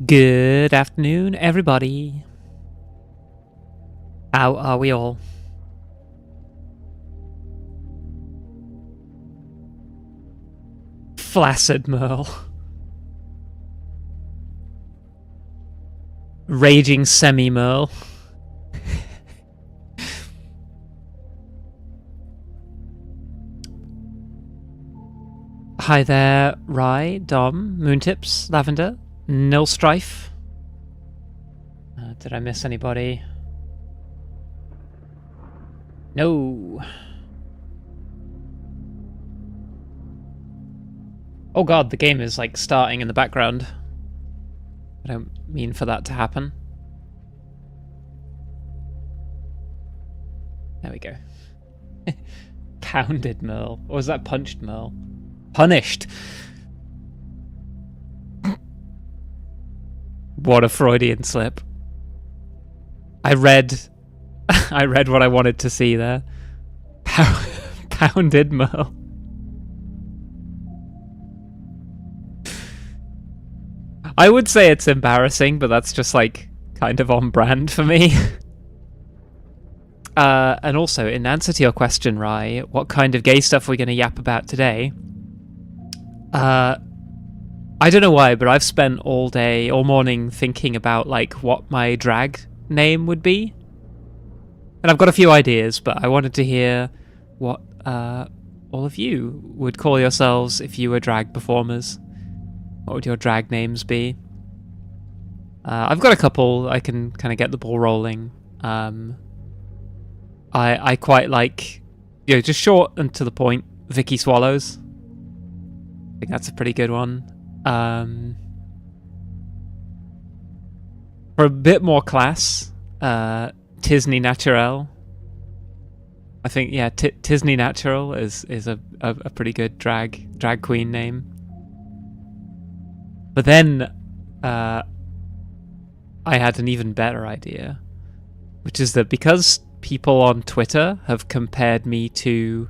Good afternoon, everybody. How are we all? Flaccid Merle. Raging Semi-Merle. Hi there, Rye, Dom, Moontips, Lavender, Nilstrife. Did I miss anybody? No. Oh god, the game is like starting in the background. I don't mean for that to happen. There we go. Pounded Merle. Or was that punched Merle? Punished. What a Freudian slip. I read what I wanted to see there. Pounded Merle. I would say it's embarrassing, but that's just like kind of on brand for me. And also, in answer to your question, Rye, what kind of gay stuff are we going to yap about today? I don't know why, but I've spent all morning thinking about like what my drag name would be. And I've got a few ideas, but I wanted to hear what all of you would call yourselves if you were drag performers. What would your drag names be? I've got a couple. I can kind of get the ball rolling. I quite like, just short and to the point, Vicky Swallows. I think that's a pretty good one. For a bit more class, Tisney Naturel. I think, yeah, Tisney Natural is a pretty good drag queen name. But then I had an even better idea, which is that because people on Twitter have compared me to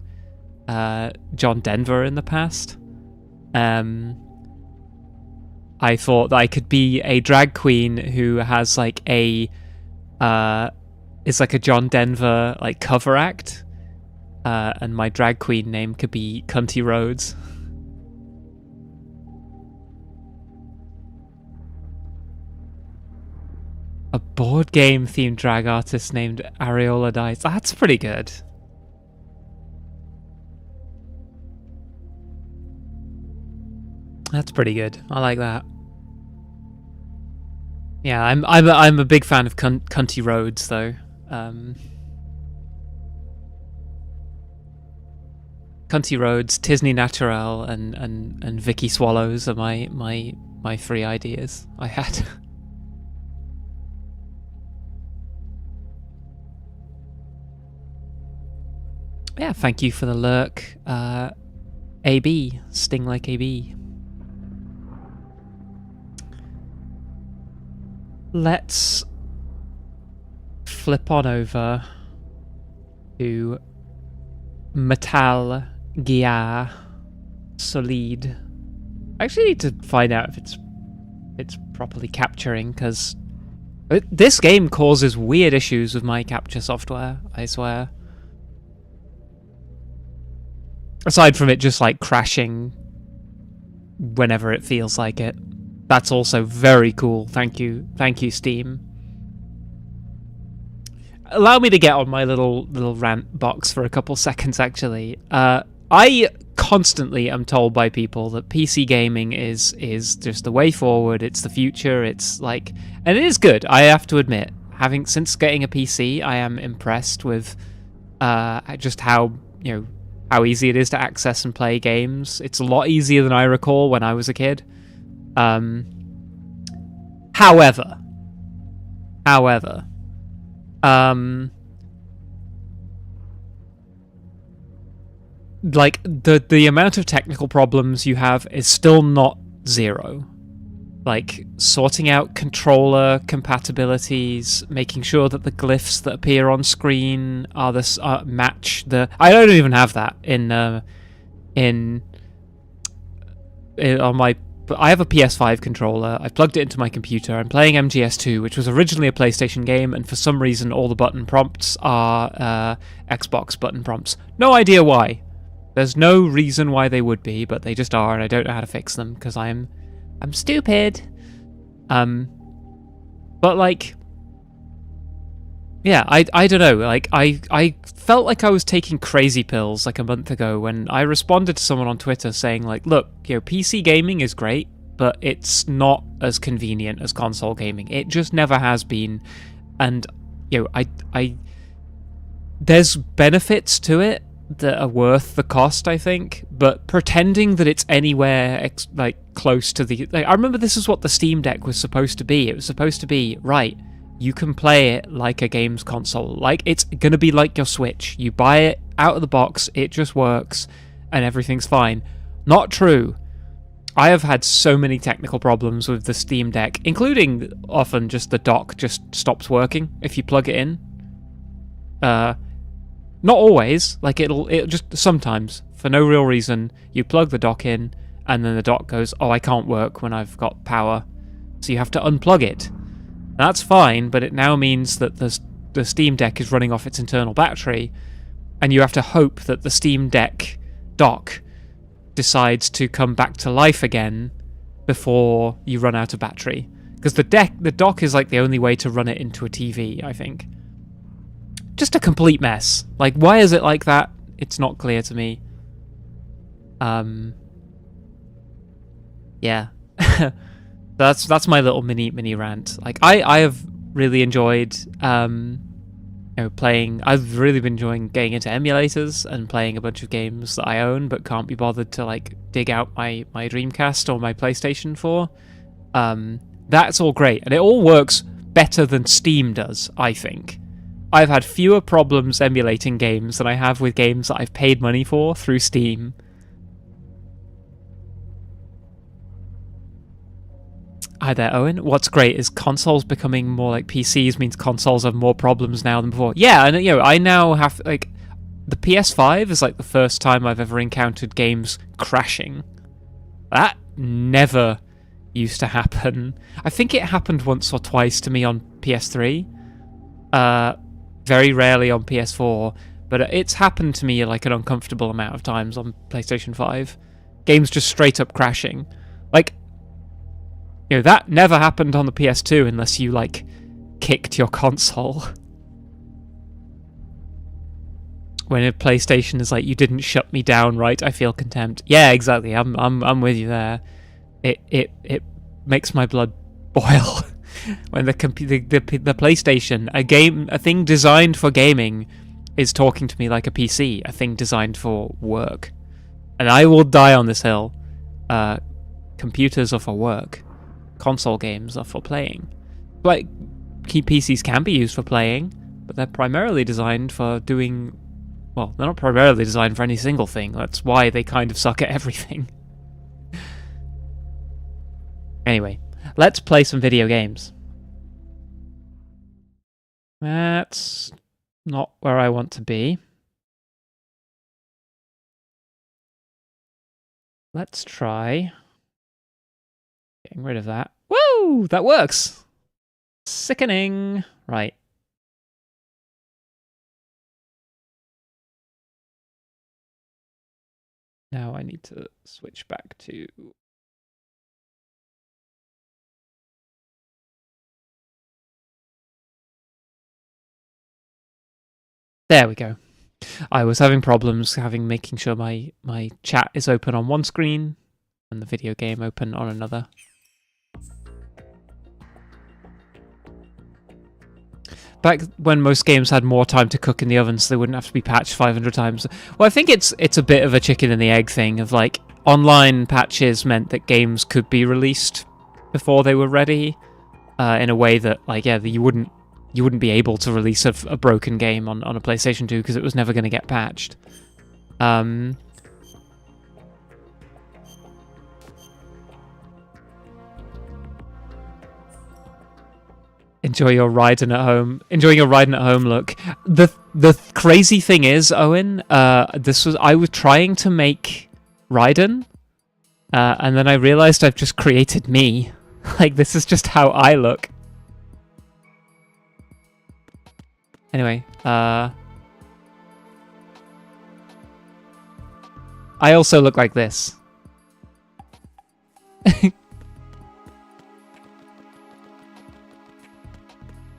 John Denver in the past, I thought that I could be a drag queen who has like is like a John Denver like cover act, and my drag queen name could be Cunty Rhodes. A board game themed drag artist named Areola Dice. That's pretty good. That's pretty good. I like that. Yeah, I'm a big fan of Cunty Rhodes though. Cunty Rhodes, Tisney Naturel, and Vicky Swallows are my three ideas I had. Yeah, thank you for the lurk. AB, Sting like AB. Let's flip on over to Metal Gear Solid. I actually need to find out if it's properly capturing, because this game causes weird issues with my capture software, I swear. Aside from it just like crashing whenever it feels like it. That's also very cool. Thank you, Steam. Allow me to get on my little rant box for a couple seconds, actually. I constantly am told by people that PC gaming is just the way forward. It's the future. It's like, and it is good. I have to admit, since getting a PC, I am impressed with just how how easy it is to access and play games. It's a lot easier than I recall when I was a kid. However, like the amount of technical problems you have is still not zero. Like sorting out controller compatibilities, making sure that the glyphs that appear on screen are match the. I don't even have that in on my but I have a PS5 controller. I've plugged it into my computer. I'm playing MGS2, which was originally a PlayStation game, and for some reason all the button prompts are Xbox button prompts. No idea why. There's no reason why they would be, but they just are, and I don't know how to fix them because I'm stupid. But like, yeah, I don't know. Like, I felt like I was taking crazy pills like a month ago when I responded to someone on Twitter saying like, look, PC gaming is great, but it's not as convenient as console gaming. It just never has been, and there's benefits to it that are worth the cost, I think, but pretending that it's anywhere close to the... I remember this is what the Steam Deck was supposed to be. It was supposed to be, right, you can play it like a games console. Like, it's going to be like your Switch. You buy it out of the box, it just works, and everything's fine. Not true. I have had so many technical problems with the Steam Deck, including often just the dock just stops working if you plug it in. Not always, like it'll just sometimes, for no real reason, you plug the dock in, and then the dock goes, oh, I can't work when I've got power, so you have to unplug it. That's fine, but it now means that the Steam Deck is running off its internal battery, and you have to hope that the Steam Deck dock decides to come back to life again before you run out of battery. Because the dock is like the only way to run it into a TV, I think. Just a complete mess. Like, why is it like that? It's not clear to me. Yeah. That's my little mini rant. Like, I have really enjoyed playing. I've really been enjoying getting into emulators and playing a bunch of games that I own but can't be bothered to like dig out my Dreamcast or my PlayStation for. That's all great, and it all works better than Steam does, I think. I've had fewer problems emulating games than I have with games that I've paid money for through Steam. Hi there, Owen. What's great is consoles becoming more like PCs means consoles have more problems now than before. Yeah, and I now have, like, the PS5 is like the first time I've ever encountered games crashing. That never used to happen. I think it happened once or twice to me on PS3. Very rarely on PS4, but it's happened to me like an uncomfortable amount of times on PlayStation 5. Games just straight up crashing. Like, that never happened on the PS2 unless you, like, kicked your console. When a PlayStation is like, you didn't shut me down, right? I feel contempt. Yeah, exactly. I'm with you there. It makes my blood boil. When the PlayStation, a thing designed for gaming, is talking to me like a PC, a thing designed for work. And I will die on this hill. Computers are for work. Console games are for playing. Like, PCs can be used for playing, but they're primarily designed for doing... Well, they're not primarily designed for any single thing. That's why they kind of suck at everything. Anyway. Let's play some video games. That's not where I want to be. Let's try getting rid of that. Woo! That works! Sickening! Right. Now I need to switch back to... There we go. I was having problems making sure my chat is open on one screen and the video game open on another. Back when most games had more time to cook in the oven, so they wouldn't have to be patched 500 times. Well, I think it's a bit of a chicken and the egg thing of, like, online patches meant that games could be released before they were ready, in a way that, like, yeah, you wouldn't be able to release a broken game on a PlayStation 2 because it was never going to get patched. Enjoying your Raiden at home look. The crazy thing is, Owen, I was trying to make Raiden And then I realized I've just created me. Like, this is just how I look. Anyway, I also look like this.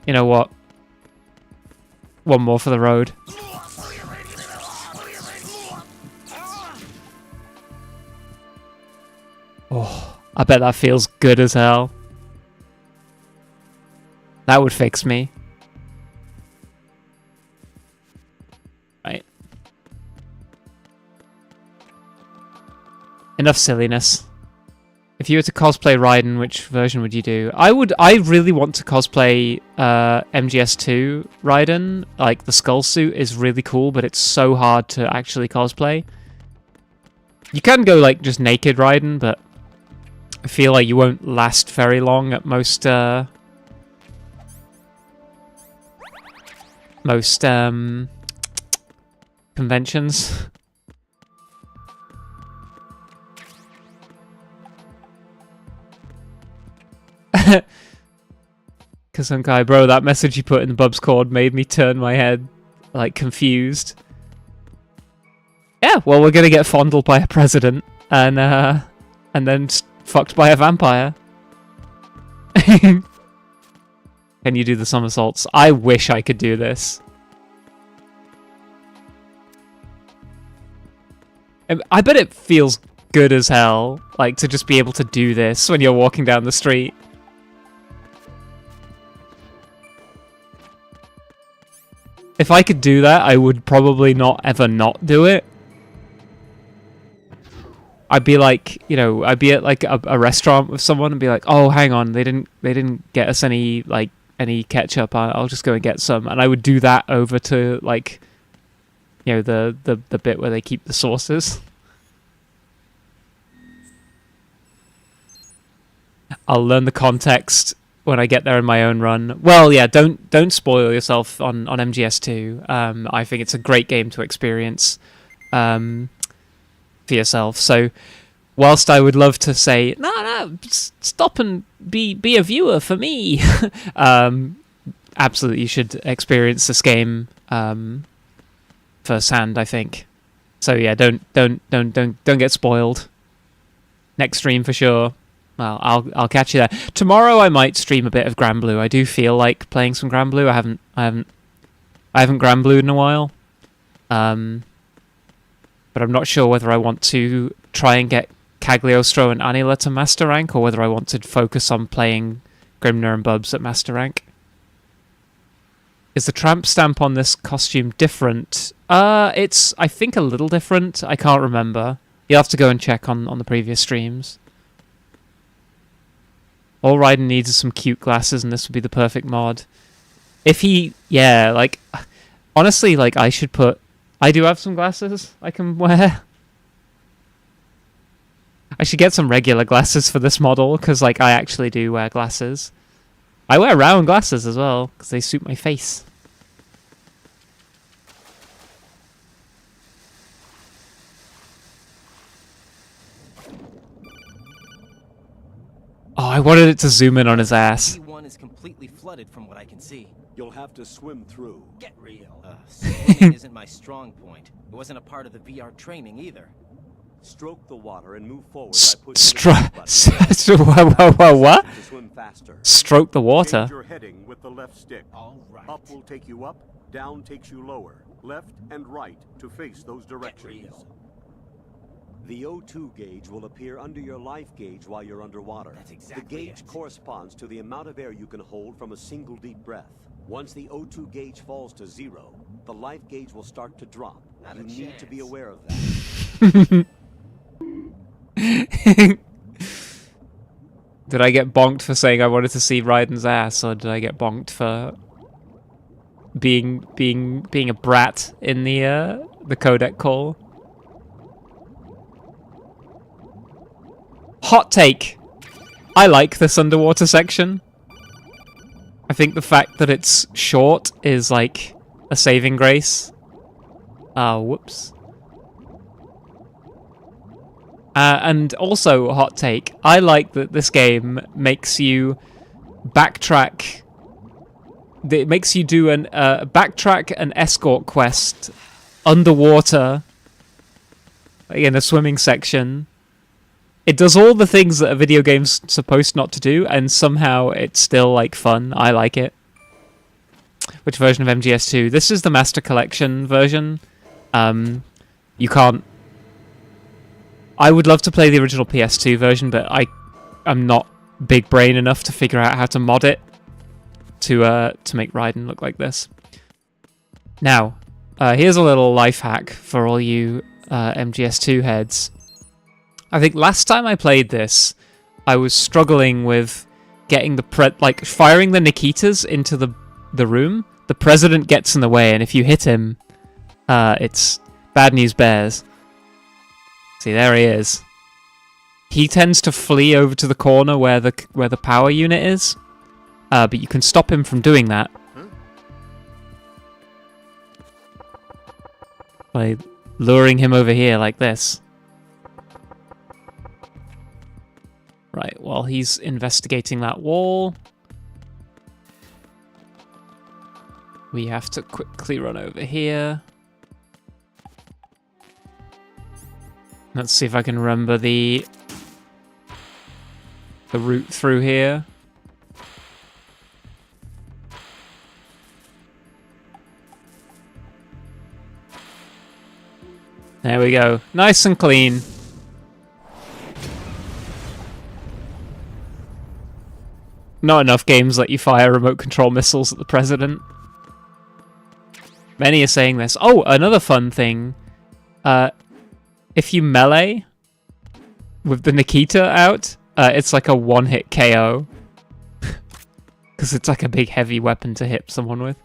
You know what? One more for the road. Oh, I bet that feels good as hell. That would fix me. Right. Enough silliness. If you were to cosplay Raiden, which version would you do? I really want to cosplay MGS2 Raiden. Like, the skull suit is really cool, but it's so hard to actually cosplay. You can go, like, just naked Raiden, but I feel like you won't last very long at most conventions. Kazunkai, bro, that message you put in the Bub's Cord made me turn my head, like, confused. Yeah, well, we're gonna get fondled by a president, and then fucked by a vampire. Can you do the somersaults? I wish I could do this. I bet it feels good as hell, like, to just be able to do this when you're walking down the street. If I could do that, I would probably not ever not do it. I'd be like, you know, I'd be at like a restaurant with someone and be like, oh, hang on, they didn't get us any ketchup. I'll just go and get some, and I would do that over to, like, you know, the bit where they keep the sauces. I'll learn the context when I get there in my own run. Well, yeah, don't spoil yourself on MGS2. I think it's a great game to experience for yourself. So, whilst I would love to say, no, stop and be a viewer for me, absolutely, you should experience this game firsthand, I think. So yeah, don't get spoiled. Next stream for sure. Well, I'll catch you there. Tomorrow I might stream a bit of Granblue. I do feel like playing some Granblue. I haven't Granblued in a while. But I'm not sure whether I want to try and get Cagliostro and Anila to Master Rank, or whether I want to focus on playing Grimner and Bubs at Master Rank. Is the tramp stamp on this costume different? It's, I think, a little different. I can't remember. You'll have to go and check on the previous streams. All Raiden needs is some cute glasses, and this would be the perfect mod. If he... Yeah, like... Honestly, like, I should put... I do have some glasses I can wear. I should get some regular glasses for this model, because, like, I actually do wear glasses. I wear round glasses as well, because they suit my face. Oh, I wanted it to zoom in on his ass. E1 is completely flooded from what I can see. You'll have to swim through. Get real. Swimming isn't my strong point. It wasn't a part of the VR training either. Stroke the water and move forward by pushing What? to swim faster. Stroke the water? Change your heading with the left stick. All right. Up will take you up, down takes you lower, left and right to face those directions. real. The O2 gauge will appear under your life gauge while you're underwater. That's exactly the gauge it. corresponds to the amount of air you can hold from a single deep breath. Once the O2 gauge falls to 0, the life gauge will start to drop. Not You a need to be chance. aware of that. Did I get bonked for saying I wanted to see Raiden's ass, or did I get bonked for being a brat in the codec call? Hot take. I like this underwater section. I think the fact that it's short is like a saving grace. Whoops. And also, a hot take, I like that this game makes you backtrack. It makes you do an backtrack an escort quest underwater, like in a swimming section. It does all the things that a video game's supposed not to do, and somehow it's still like fun. I like it. Which version of MGS2? This is the Master Collection version. You can't. I would love to play the original PS2 version, but I'm not big brain enough to figure out how to mod it to make Raiden look like this. Now, here's a little life hack for all you MGS2 heads. I think last time I played this, I was struggling with getting firing the Nikitas into the room. The president gets in the way, and if you hit him, it's bad news bears. See, there he is. He tends to flee over to the corner where the power unit is, but you can stop him from doing that by luring him over here like this. Right, while he's investigating that wall, we have to quickly run over here. Let's see if I can remember the route through here. There we go. Nice and clean. Not enough games let you fire remote control missiles at the president. Many are saying this. Oh, another fun thing. If you melee with the Nikita out, it's like a one-hit KO. Because it's like a big heavy weapon to hit someone with.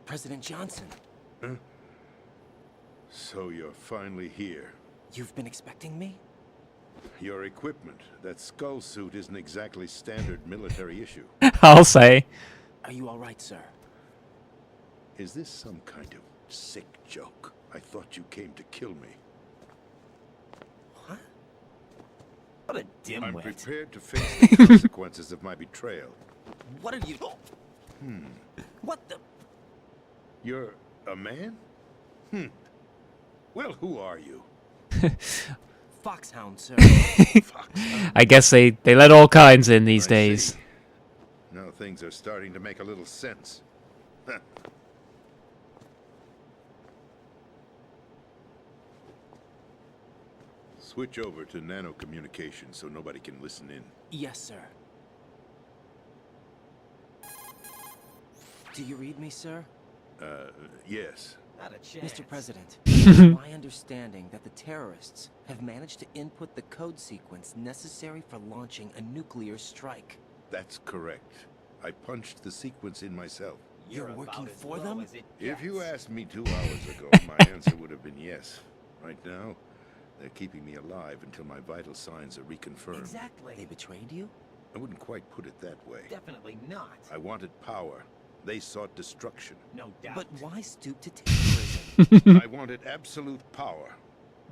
President Johnson. Huh? So you're finally here. You've been expecting me? Your equipment, that skull suit isn't exactly standard military issue. I'll say. Are you all right, sir? Is this some kind of sick joke? I thought you came to kill me. What? What a dimwit. I'm prepared to face the consequences of my betrayal. What are you... What the... You're a man? Well, who are you? Foxhound, sir. Foxhound. I guess they let all kinds in these days. See. Now things are starting to make a little sense. Switch over to nano communication so nobody can listen in. Yes, sir. Do you read me, sir? Yes. Not a chance. Mr. President, it's my understanding that the terrorists have managed to input the code sequence necessary for launching a nuclear strike. That's correct. I punched the sequence in myself. You're working for them? If you asked me 2 hours ago, my answer would have been yes. Right now, they're keeping me alive until my vital signs are reconfirmed. Exactly. They betrayed you? I wouldn't quite put it that way. Definitely not. I wanted power. They sought destruction. No doubt. But why stoop to terrorism? I wanted absolute power.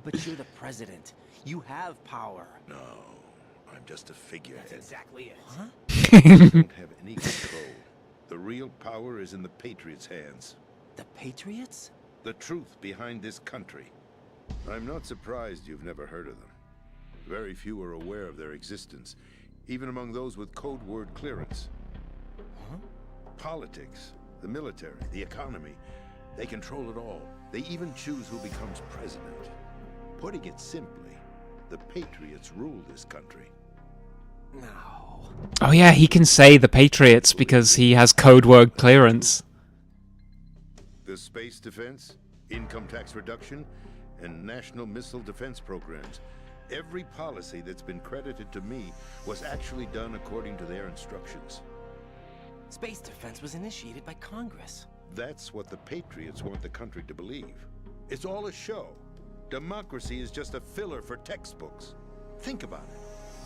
But you're the president. You have power. No, I'm just a figurehead. That's exactly it. Huh? I don't have any control. The real power is in the Patriots' hands. The Patriots? The truth behind this country. I'm not surprised you've never heard of them. Very few are aware of their existence, even among those with code word clearance. Huh? Politics, the military, the economy, they control it all. They even choose who becomes president. Putting it simply, the Patriots rule this country. No. Oh yeah, he can say the Patriots because he has code word clearance. The space defense, income tax reduction, and national missile defense programs. Every policy that's been credited to me was actually done according to their instructions. Space defense was initiated by Congress. That's what the Patriots want the country to believe. It's all a show. Democracy is just a filler for textbooks. Think about it.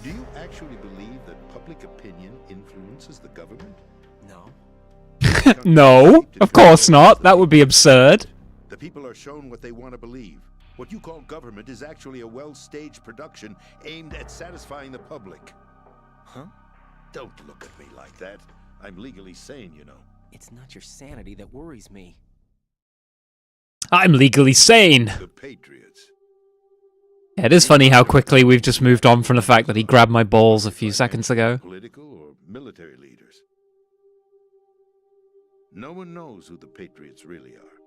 Do you actually believe that public opinion influences the government? No. No, of course not. That would be absurd. The people are shown what they want to believe. What you call government is actually a well-staged production aimed at satisfying the public. Huh? Don't look at me like that. I'm legally sane, you know. It's not your sanity that worries me. I'm legally sane. The Patriots. Yeah, it is funny how quickly we've just moved on from the fact that he grabbed my balls a few seconds ago. Political or military leaders. No one knows who the Patriots really are.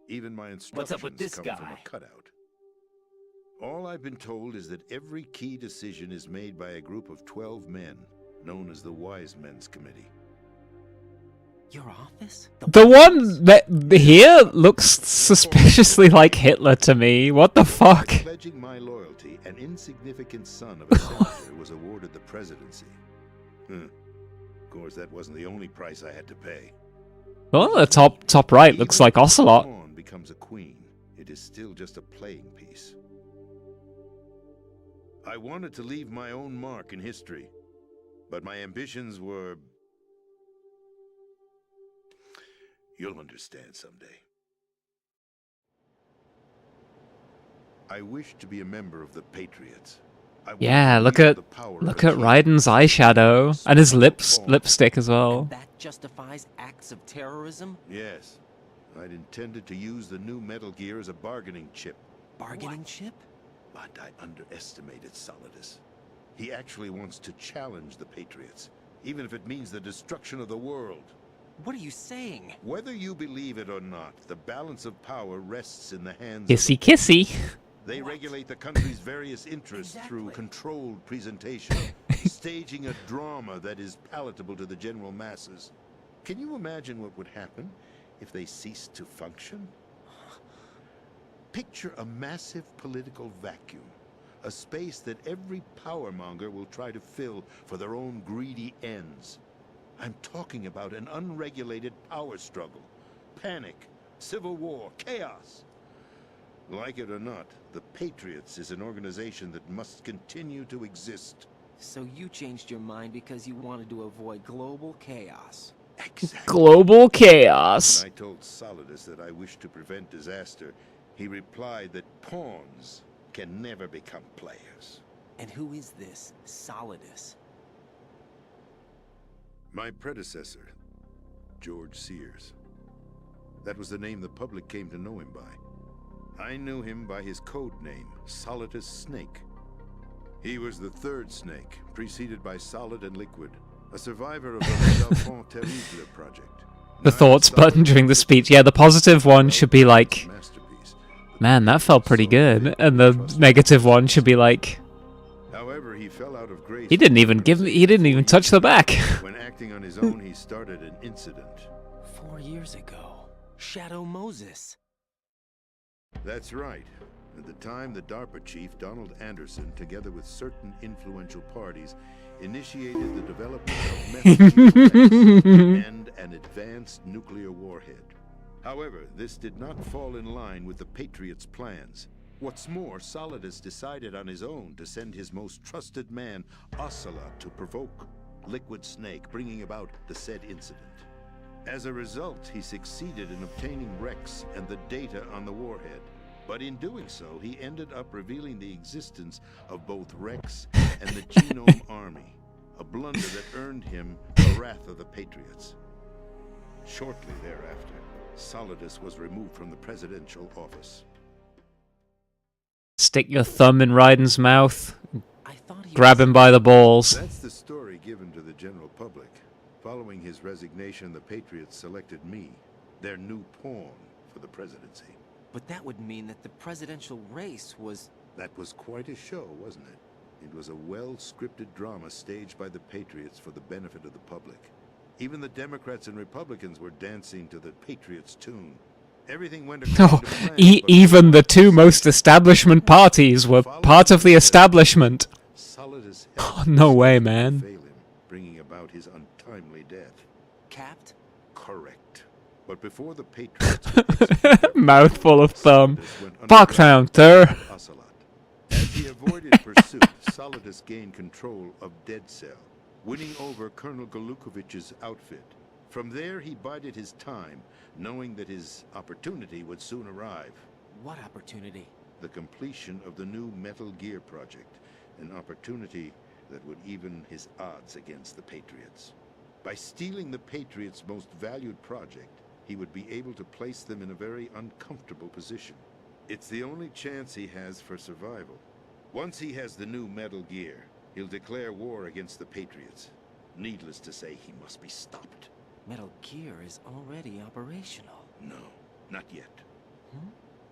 Even my instructions up with this come guy? from a cutout. All I've been told is that every key decision is made by a group of 12 men, known as the Wise Men's Committee. Your office? The one that here looks suspiciously like Hitler to me. What the fuck? Pledging my loyalty, an insignificant son of a senator was awarded the presidency. Of course, that wasn't the only price I had to pay. Well, the top right looks like Ocelot. Even if a pawn becomes a queen, it is still just a playing piece. I wanted to leave my own mark in history, but my ambitions were... You'll understand someday. I wish to be a member of the Patriots. Yeah, look at Raiden's eyeshadow and his lipstick as well. And that justifies acts of terrorism? Yes. I'd intended to use the new Metal Gear as a bargaining chip. Bargaining chip? But I underestimated Solidus. He actually wants to challenge the Patriots, even if it means the destruction of the world. What are you saying? Whether you believe it or not, the balance of power rests in the hands Kissy of kissy. They regulate the country's various interests through controlled presentation, staging a drama that is palatable to the general masses. Can you imagine what would happen if they ceased to function? Picture a massive political vacuum, a space that every powermonger will try to fill for their own greedy ends. I'm talking about an unregulated power struggle, panic, civil war, chaos. Like it or not, the Patriots is an organization that must continue to exist. So you changed your mind because you wanted to avoid global chaos. Exactly. Global chaos. When I told Solidus that I wished to prevent disaster, he replied that pawns can never become players. And who is this Solidus? My predecessor, George Sears. That was the name the public came to know him by. I knew him by his code name, Solidus Snake. He was the third snake, preceded by Solid and Liquid, a survivor of the Les Enfants Terribles project. The thoughts button during the speech. Yeah, the positive one should be like, man, that felt pretty good. And the negative one should be like, however, he fell out of grace. he didn't even touch the back. When acting on his own, he started an incident. 4 years ago. Shadow Moses. That's right. At the time, the DARPA chief, Donald Anderson, together with certain influential parties, initiated the development of methods and an advanced nuclear warhead. However, this did not fall in line with the Patriots' plans. What's more, Solidus decided on his own to send his most trusted man, Ocelot, to provoke Liquid Snake, bringing about the said incident. As a result, he succeeded in obtaining Rex and the data on the warhead. But in doing so, he ended up revealing the existence of both Rex and the Genome Army, a blunder that earned him the wrath of the Patriots. Shortly thereafter, Solidus was removed from the presidential office. Stick your thumb in Raiden's mouth, I thought he grab was... him by the balls. That's the story given to the general public. Following his resignation, the Patriots selected me, their new pawn, for the presidency. But that would mean that the presidential race was... That was quite a show, wasn't it? It was a well-scripted drama staged by the Patriots for the benefit of the public. Even the Democrats and Republicans were dancing to the Patriots' tune. Everything went according to plan, but Even the two most establishment parties were part of the establishment. Solidus Oh, no way, man. fail him, bringing about his untimely death. capped? Correct. But before the Patriots could execute Mouthful of thumb. Solidus went Fuck underground down, sir. with Ocelot. As he avoided pursuit, Solidus us gain control of Dead Cell, winning over Colonel Golukovich's outfit. From there, he bided his time, knowing that his opportunity would soon arrive. What opportunity? The completion of the new Metal Gear project, an opportunity that would even his odds against the Patriots. By stealing the Patriots' most valued project, he would be able to place them in a very uncomfortable position. It's the only chance he has for survival. Once he has the new Metal Gear, he'll declare war against the Patriots. Needless to say, he must be stopped. Metal Gear is already operational. No, not yet.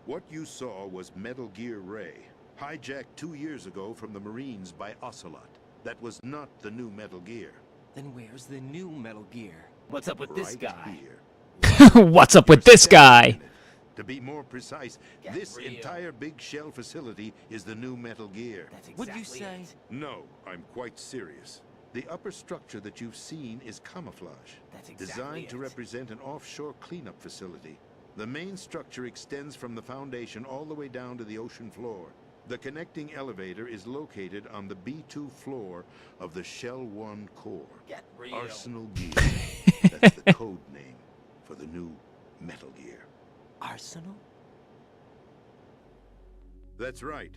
What you saw was Metal Gear Ray, hijacked 2 years ago from the Marines by Ocelot. That was not the new Metal Gear. Then where's the new Metal Gear? What's up with this Right guy? here. What's up with this guy? To be more precise, Get this real. entire big shell facility is the new Metal Gear. That's exactly What'd you say? it. No, I'm quite serious. The upper structure that you've seen is camouflage, That's exactly designed to it. represent an offshore cleanup facility. The main structure extends from the foundation all the way down to the ocean floor. The connecting elevator is located on the B2 floor of the Shell 1 core. Get real. Arsenal Gear. That's the code name for the new Metal Gear. Arsenal? That's right.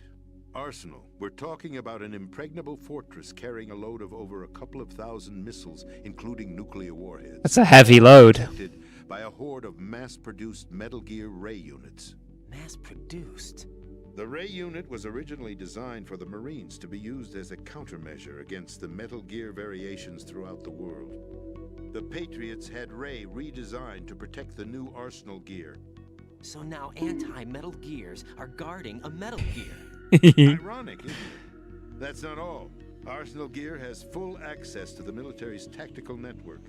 Arsenal. We're talking about an impregnable fortress carrying a load of over a couple of thousand missiles, including nuclear warheads. That's a heavy load. Protected by a horde of mass-produced Metal Gear Ray units. Mass-produced? The Ray unit was originally designed for the Marines to be used as a countermeasure against the Metal Gear variations throughout the world. The Patriots had Ray redesigned to protect the new Arsenal Gear. So now anti-Metal Gears are guarding a Metal Gear. Ironic, isn't it? That's not all. Arsenal Gear has full access to the military's tactical network,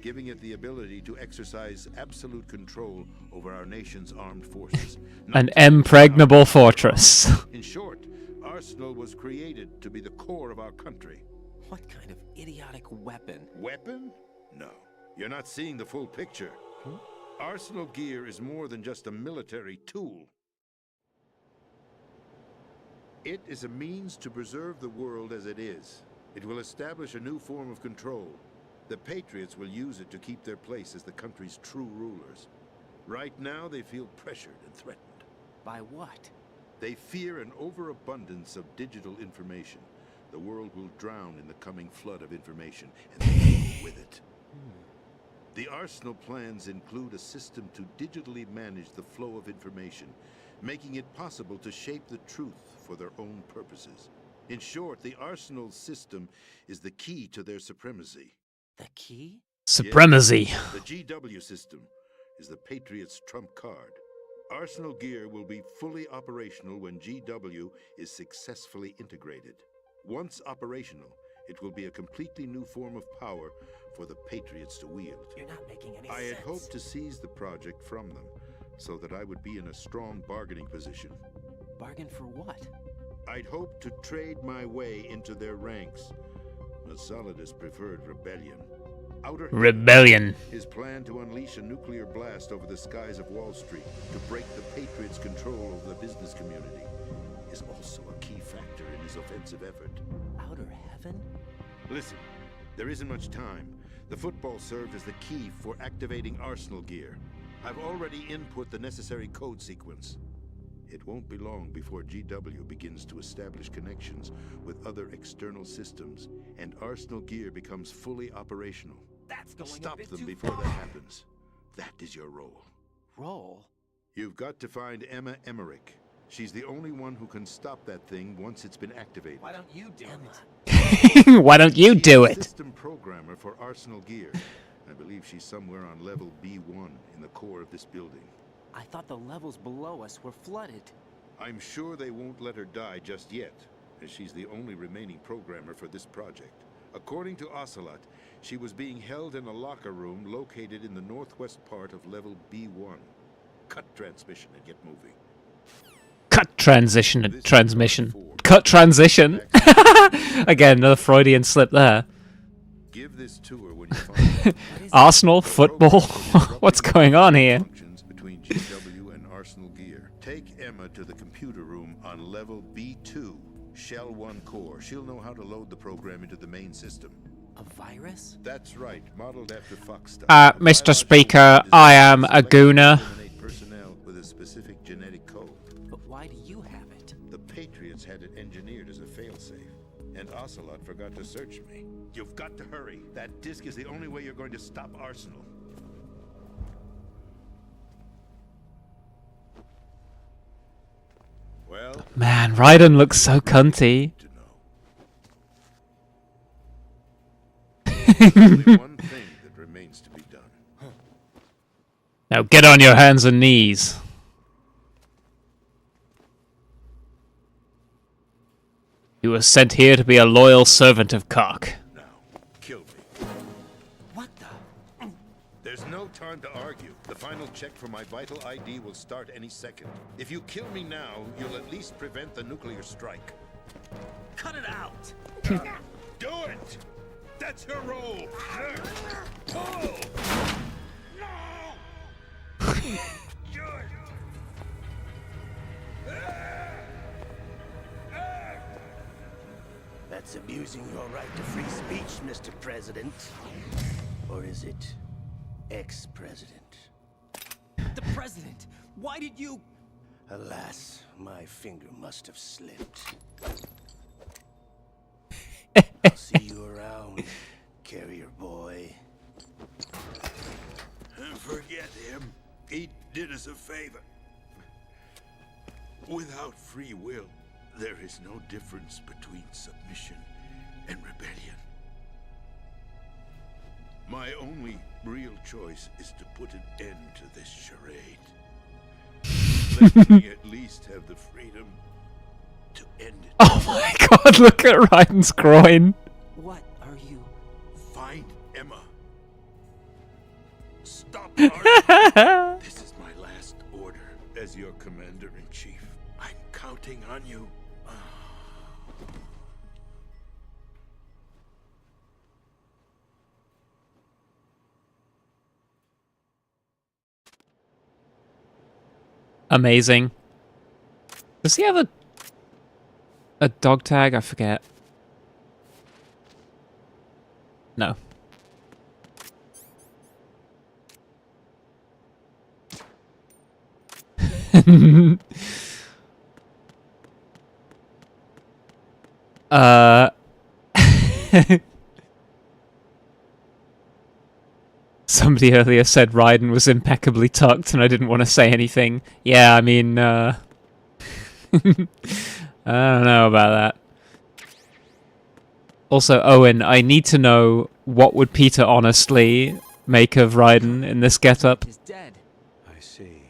giving it the ability to exercise absolute control over our nation's armed forces. An impregnable fortress. In short, Arsenal was created to be the core of our country. What kind of idiotic weapon? Weapon? No. You're not seeing the full picture. Arsenal Gear is more than just a military tool. It is a means to preserve the world as it is. It will establish a new form of control. The Patriots will use it to keep their place as the country's true rulers. Right now, they feel pressured and threatened. By what? They fear an overabundance of digital information. The world will drown in the coming flood of information, and they with it. The Arsenal plans include a system to digitally manage the flow of information, making it possible to shape the truth for their own purposes. In short, the Arsenal system is the key to their supremacy. The key? Supremacy. The GW system is the Patriots' trump card. Arsenal Gear will be fully operational when GW is successfully integrated. Once operational, it will be a completely new form of power for the Patriots to wield. You're not making any I sense. had hoped to seize the project from them, so that I would be in a strong bargaining position. Bargain for what? I'd hoped to trade my way into their ranks. But Solidus preferred rebellion. Outer Rebellion. His plan to unleash a nuclear blast over the skies of Wall Street to break the Patriots' control of the business community is also a key factor in his offensive effort. Outer heaven? Listen, there isn't much time. The football served as the key for activating Arsenal Gear. I've already input the necessary code sequence. It won't be long before GW begins to establish connections with other external systems, and Arsenal Gear becomes fully operational. That's going a Stop bit them too before far. that happens. That is your role. Roll? You've got to find Emma Emmerich. She's the only one who can stop that thing once it's been activated. Why don't you do it? Why don't you do She's a it? system programmer for Arsenal Gear. I believe she's somewhere on level B1 in the core of this building. I thought the levels below us were flooded. I'm sure they won't let her die just yet, as she's the only remaining programmer for this project. According to Ocelot, she was being held in a locker room located in the northwest part of level B1. Cut transmission and get moving. Cut transition. Transmission. Cut transition. Again, another Freudian slip there. Give this tour when you find it. Arsenal, football. What's going on here? Functions between GW and Arsenal Gear. Take Emma to the computer room on level B2. Shell 1 core. She'll know how to load the program into the main system. A virus? That's right, modeled after Fox style. Mr. Speaker, I am a gooner. Personnel with a specific genetic code. But why do you have it? The Patriots had it engineered as a failsafe, and Ocelot forgot to search me. You've got to hurry. That disk is the only way you're going to stop Arsenal. Well, Man, Raiden looks so cunty. to know. Only one thing that remains to be done. Now get on your hands and knees. You were sent here to be a loyal servant of Cock. Now, kill me. What the? There's no time to argue. The final check for my vital ID will start any second. If you kill me now, you'll at least prevent the nuclear strike. Cut it out! Do it! That's her role! Pull! That's abusing your right to free speech, Mr. President. Or is it ex-president? The president! Why did you... Alas, my finger must have slipped. I'll see you around, carrier boy. Forget him. He did us a favor. Without free will, there is no difference between submission and rebellion. My only real choice is to put an end to this charade. Let me at least have the freedom to end it. Oh my god, look at Raiden's groin. What are you... Find Emma. Stop her. This is my last order as your commander-in-chief. I'm counting on you. Amazing. Does he have a dog tag? I forget. No. Somebody earlier said Raiden was impeccably tucked, and I didn't want to say anything. Yeah, I mean, I don't know about that. Also, Owen, I need to know, what would Peter honestly make of Raiden in this getup? is dead? I see.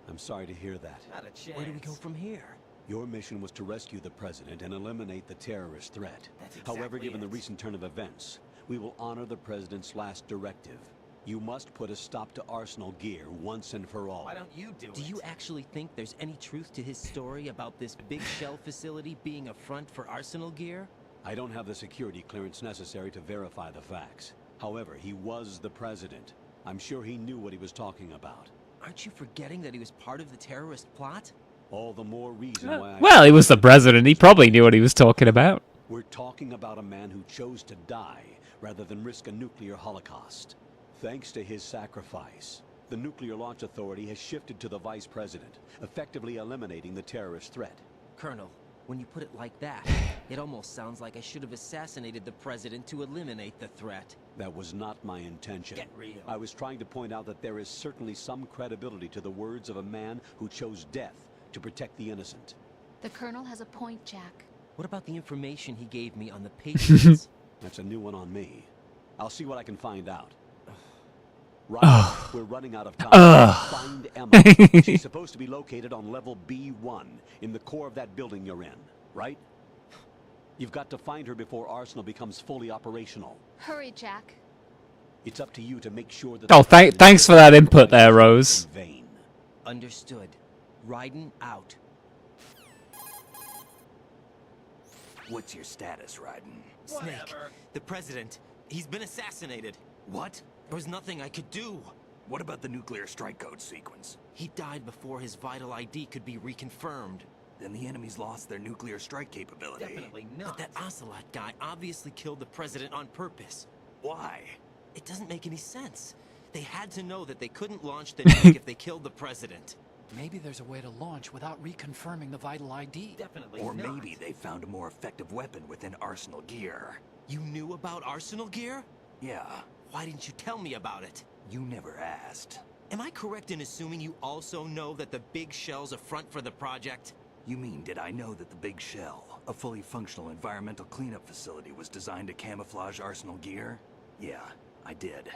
I'm sorry to hear that. Not a chance. Where do we go from here? Your mission was to rescue the president and eliminate the terrorist threat. That's However, exactly given the it. recent turn of events, we will honor the president's last directive. You must put a stop to Arsenal gear once and for all. Why don't you do it? Do you actually think there's any truth to his story about this big shell facility being a front for Arsenal gear? I don't have the security clearance necessary to verify the facts. However, he was the president. I'm sure he knew what he was talking about. Aren't you forgetting that he was part of the terrorist plot? All the more reason why Well, he was the president. He probably knew what he was talking about. We're talking about a man who chose to die rather than risk a nuclear holocaust. Thanks to his sacrifice, the Nuclear Launch Authority has shifted to the vice president, effectively eliminating the terrorist threat. Colonel, when you put it like that, it almost sounds like I should have assassinated the president to eliminate the threat. That was not my intention. Get real. I was trying to point out that there is certainly some credibility to the words of a man who chose death to protect the innocent. The Colonel has a point, Jack. What about the information he gave me on the Patriots? That's a new one on me. I'll see what I can find out. Right, we're running out of time. Find Emma. She's supposed to be located on level B1 in the core of that building you're in, right? You've got to find her before Arsenal becomes fully operational. Hurry, Jack. It's up to you to make sure that... Oh, thanks for that input there, Rose. In vain. Understood. Raiden out. What's your status, Raiden? Snake, the president, he's been assassinated. What? There was nothing I could do. What about the nuclear strike code sequence? He died before his vital ID could be reconfirmed. Then the enemy's lost their nuclear strike capability. Definitely not. But that Ocelot guy obviously killed the president on purpose. Why? It doesn't make any sense. They had to know that they couldn't launch the nuke if they killed the president. Maybe there's a way to launch without reconfirming the vital ID. Definitely Or not. maybe they found a more effective weapon within Arsenal gear. You knew about Arsenal gear? Yeah, Why didn't you tell me about it? you never asked. Am I correct in assuming you also know that the big shell's a front for the project? You mean, did I know that the Big Shell, a fully functional environmental cleanup facility, was designed to camouflage Arsenal gear? Yeah, I did.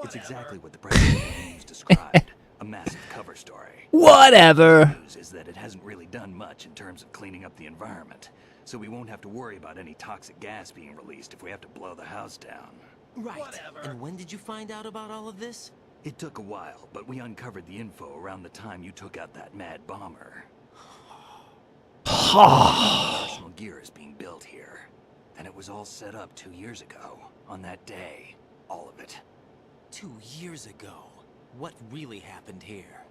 It's exactly what the president of the news described. A massive cover story. Whatever. The news is that it hasn't really done much in terms of cleaning up the environment, so we won't have to worry about any toxic gas being released if we have to blow the house down. Right. And when did you find out about all of this? It took a while, but we uncovered the info around the time you took out that mad bomber. Arsenal gear is being built here. And it was all set up 2 years ago, on that day. All of it. 2 years ago. What really happened here?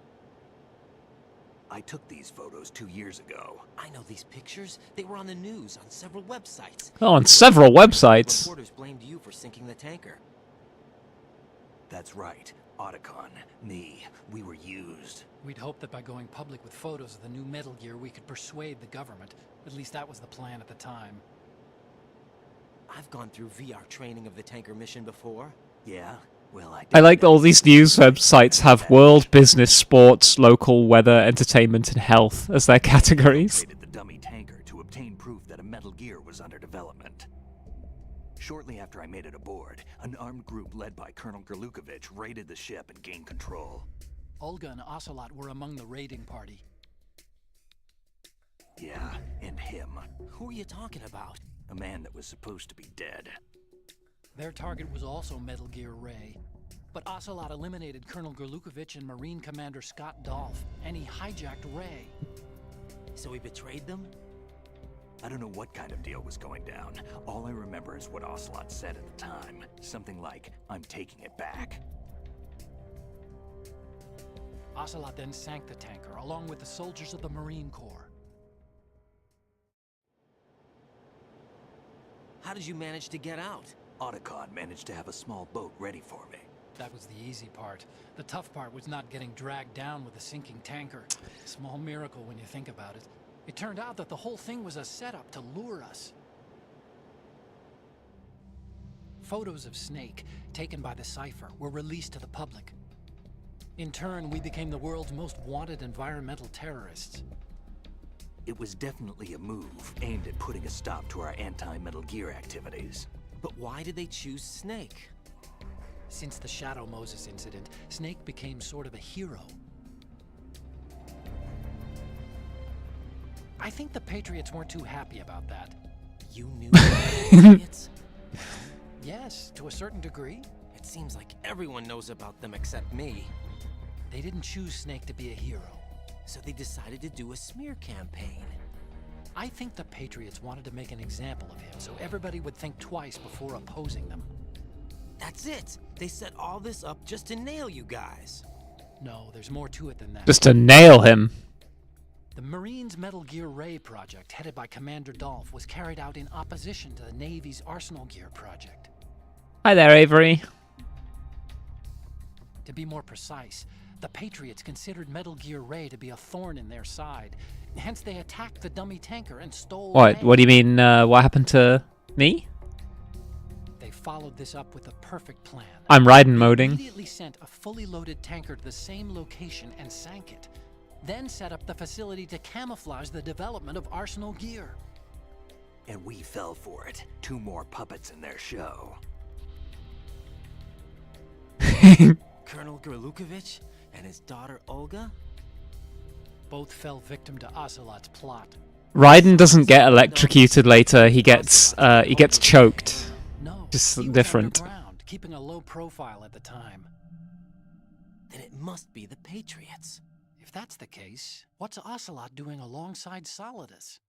I took these photos 2 years ago. I know these pictures. They were on the news, on several websites. Oh, on several websites. Reporters blamed you for sinking the tanker. That's right. Otacon, me, we were used. We'd hoped that by going public with photos of the new Metal Gear, we could persuade the government. At least that was the plan at the time. I've gone through VR training of the tanker mission before. Yeah? Well, I like that all these news websites have world, business, sports, local, weather, entertainment, and health as their categories. Created the dummy tanker to obtain proof that a Metal Gear was under development. Shortly after I made it aboard, an armed group led by Colonel Gerlukovich raided the ship and gained control. Olga and Ocelot were among the raiding party. Yeah, and him. Who are you talking about? A man that was supposed to be dead. Their target was also Metal Gear Ray. But Ocelot eliminated Colonel Gerlukovich and Marine Commander Scott Dolph, and he hijacked Ray. So he betrayed them? I don't know what kind of deal was going down. All I remember is what Ocelot said at the time. Something like, "I'm taking it back." Ocelot then sank the tanker, along with the soldiers of the Marine Corps. How did you manage to get out? Otacon managed to have a small boat ready for me. That was the easy part. The tough part was not getting dragged down with a sinking tanker. Small miracle when you think about it. It turned out that the whole thing was a setup to lure us. Photos of Snake, taken by the Cypher, were released to the public. In turn, we became the world's most wanted environmental terrorists. It was definitely a move aimed at putting a stop to our anti-Metal Gear activities. But why did they choose Snake? Since the Shadow Moses incident, Snake became sort of a hero. I think the Patriots weren't too happy about that. You knew the Patriots? Yes, to a certain degree. It seems like everyone knows about them except me. They didn't choose Snake to be a hero. So they decided to do a smear campaign. I think the Patriots wanted to make an example of him so everybody would think twice before opposing them. That's it! They set all this up just to nail you guys. No, there's more to it than that. Just to nail him. The Marines' Metal Gear Ray project, headed by Commander Dolph, was carried out in opposition to the Navy's Arsenal Gear project. Hi there, Avery. To be more precise, the Patriots considered Metal Gear Ray to be a thorn in their side. Hence, they attacked the dummy tanker and stole What? Ray. What do you mean, what happened to me? They followed this up with a perfect plan. I'm riding They moding. immediately sent a fully loaded tanker to the same location and sank it. Then set up the facility to camouflage the development of Arsenal Gear. And we fell for it. 2 more puppets in their show. Colonel Gerlukovich and his daughter Olga? Both fell victim to Ocelot's plot. Raiden doesn't get electrocuted later. He gets choked. No, Just he was different. underground, keeping a low profile at the time. Then it must be the Patriots. If that's the case, what's Ocelot doing alongside Solidus?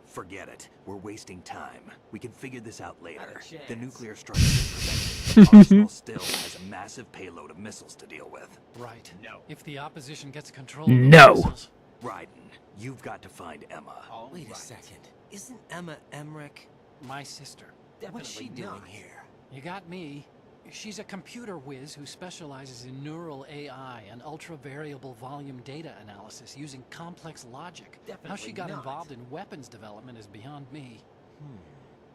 Forget it. We're wasting time. We can figure this out later. Not a chance. The nuclear strike is prevented. Arsenal still has a massive payload of missiles to deal with. Right. No. If the opposition gets control of those No. missiles, Raiden, you've got to find Emma. Wait a second. Isn't Emma Emmerich? my sister. What's she doing here? You got me. She's a computer whiz who specializes in neural AI and ultra-variable volume data analysis using complex logic. How she got involved in weapons development is beyond me.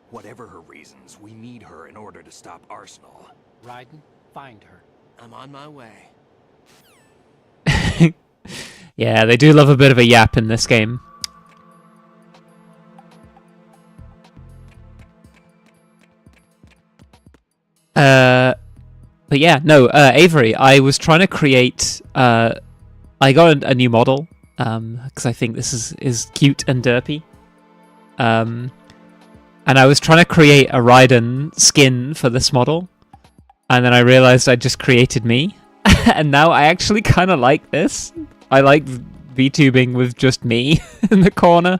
Whatever her reasons, we need her in order to stop Arsenal. Raiden, find her. I'm on my way. Yeah, they do love a bit of a yap in this game. But yeah, no, Avery, I was trying to create, I got a new model, because I think this is cute and derpy. And I was trying to create a Raiden skin for this model, and then I realized I just created me, and now I actually kind of like this. I like VTubing with just me in the corner.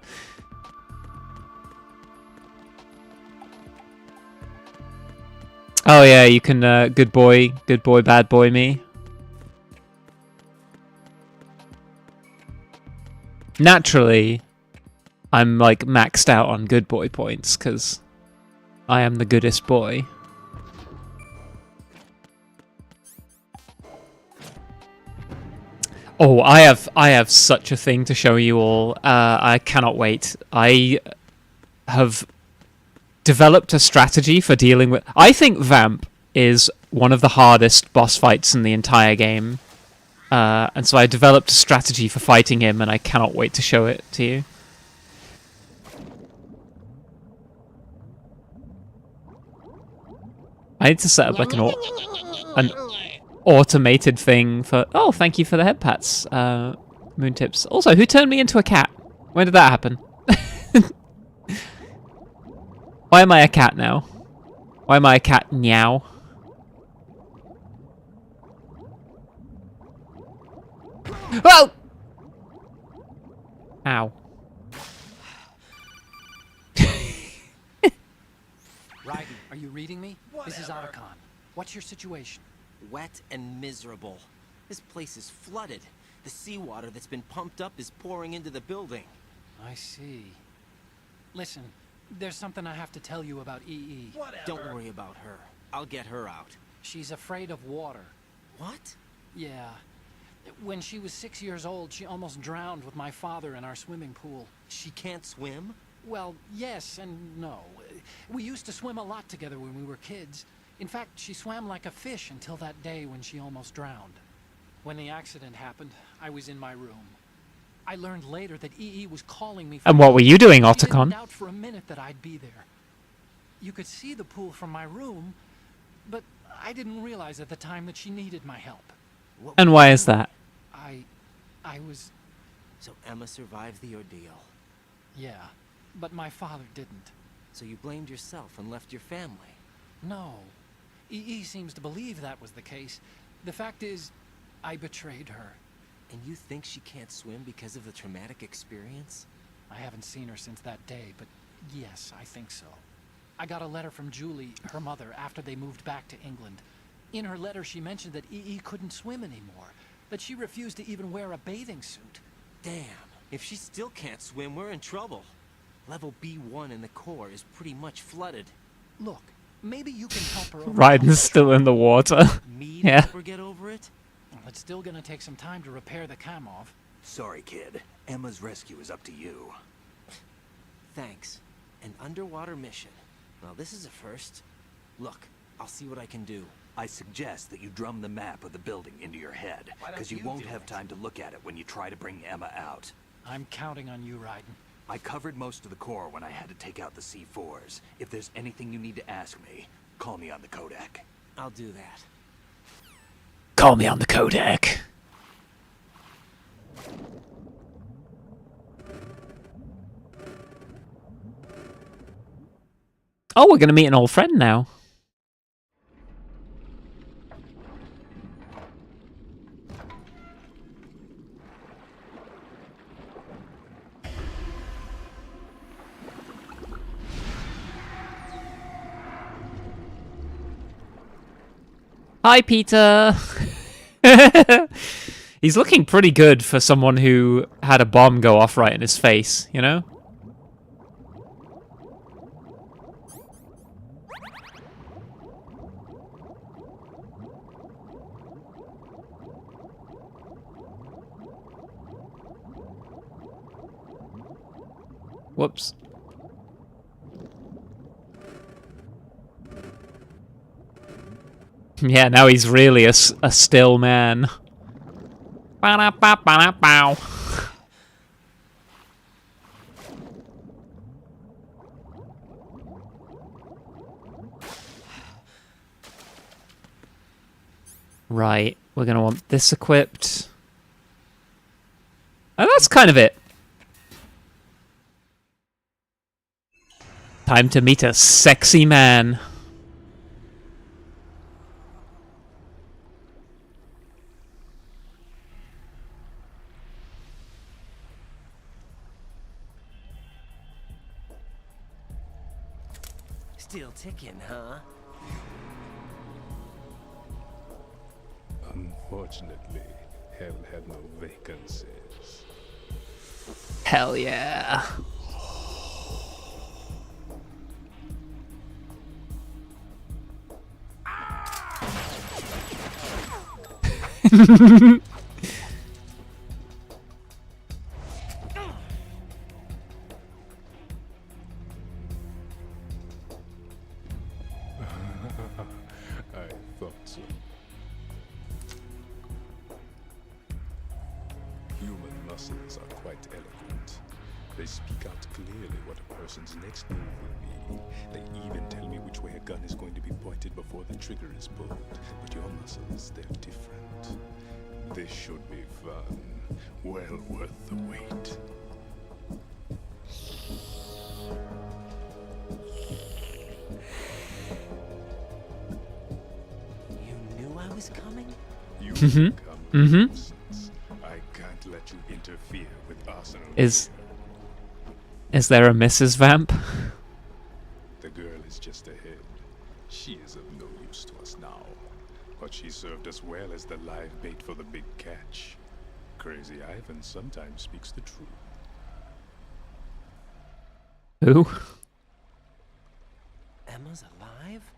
Oh yeah, you can good boy, bad boy me. Naturally, I'm like maxed out on good boy points because I am the goodest boy. Oh, I have such a thing to show you all. I cannot wait. I have developed a strategy for dealing with... I think Vamp is one of the hardest boss fights in the entire game. And so I developed a strategy for fighting him, and I cannot wait to show it to you. I need to set up like an automated thing for... Oh, thank you for the head pats, Moontips. Also, who turned me into a cat? When did that happen? Why am I a cat now? Why am I a cat meow? Oh! Ow. Raiden, are you reading me? This is Otacon. What's your situation? Wet and miserable. This place is flooded. The seawater that's been pumped up is pouring into the building. I see. Listen, there's something I have to tell you about EE. Don't worry about her. I'll get her out. She's afraid of water. What? Yeah. When she was 6 years old, she almost drowned with my father in our swimming pool. She can't swim? Well, yes and no. We used to swim a lot together when we were kids. In fact, she swam like a fish until that day when she almost drowned. When the accident happened, I was in my room. I learned later that EE was calling me. And what were you doing, She didn't Otacon? doubt for a minute that I'd be there. You could see the pool from my room, but I didn't realize at the time that she needed my help. What And was why it? is that? I was... So Emma survived the ordeal. Yeah, but my father didn't. So you blamed yourself and left your family. No. EE seems to believe that was the case. The fact is, I betrayed her. And you think she can't swim because of the traumatic experience? I haven't seen her since that day, but yes, I think so. I got a letter from Julie, her mother, after they moved back to England. In her letter, she mentioned that EE couldn't swim anymore, that she refused to even wear a bathing suit. Damn. If she still can't swim, we're in trouble. Level B1 in the core is pretty much flooded. Look, maybe you can help her over. Raiden's still in the water. Me Yeah. never get over it? Well, it's still gonna take some time to repair the Kamov. Sorry, kid. Emma's rescue is up to you. Thanks. An underwater mission. Well, this is a first. Look, I'll see what I can do. I suggest that you drum the map of the building into your head, because you won't have time to look at it when you try to bring Emma out. I'm counting on you, Raiden. I covered most of the core when I had to take out the C4s. If there's anything you need to ask me, call me on the codec. I'll do that. Call me on the codec. Oh, we're gonna meet an old friend now. Hi, Peter. He's looking pretty good for someone who had a bomb go off right in his face, you know? Whoops. Yeah, now he's really a still man. Ba-da-ba-ba-da-bow. Right, we're gonna want this equipped. And that's kind of it. Time to meet a sexy man. Still ticking, huh? Unfortunately, hell had no vacancies. Hell yeah. I thought so. Human muscles are quite eloquent. They speak out clearly what a person's next move will be. They even tell me which way a gun is going to be pointed before the trigger is pulled. But your muscles, they're different. This should be fun. Well worth the wait. You knew I was coming? You come nuisance. I can't let you interfere with Arsenal. Is there a Mrs. Vamp? The girl is just ahead. She is of no use to us now. But she served us well as the live bait for the big catch. Crazy Ivan sometimes speaks the truth. Who? Emma's alive?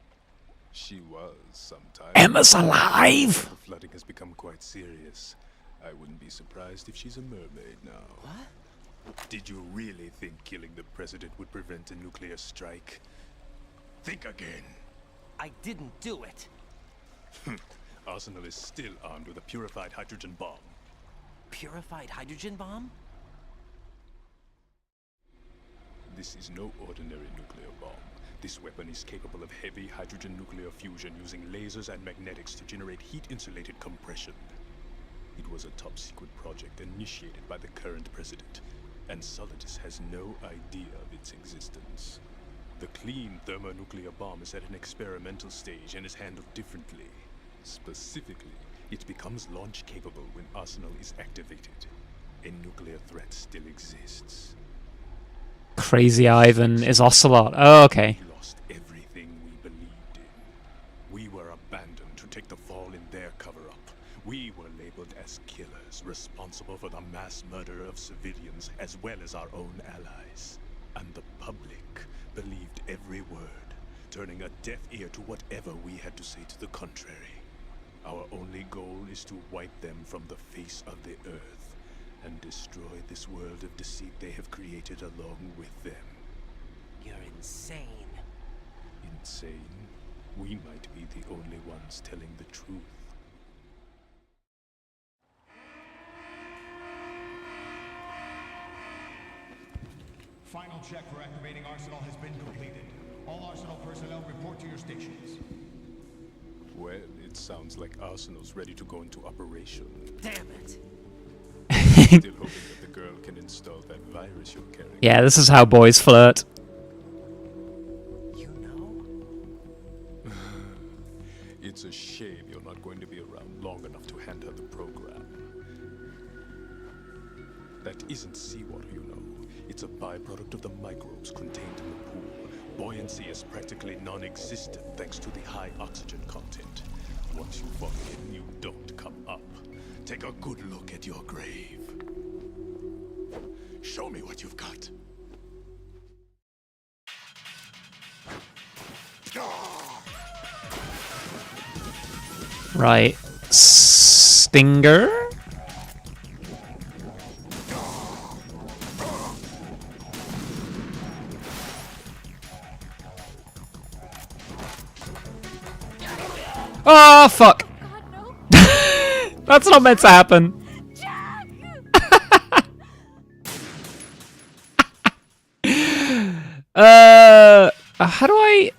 She was sometimes. Emma's alive! The flooding has become quite serious. I wouldn't be surprised if she's a mermaid now. What? Did you really think killing the president would prevent a nuclear strike? Think again. I didn't do it. Arsenal is still armed with a purified hydrogen bomb. Purified hydrogen bomb? This is no ordinary nuclear bomb. This weapon is capable of heavy hydrogen nuclear fusion using lasers and magnetics to generate heat-insulated compression. It was a top-secret project initiated by the current president, and Solidus has no idea of its existence. The clean thermonuclear bomb is at an experimental stage and is handled differently. Specifically, it becomes launch-capable when Arsenal is activated. A nuclear threat still exists. Crazy Ivan is Ocelot. Oh, okay. We lost everything we believed in. We were abandoned to take the fall in their cover-up. We were labeled as killers, responsible for the mass murder of civilians as well as our own allies. And the public believed every word, turning a deaf ear to whatever we had to say to the contrary. Our only goal is to wipe them from the face of the earth and destroy this world of deceit they have created along with them. You're insane. Insane? We might be the only ones telling the truth. Final check for activating Arsenal has been completed. All Arsenal personnel report to your stations. Well, it sounds like Arsenal's ready to go into operation. Damn it. Still hoping that the girl can install that virus you're carrying. Yeah, this is how boys flirt. You know? It's a shame you're not going to be around long enough to hand her the program. That isn't seawater, you know. It's a byproduct of the microbes contained in the pool. Buoyancy is practically non-existent thanks to the high oxygen content. Once you fall in, you don't come up. Take a good look at your grave. Show me what you've got. Right. Stinger? Oh, fuck. God, no. That's not meant to happen. Jack! How do I...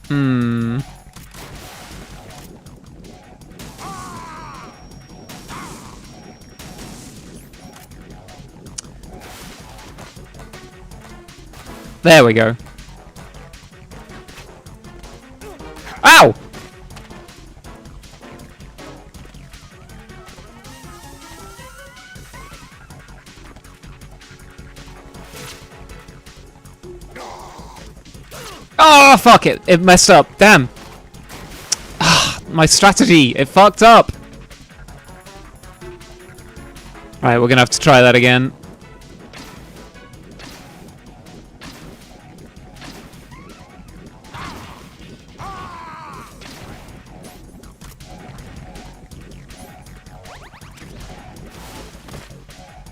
Hmm. There we go. Ow! Oh, fuck it. It messed up. Damn. Ah, my strategy. It fucked up. Alright, we're gonna have to try that again.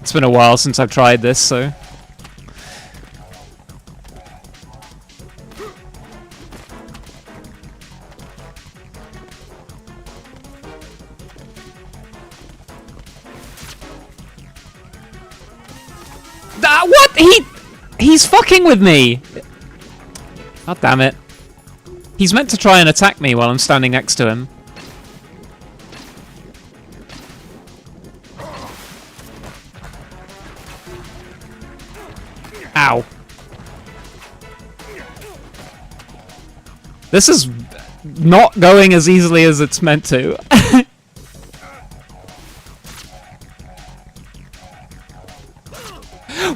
It's been a while since I've tried this, so... What? He's fucking with me! God damn it. He's meant to try and attack me while I'm standing next to him. Ow. This is not going as easily as it's meant to.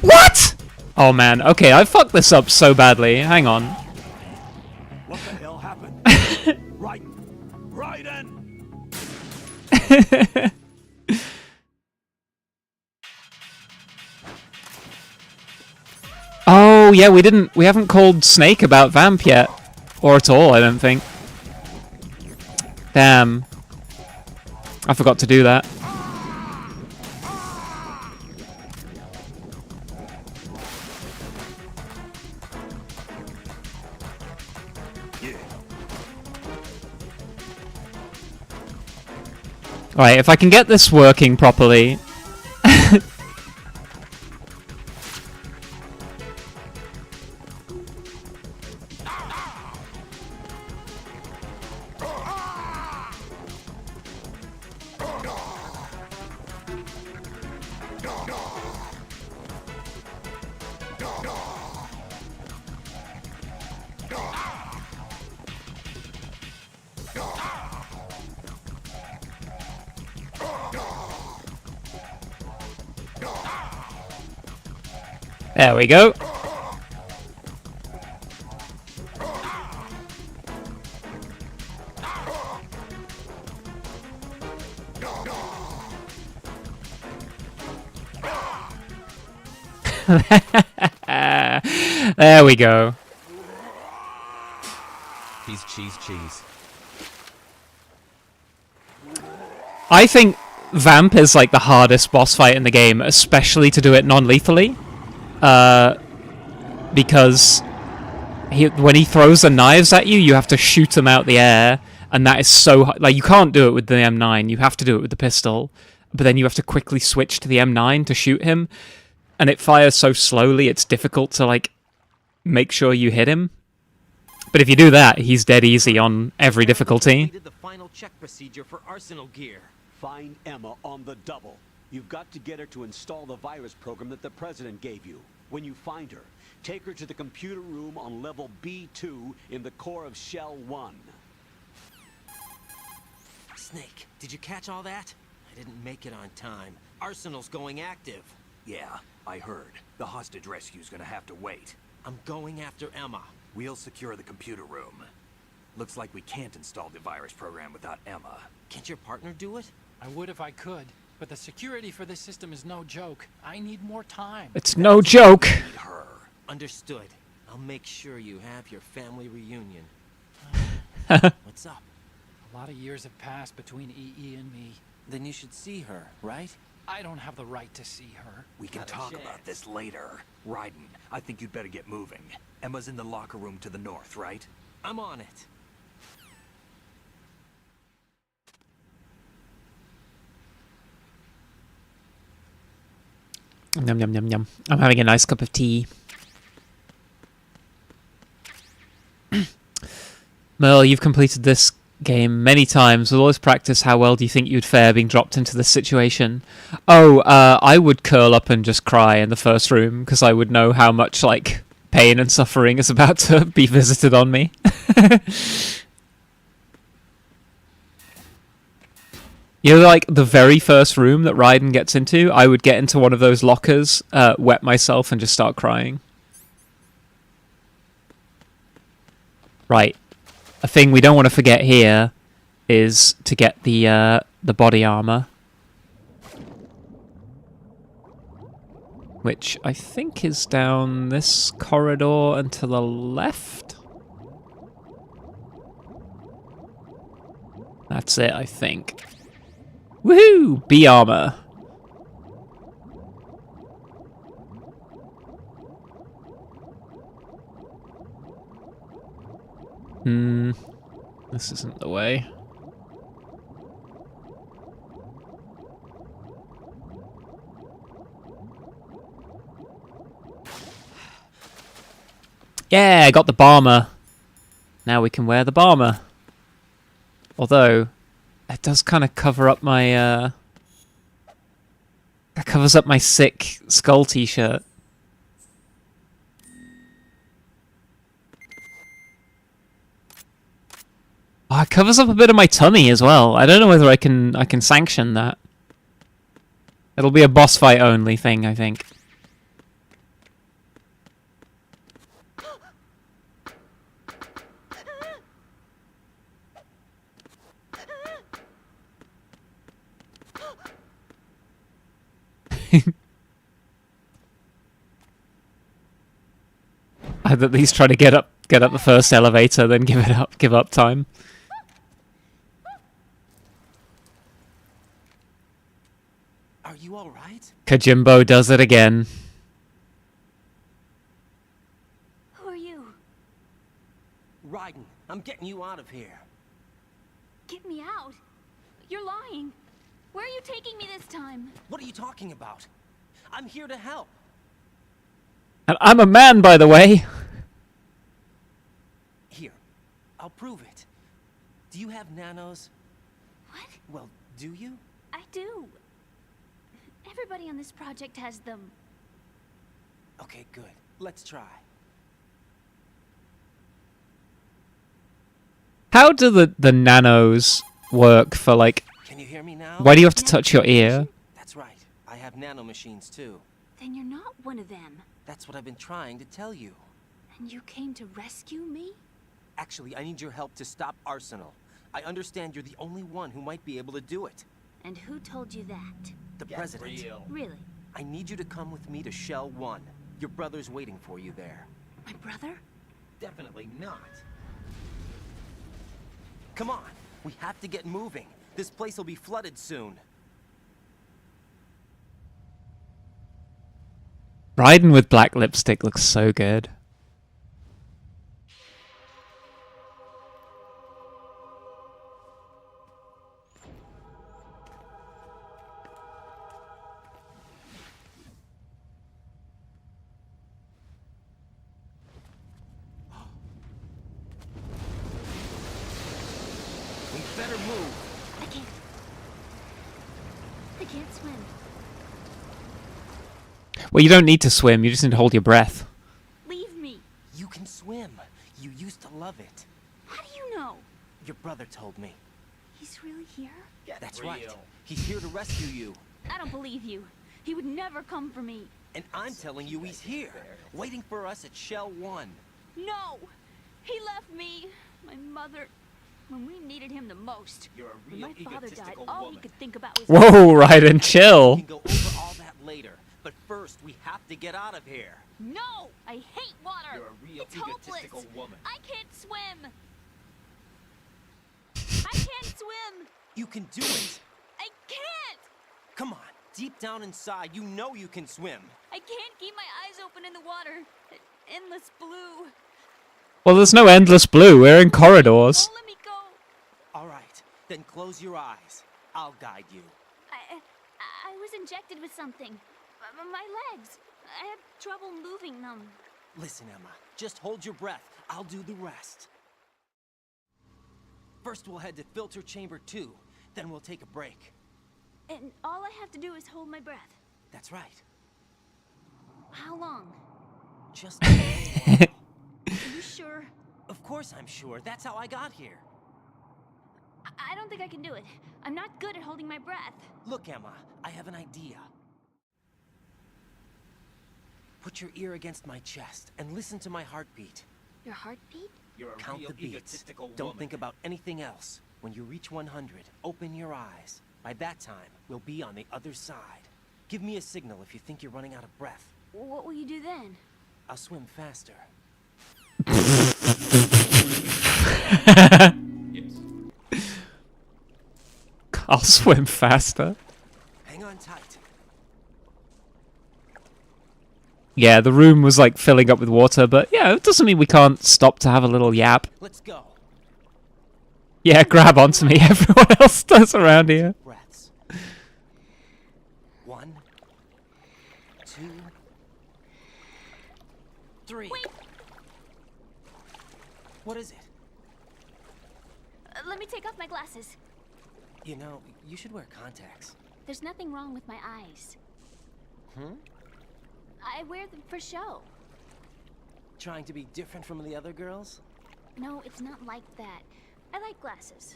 What? Oh man, okay, I fucked this up so badly. Hang on. What the hell happened? Right in. Oh yeah, we haven't called Snake about Vamp yet. Or at all, I don't think. Damn. I forgot to do that. Alright, if I can get this working properly... There we go. There we go. He's cheese. I think Vamp is like the hardest boss fight in the game, especially to do it non-lethally. Because when he throws the knives at you, you have to shoot them out the air, and that is so hard. Like, you can't do it with the M9, you have to do it with the pistol, but then you have to quickly switch to the M9 to shoot him, and it fires so slowly, it's difficult to, like, make sure you hit him. But if you do that, he's dead easy on every difficulty. The final check procedure for arsenal gear. Find Emma on the double. You've got to get her to install the virus program that the President gave you. When you find her, take her to the computer room on level B2 in the core of Shell 1. Snake, did you catch all that? I didn't make it on time. Arsenal's going active. Yeah, I heard. The hostage rescue's gonna have to wait. I'm going after Emma. We'll secure the computer room. Looks like we can't install the virus program without Emma. Can't your partner do it? I would if I could, but the security for this system is no joke. I need more time. It's no joke. Need her. Understood. I'll make sure you have your family reunion. What's up? A lot of years have passed between EE and me. Then you should see her, right? I don't have the right to see her. We can Not a talk chance. about this later. Raiden, I think you'd better get moving. Emma's in the locker room to the north, right? I'm on it. Yum, yum, yum, yum. I'm having a nice cup of tea. Merle, you've completed this game many times. With all this practice, how well do you think you'd fare being dropped into this situation? Oh, I would curl up and just cry in the first room, because I would know how much, like, pain and suffering is about to be visited on me. You know, like, the very first room that Raiden gets into, I would get into one of those lockers, wet myself, and just start crying. Right. A thing we don't want to forget here is to get the body armor. Which I think is down this corridor and to the left? That's it, I think. Woohoo! B armor. This isn't the way. Yeah, I got the bomber. Now we can wear the bomber. Although, it does kind of cover up my, that covers up my sick skull t-shirt. Oh, it covers up a bit of my tummy as well. I don't know whether I can sanction that. It'll be a boss fight only thing, I think. I'd at least try to get up the first elevator, then give up time. Are you all right? Kajimbo does it again. Who are you? Raiden, I'm getting you out of here. Get me out. You're lying. Where are you taking me this time? What are you talking about? I'm here to help. And I'm a man, by the way. Here, I'll prove it. Do you have nanos? What? Well, do you? I do. Everybody on this project has them. Okay, good. Let's try. How do the nanos work for, like... Can you hear me now? Why do you have to touch your ear? That's right. I have nano machines too. Then you're not one of them. That's what I've been trying to tell you. And you came to rescue me? Actually, I need your help to stop Arsenal. I understand you're the only one who might be able to do it. And who told you that? The President. Really? I need you to come with me to Shell 1. Your brother's waiting for you there. My brother? Definitely not. Come on. We have to get moving. This place will be flooded soon. Raiden with black lipstick looks so good. We better move. I can't swim. Well, you don't need to swim, you just need to hold your breath. Leave me. You can swim. You used to love it. How do you know? Your brother told me. He's really here? That's right. He's here to rescue you. I don't believe you. He would never come for me. And I'm telling you he's here, waiting for us at Shell 1. No! He left me, my mother, when we needed him the most. You're a When real my father died, egotistical all he woman. could think about was... Whoa, Raiden, chill. We can go over all that later, but first we have to get out of here. No! I hate water! You're a real It's hopeless! egotistical woman. I can't swim! I can't swim! You can do it. I can't! Come on, deep down inside, you know you can swim. I can't keep my eyes open in the water. Endless blue. Well, there's no endless blue. We're in corridors. Won't let me go. All right, then close your eyes. I'll guide you. I was injected with something. My legs. I have trouble moving them. Listen, Emma, just hold your breath. I'll do the rest. First, we'll head to filter chamber 2. Then we'll take a break. And all I have to do is hold my breath. That's right. How long? Just a little while. Are you sure? Of course I'm sure. That's how I got here. I don't think I can do it. I'm not good at holding my breath. Look, Emma, I have an idea. Put your ear against my chest and listen to my heartbeat. Your heartbeat? Count the beats. Don't think about anything else. When you reach 100, open your eyes. By that time, we'll be on the other side. Give me a signal if you think you're running out of breath. What will you do then? I'll swim faster. I'll swim faster. Hang on tight. Yeah, the room was like filling up with water, but yeah, it doesn't mean we can't stop to have a little yap. Let's go. Yeah, grab onto me. Everyone else does around here. Breaths. 1, 2, 3. Wait. What is it? Let me take off my glasses. You know, you should wear contacts. There's nothing wrong with my eyes. I wear them for show. Trying to be different from the other girls? No, it's not like that. I like glasses.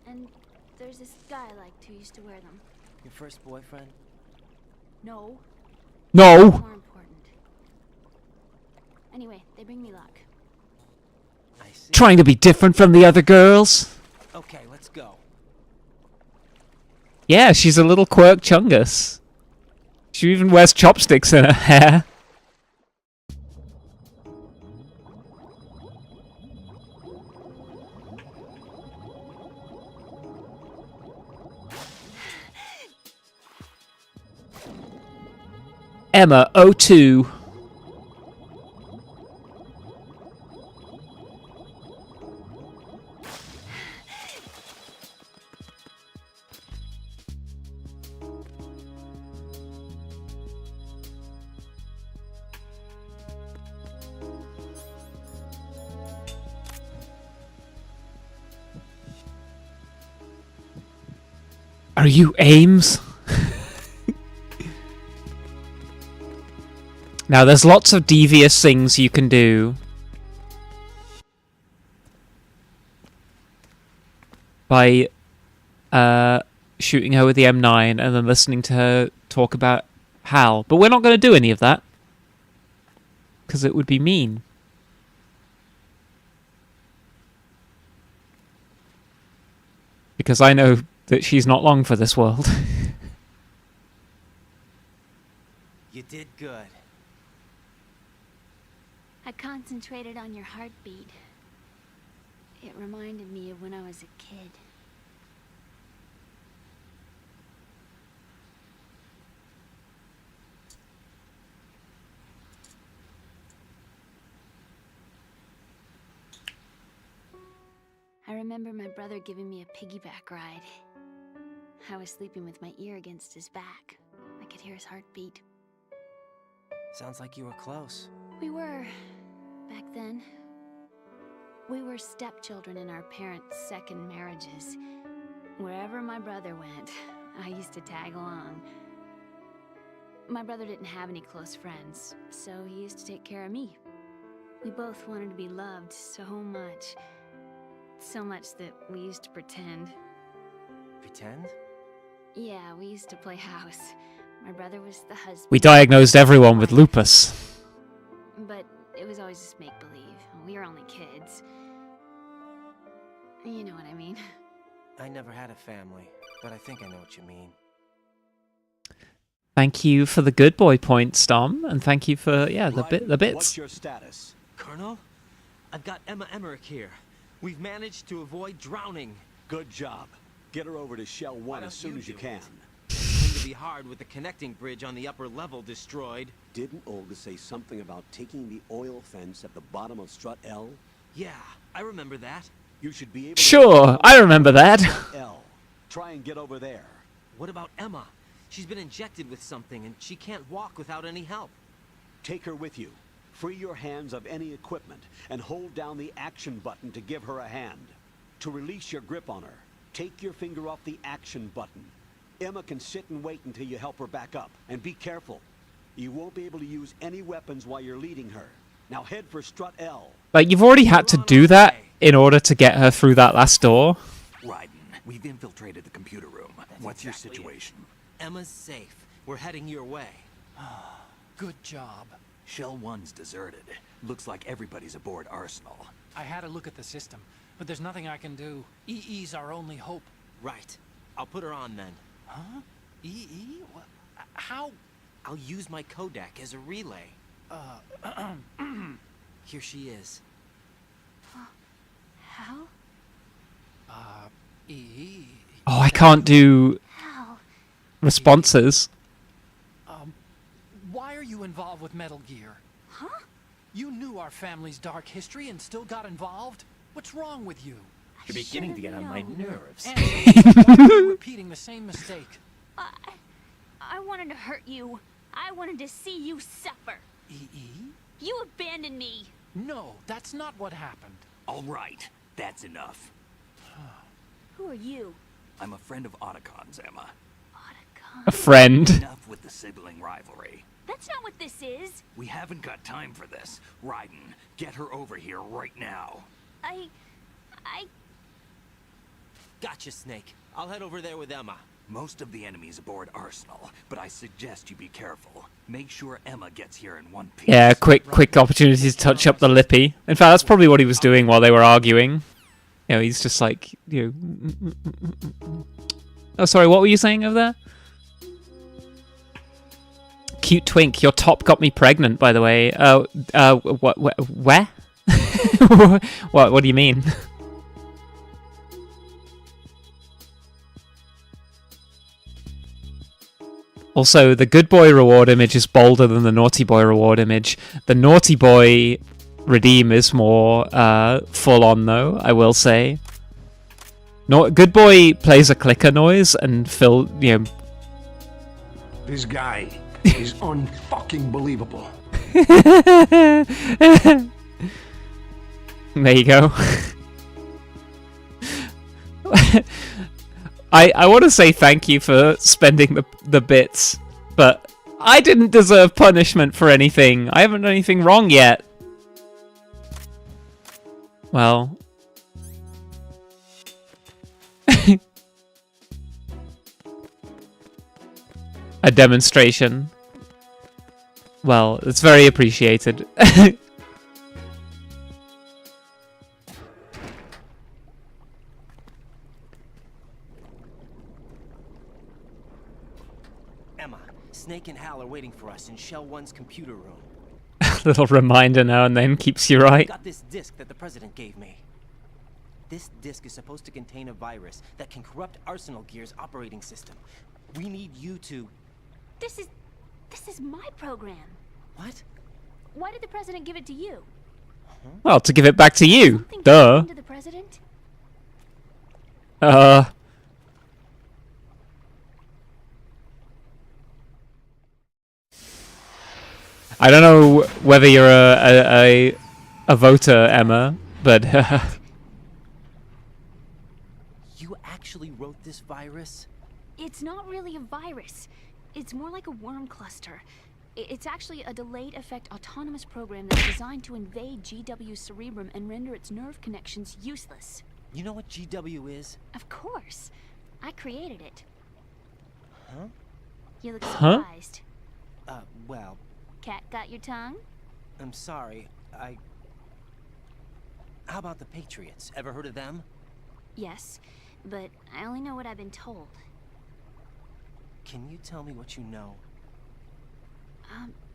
And there's this guy I liked who used to wear them. Your first boyfriend? No, No! more important. Anyway, they bring me luck. I see. Trying to be different from the other girls. Okay, let's go. Yeah, she's a little quirk chungus. She even wears chopsticks in her hair. Emma 02. Are you Ames? Now, there's lots of devious things you can do by shooting her with the M9 and then listening to her talk about Hal. But we're not going to do any of that, because it would be mean. Because I know that she's not long for this world. You did good. I concentrated on your heartbeat. It reminded me of when I was a kid. I remember my brother giving me a piggyback ride. I was sleeping with my ear against his back. I could hear his heartbeat. Sounds like you were close. We were, back then. We were stepchildren in our parents' second marriages. Wherever my brother went, I used to tag along. My brother didn't have any close friends, so he used to take care of me. We both wanted to be loved so much. So much that we used to pretend. Pretend? Yeah, we used to play house. My brother was the husband. We diagnosed everyone with lupus. But it was always just make-believe. We were only kids. You know what I mean. I never had a family, but I think I know what you mean. Thank you for the good boy points, Dom, and thank you for the bits. What's your status? Colonel, I've got Emma Emmerich here. We've managed to avoid drowning. Good job. Get her over to Shell 1 as soon as you can. It's going to be hard with the connecting bridge on the upper level destroyed. Didn't Olga say something about taking the oil fence at the bottom of Strut L? Yeah, I remember that. You should be able Sure, I remember that. L. Try and get over there. What about Emma? She's been injected with something and she can't walk without any help. Take her with you. Free your hands of any equipment and hold down the action button to give her a hand. To release your grip on her, take your finger off the action button. Emma can sit and wait until you help her back up. And be careful. You won't be able to use any weapons while you're leading her. Now head for Strut L. Like, you've already had to do that in order to get her through that last door. Raiden, we've infiltrated the computer room. What's your situation? Emma's safe. We're heading your way. Good job. Shell 1's deserted. Looks like everybody's aboard Arsenal. I had a look at the system, but there's nothing I can do. EE's our only hope. Right. I'll put her on then. Huh? EE? What? How? I'll use my Kodak as a relay. Here she is. How? EE? Oh, I can't do How? responses. Why are you involved with Metal Gear? Huh? You knew our family's dark history and still got involved? What's wrong with you? You're beginning to get on my nerves. And why are you repeating the same mistake? I wanted to hurt you. I wanted to see you suffer. EE? You abandoned me. No, that's not what happened. All right, that's enough. Who are you? I'm a friend of Otacon's, Emma. Otacon. A friend. Enough with the sibling rivalry. That's not what this is. We haven't got time for this. Raiden, get her over here right now. I... Gotcha, Snake. I'll head over there with Emma. Most of the enemy's aboard Arsenal, but I suggest you be careful. Make sure Emma gets here in one piece. Yeah, quick opportunity to touch up the lippy. In fact, that's probably what he was doing while they were arguing. You know, he's just like, you know... Oh, sorry, what were you saying over there? Cute twink, your top got me pregnant, by the way. Where? What do you mean? Also, the good boy reward image is bolder than the naughty boy reward image. The naughty boy redeem is more full on, though, I will say. Good boy plays a clicker noise and Phil, you know... This guy is unfucking believable. There you go. I want to say thank you for spending the bits, but I didn't deserve punishment for anything. I haven't done anything wrong yet. Well... a demonstration. Well, it's very appreciated. Emma, Snake and Hal are waiting for us in Shell 1's computer room. Little reminder now and then keeps you I right. got this disc that the president gave me. This disc is supposed to contain a virus that can corrupt Arsenal Gear's operating system. We need you to... This is my program. What? Why did the president give it to you? Well, to give it back to you. Something Duh. happened to the president? I don't know whether you're a voter, Emma, but You actually wrote this virus? It's not really a virus. It's more like a worm cluster. It's actually a delayed effect autonomous program that's designed to invade GW's cerebrum and render its nerve connections useless. You know what GW is? Of course. I created it. Huh? You look Huh? surprised. Well, Cat got your tongue? I'm sorry. How about the Patriots? Ever heard of them? Yes, but I only know what I've been told. Can you tell me what you know?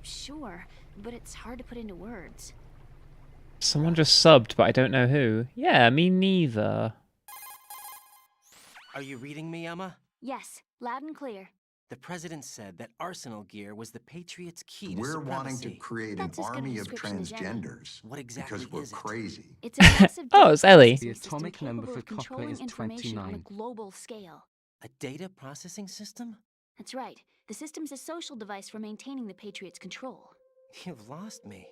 Sure, but it's hard to put into words. Someone just subbed, but I don't know who. Yeah, me neither. Are you reading me, Emma? Yes, loud and clear. The president said that Arsenal gear was the Patriots' key to We're supremacy. wanting to create That's an as good a army of description as any. transgenders What exactly because we're is it? crazy. It's a massive Oh, it's Ellie. data The processing atomic system number capable for of copper controlling is information on a 29. global scale. A data processing system? That's right. The system's a social device for maintaining the Patriots' control. You've lost me.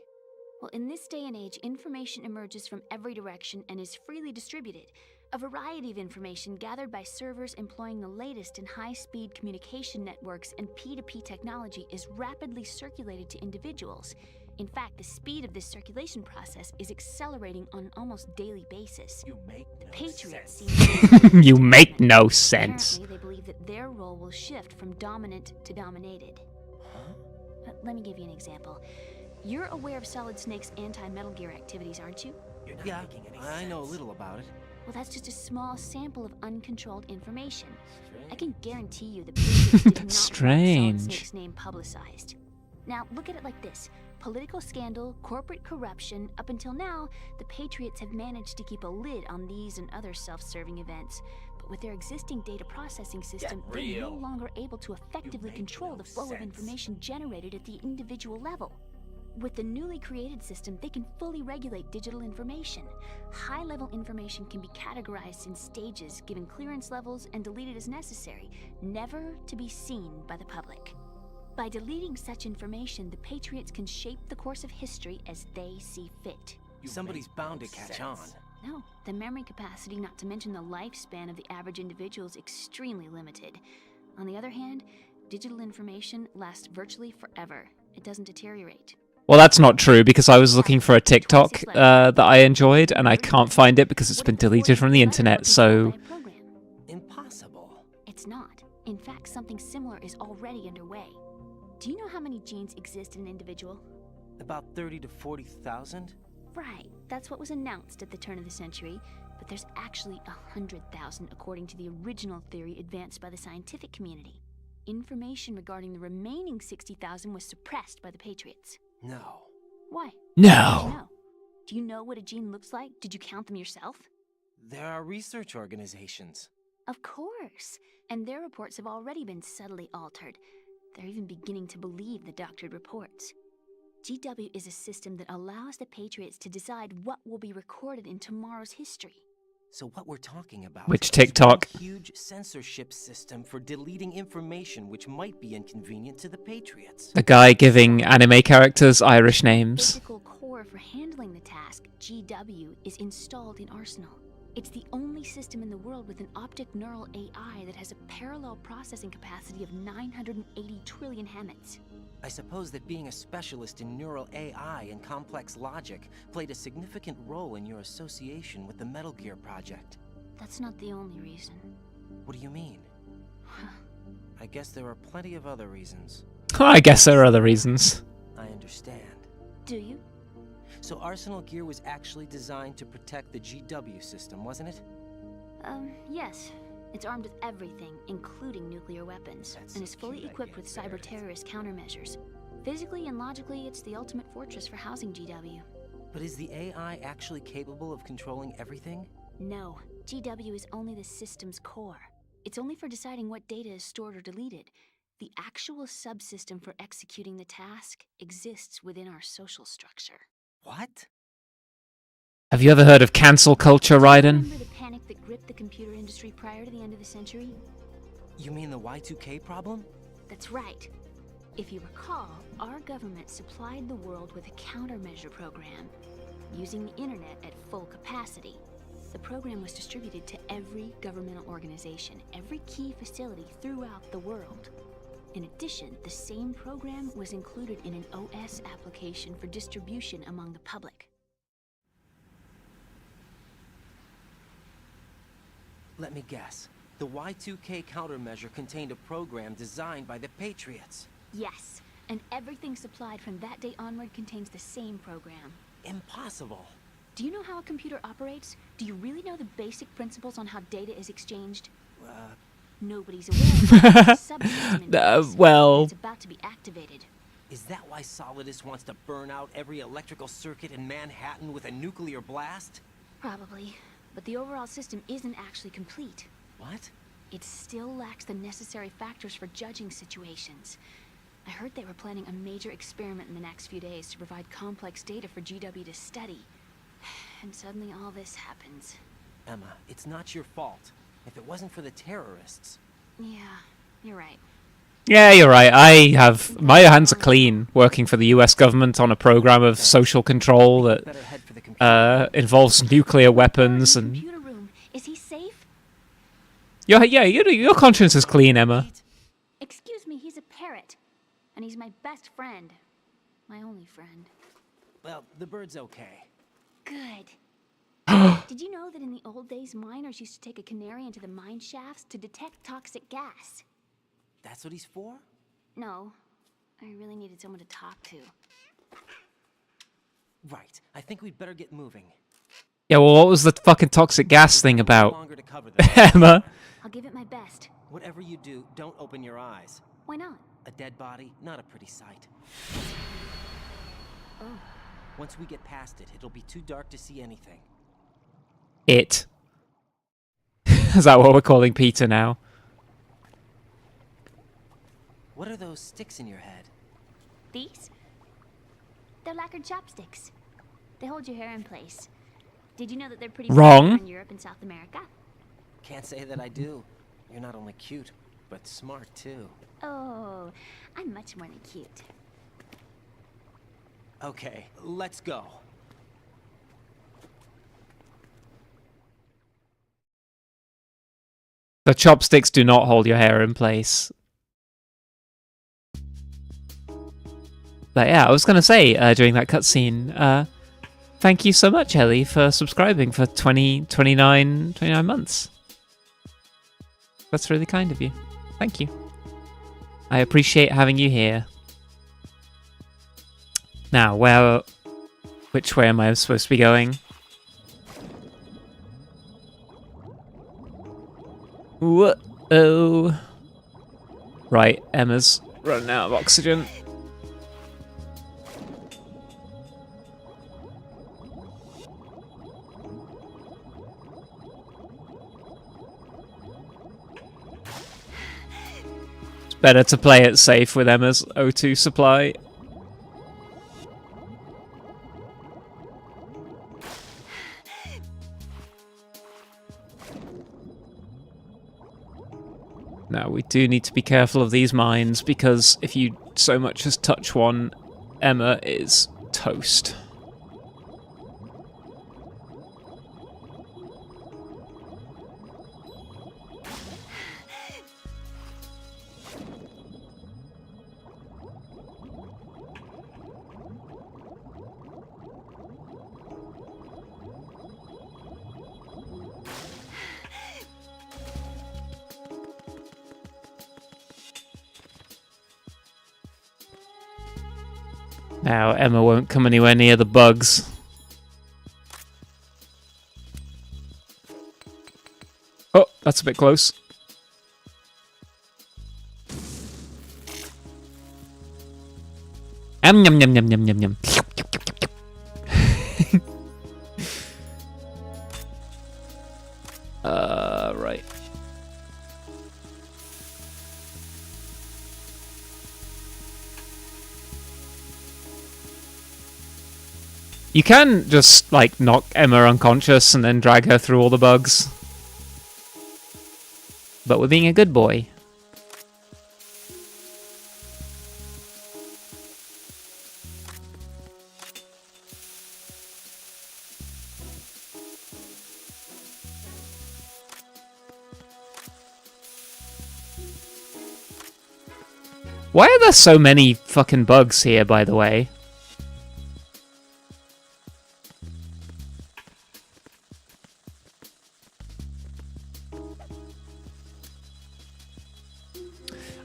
Well, in this day and age, information emerges from every direction and is freely distributed. A variety of information gathered by servers employing the latest in high-speed communication networks and P2P technology is rapidly circulated to individuals. In fact, the speed of this circulation process is accelerating on an almost daily basis. You make The no Patriots sense. seem You make no sense. Apparently, they believe that their role will shift from dominant to dominated. Let me give you an example. You're aware of Solid Snake's anti-Metal Gear activities, aren't you? You're not making any sense. I know a little about it. Well, that's just a small sample of uncontrolled information. I can guarantee you the Patriots did not want Solid Strange. Snake's name publicized. Now, look at it like this. Political scandal, corporate corruption, up until now, the Patriots have managed to keep a lid on these and other self-serving events. But with their existing data processing system, they're no longer able to effectively control the flow of information generated at the individual level. With the newly created system, they can fully regulate digital information. High-level information can be categorized in stages, given clearance levels, and deleted as necessary, never to be seen by the public. By deleting such information, the Patriots can shape the course of history as they see fit. Somebody's bound to catch on. No, the memory capacity, not to mention the lifespan of the average individual, is extremely limited. On the other hand, digital information lasts virtually forever. It doesn't deteriorate. Well, that's not true because I was looking for a TikTok that I enjoyed and I can't find it because it's been deleted from the internet, so... Impossible. It's not. In fact, something similar is already underway. Do you know how many genes exist in an individual? About 30 to 40,000? Right, that's what was announced at the turn of the century, but there's actually 100,000 according to the original theory advanced by the scientific community. Information regarding the remaining 60,000 was suppressed by the Patriots. No. Why? No. Do you know what a gene looks like? Did you count them yourself? There are research organizations. Of course. And their reports have already been subtly altered. They're even beginning to believe the doctored reports. GW is a system that allows the Patriots to decide what will be recorded in tomorrow's history. So what we're talking about Which is TikTok? one huge censorship system for deleting information which might be inconvenient to the Patriots. The guy giving anime characters Irish The names. physical core for handling the task, GW, is installed in Arsenal. It's the only system in the world with an optic neural AI that has a parallel processing capacity of 980 trillion Hammets. I suppose that being a specialist in neural AI and complex logic played a significant role in your association with the Metal Gear project. That's not the only reason. What do you mean? I guess there are plenty of other reasons. I guess there are other reasons. I understand. Do you? So Arsenal Gear was actually designed to protect the GW system, wasn't it? Yes. It's armed with everything, including nuclear weapons, That's and a is fully cute equipped idea. with cyber-terrorist countermeasures. Physically and logically, it's the ultimate fortress for housing GW. But is the AI actually capable of controlling everything? No, GW is only the system's core. It's only for deciding what data is stored or deleted. The actual subsystem for executing the task exists within our social structure. What? Have you ever heard of cancel culture, Raiden? Remember the panic that gripped the computer industry prior to the end of the century? You mean the Y2K problem? That's right. If you recall, our government supplied the world with a countermeasure program, using the internet at full capacity. The program was distributed to every governmental organization, every key facility throughout the world. In addition, the same program was included in an OS application for distribution among the public. Let me guess. The Y2K countermeasure contained a program designed by the Patriots. Yes, and everything supplied from that day onward contains the same program. Impossible. Do you know how a computer operates? Do you really know the basic principles on how data is exchanged? Nobody's aware of the subsystem in place. Well... It's about to be activated. Is that why Solidus wants to burn out every electrical circuit in Manhattan with a nuclear blast? Probably. But the overall system isn't actually complete. What? It still lacks the necessary factors for judging situations. I heard they were planning a major experiment in the next few days to provide complex data for GW to study. And suddenly all this happens. Emma, it's not your fault. If it wasn't for the terrorists... Yeah, you're right. Yeah, you're right. I have... My hands are clean working for the US government on a program of social control that involves nuclear weapons and... Computer room. Is he safe? Your conscience is clean, Emma. Excuse me, he's a parrot. And he's my best friend. My only friend. Well, the bird's okay. Good. Did you know that in the old days, miners used to take a canary into the mine shafts to detect toxic gas? That's what he's for? No. I really needed someone to talk to. Right. I think we'd better get moving. Yeah, well, what was the fucking toxic gas thing about? Longer to cover that. Emma? I'll give it my best. Whatever you do, don't open your eyes. Why not? A dead body, not a pretty sight. Oh. Once we get past it, it'll be too dark to see anything. It. Is that what we're calling Peter now? What are those sticks in your head? These? They're lacquered chopsticks. They hold your hair in place. Did you know that they're pretty Wrong. popular in Europe and South America? Can't say that I do. You're not only cute, but smart too. Oh, I'm much more than cute. Okay, let's go. The chopsticks do not hold your hair in place. But yeah, I was going to say during that cutscene, thank you so much, Ellie, for subscribing for 29 months. That's really kind of you. Thank you. I appreciate having you here. Now, which way am I supposed to be going? Whoa. Right, Emma's running out of oxygen. It's better to play it safe with Emma's O2 supply. Now, we do need to be careful of these mines, because if you so much as touch one, Emma is toast. Now, Emma won't come anywhere near the bugs. Oh, that's a bit close. Yum yum yum yum yum yum yum. Right. You can just, like, knock Emma unconscious and then drag her through all the bugs. But we're being a good boy. Why are there so many fucking bugs here, by the way?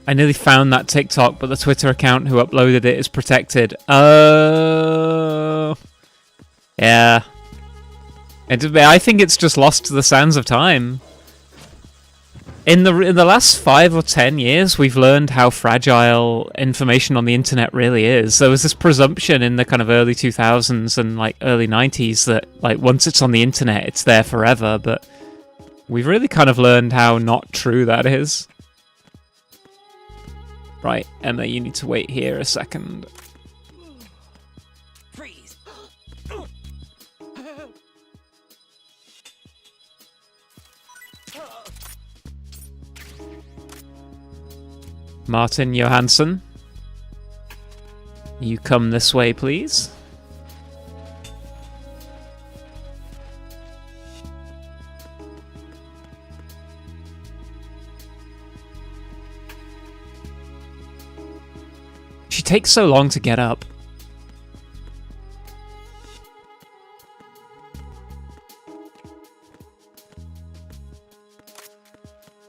I nearly found that TikTok, but the Twitter account who uploaded it is protected. Yeah. I think it's just lost to the sands of time. In the last 5 or 10 years, we've learned how fragile information on the internet really is. There was this presumption in the kind of early 2000s and like early 90s that like once it's on the internet, it's there forever. But we've really kind of learned how not true that is. Right, Emma, you need to wait here a second. Freeze! Martin Johansson, you come this way, please. She takes so long to get up.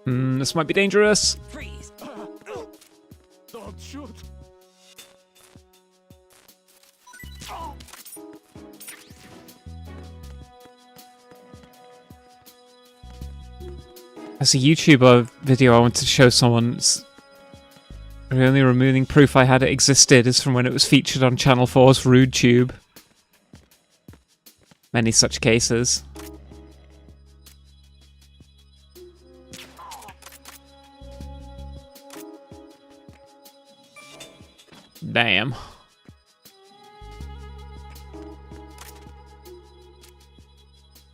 This might be dangerous. Freeze! Don't shoot. As a YouTuber video I wanted to show someone, the only removing proof I had it existed is from when it was featured on Channel 4's RudeTube. Many such cases. Damn.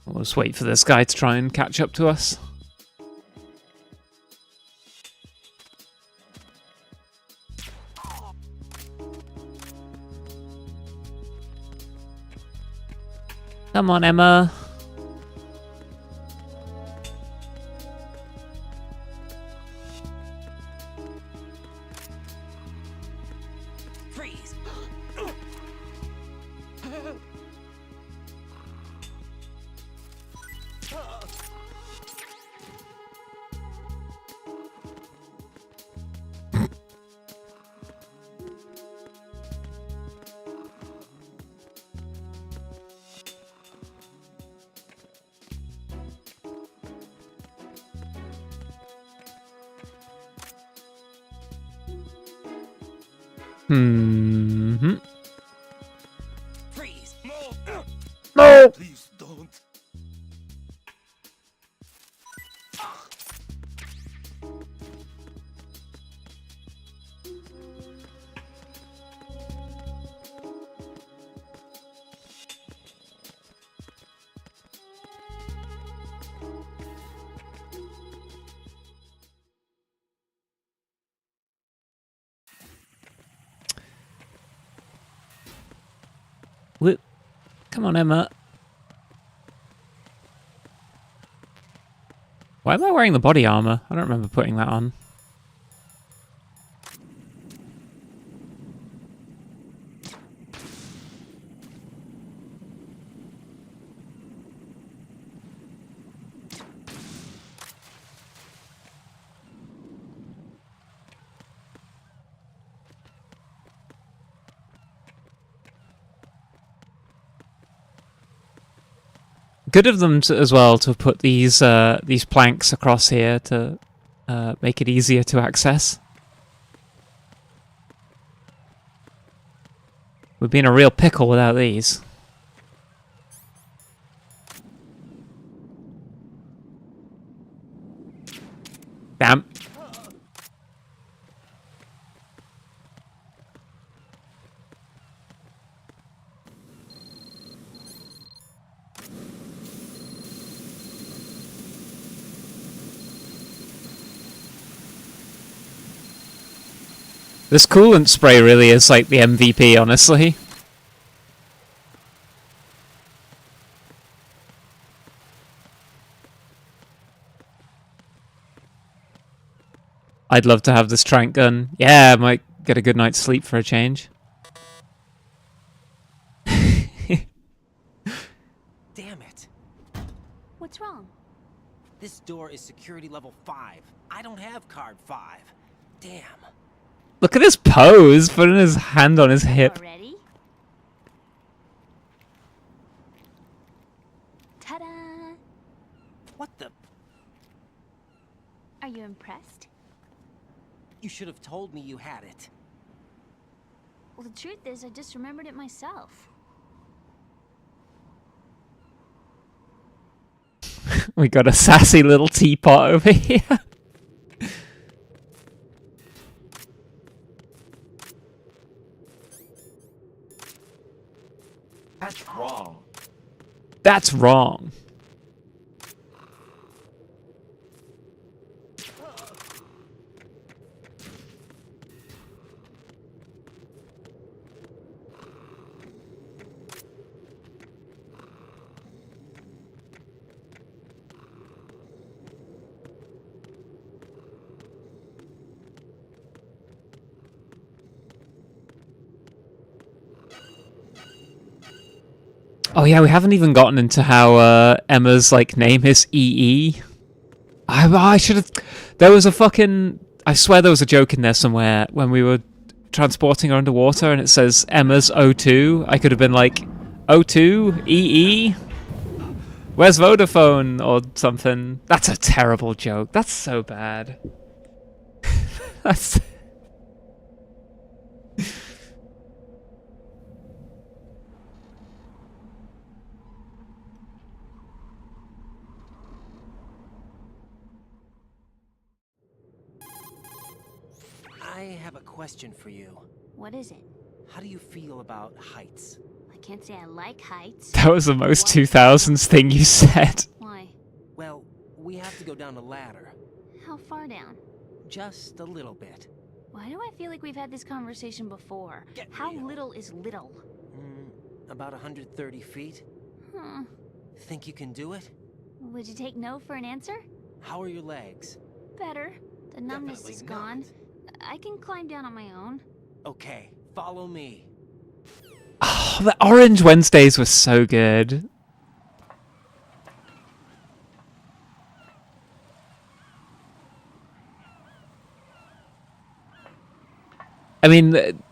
We'll just wait for this guy to try and catch up to us. Come on, Emma. Freeze! Freeze! No! Please don't. Come on, Emma. Why am I wearing the body armor? I don't remember putting that on. Good of them as well to put these planks across here to make it easier to access. We'd be in a real pickle without these. Damn. This coolant spray really is like the MVP, honestly. I'd love to have this trank gun. Yeah, I might get a good night's sleep for a change. Damn it. What's wrong? This door is security level 5. I don't have card 5. Damn. Look at his pose, putting his hand on his hip. Ready? Ta-da! What the? Are you impressed? You should have told me you had it. Well, the truth is, I just remembered it myself. We got a sassy little teapot over here. That's wrong. That's wrong. Oh yeah, we haven't even gotten into how Emma's like name is EE. I should have. There was a fucking. I swear there was a joke in there somewhere when we were transporting her underwater, and it says Emma's O2. I could have been like O2 EE. Where's Vodafone or something? That's a terrible joke. That's so bad. That's. I have a question for you. What is it? How do you feel about heights? I can't say I like heights. That was the most 2000s thing you said. Why? Well, we have to go down a ladder. How far down? Just a little bit. Why do I feel like we've had this conversation before? Get How real. little is little? About 130 feet. Huh. Think you can do it? Would you take no for an answer? How are your legs? Better. The numbness Definitely is gone. not. I can climb down on my own. Okay, follow me. Oh, the Orange Wednesdays were so good. I mean,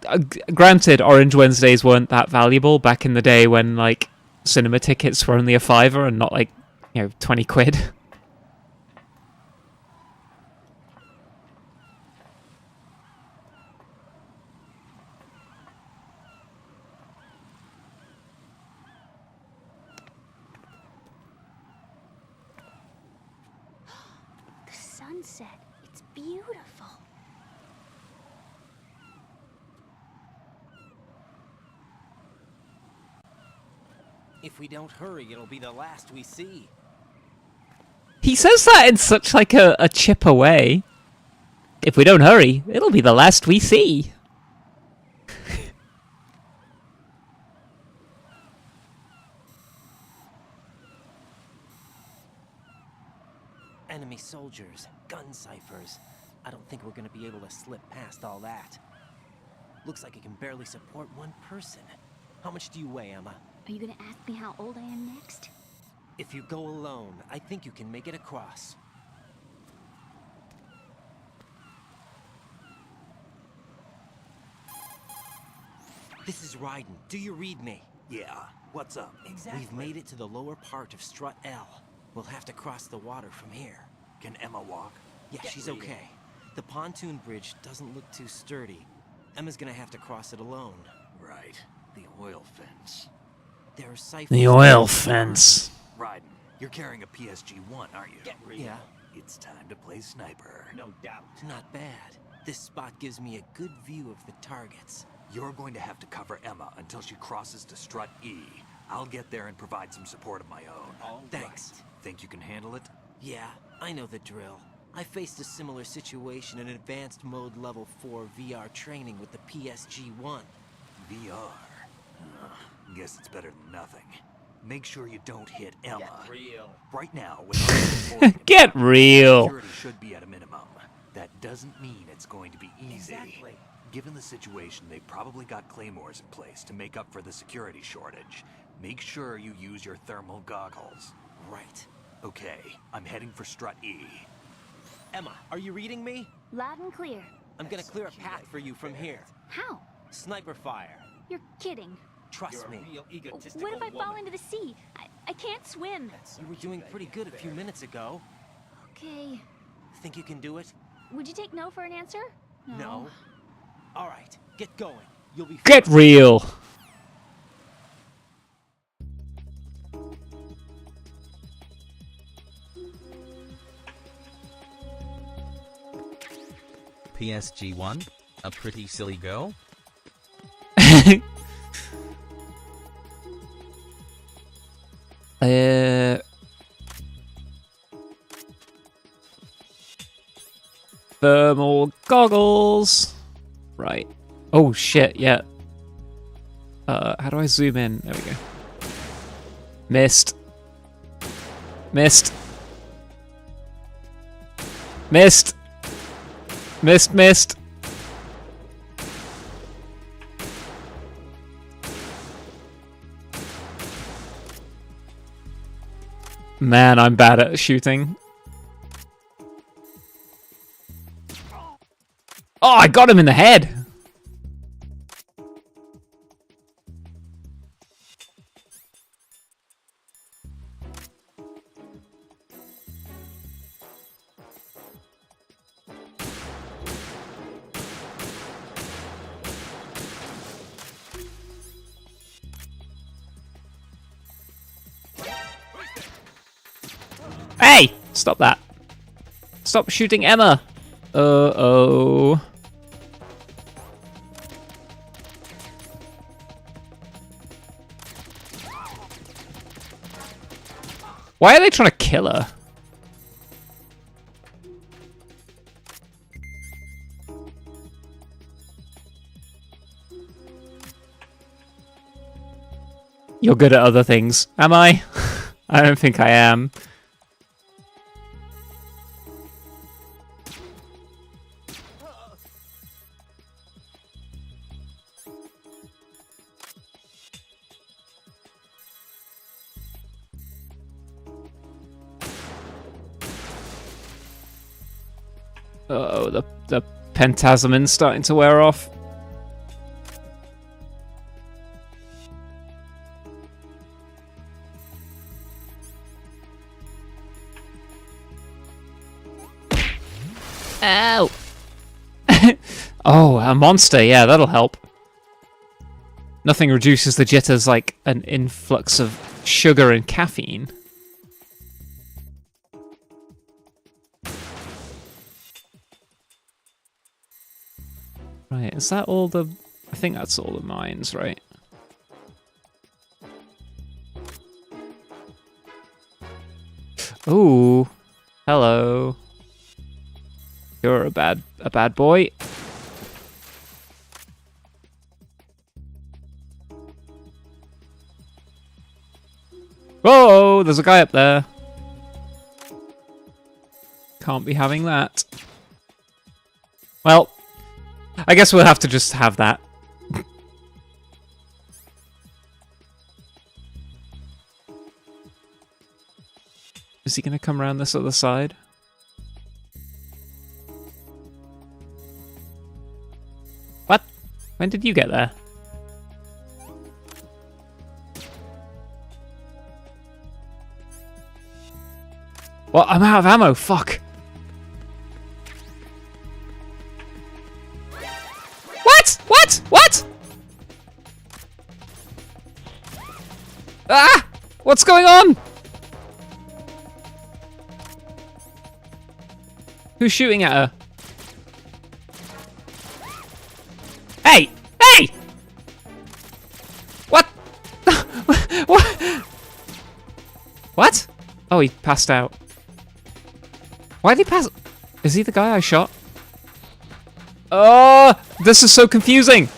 granted, Orange Wednesdays weren't that valuable back in the day when, like, cinema tickets were only a $5 and not, like, 20 quid. The sunset. It's beautiful. If we don't hurry, it'll be the last we see. He says that in such, like, a chipper way. If we don't hurry, it'll be the last we see. Enemy soldiers, gun ciphers. I don't think we're gonna be able to slip past all that. Looks like it can barely support one person. How much do you weigh, Emma? Are you gonna ask me how old I am next? If you go alone, I think you can make it across. This is Raiden. Do you read me? Yeah, what's up? Exactly. We've made it to the lower part of Strut L. We'll have to cross the water from here. Can Emma walk? Yeah, she's okay. The pontoon bridge doesn't look too sturdy. Emma's gonna have to cross it alone. Right, the oil fence. There are ciphers. The oil fence. Raiden, you're carrying a PSG-1, aren't you? Yeah, It's time to play sniper. no doubt. Not bad. This spot gives me a good view of the targets. You're going to have to cover Emma until she crosses to Strut E. I'll get there and provide some support of my own. Thanks. Think you can handle it? Yeah, I know the drill. I faced a similar situation in advanced mode level 4 VR training with the PSG-1. VR. Guess it's better than nothing. Make sure you don't hit Emma. Get real. Right now, with our supporting Get real. security should be at a minimum. That doesn't mean it's going to be easy. Exactly. Given the situation, they probably got claymores in place to make up for the security shortage. Make sure you use your thermal goggles. Right. Okay, I'm heading for Strut E. Emma, are you reading me? Loud and clear. I'm gonna clear a path for you from here. How? Sniper fire. You're kidding. Trust me. What if I fall into the sea? I can't swim. You were doing pretty good a few minutes ago. Okay. Think you can do it? Would you take no for an answer? No. All right, get going. You'll be Get real. PSG1, a pretty silly girl. Thermal goggles. Right. Oh shit, yeah. How do I zoom in? There we go. Missed. Missed. Missed. Missed, missed. Man, I'm bad at shooting. Oh, I got him in the head! Hey! Stop that. Stop shooting Emma! Uh-oh. Why are they trying to kill her? You're good at other things. Am I? I don't think I am. Uh-oh, the pentasmin's starting to wear off. Ow! Oh, a monster, yeah, that'll help. Nothing reduces the jitters like an influx of sugar and caffeine. Right, is that all the... I think that's all the mines, right? Ooh. Hello. You're a bad boy. Whoa, there's a guy up there. Can't be having that. Well, I guess we'll have to just have that. Is he gonna come around this other side? What? When did you get there? Well, I'm out of ammo, fuck. What? What? Ah! What's going on? Who's shooting at her? Hey! Hey! What? What? What? Oh, he passed out. Why did he pass? Is he the guy I shot? Oh, this is so confusing.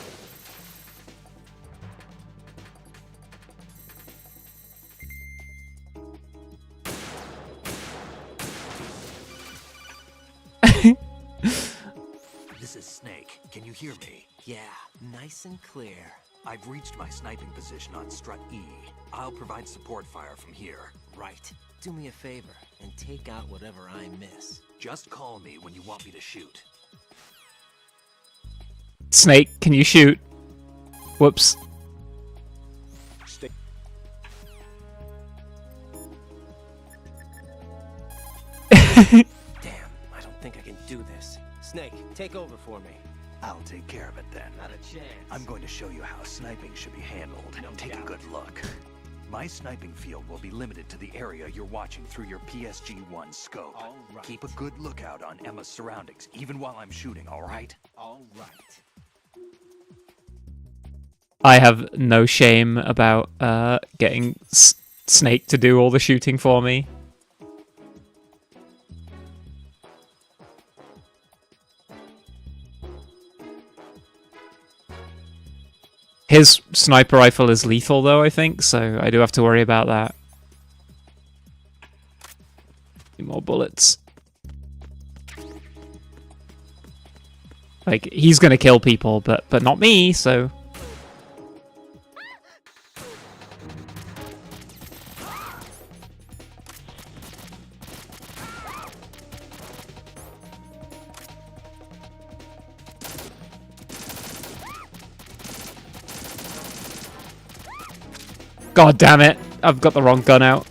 This is Snake. Can you hear me? Yeah, nice and clear. I've reached my sniping position on Strut E. I'll provide support fire from here. Right. Do me a favor and take out whatever I miss. Just call me when you want me to shoot. Snake, can you shoot? Whoops. Stay. Damn, I don't think I can do this. Snake, take over for me. I'll take care of it then. Not a chance. I'm going to show you how sniping should be handled. Take a good look. My sniping field will be limited to the area you're watching through your PSG-1 scope. All right. Keep a good lookout on Emma's surroundings, even while I'm shooting, all right? All right. I have no shame about getting Snake to do all the shooting for me. His sniper rifle is lethal, though, I think, so I do have to worry about that. Need more bullets. Like, he's gonna kill people, but not me, so... God damn it, I've got the wrong gun out.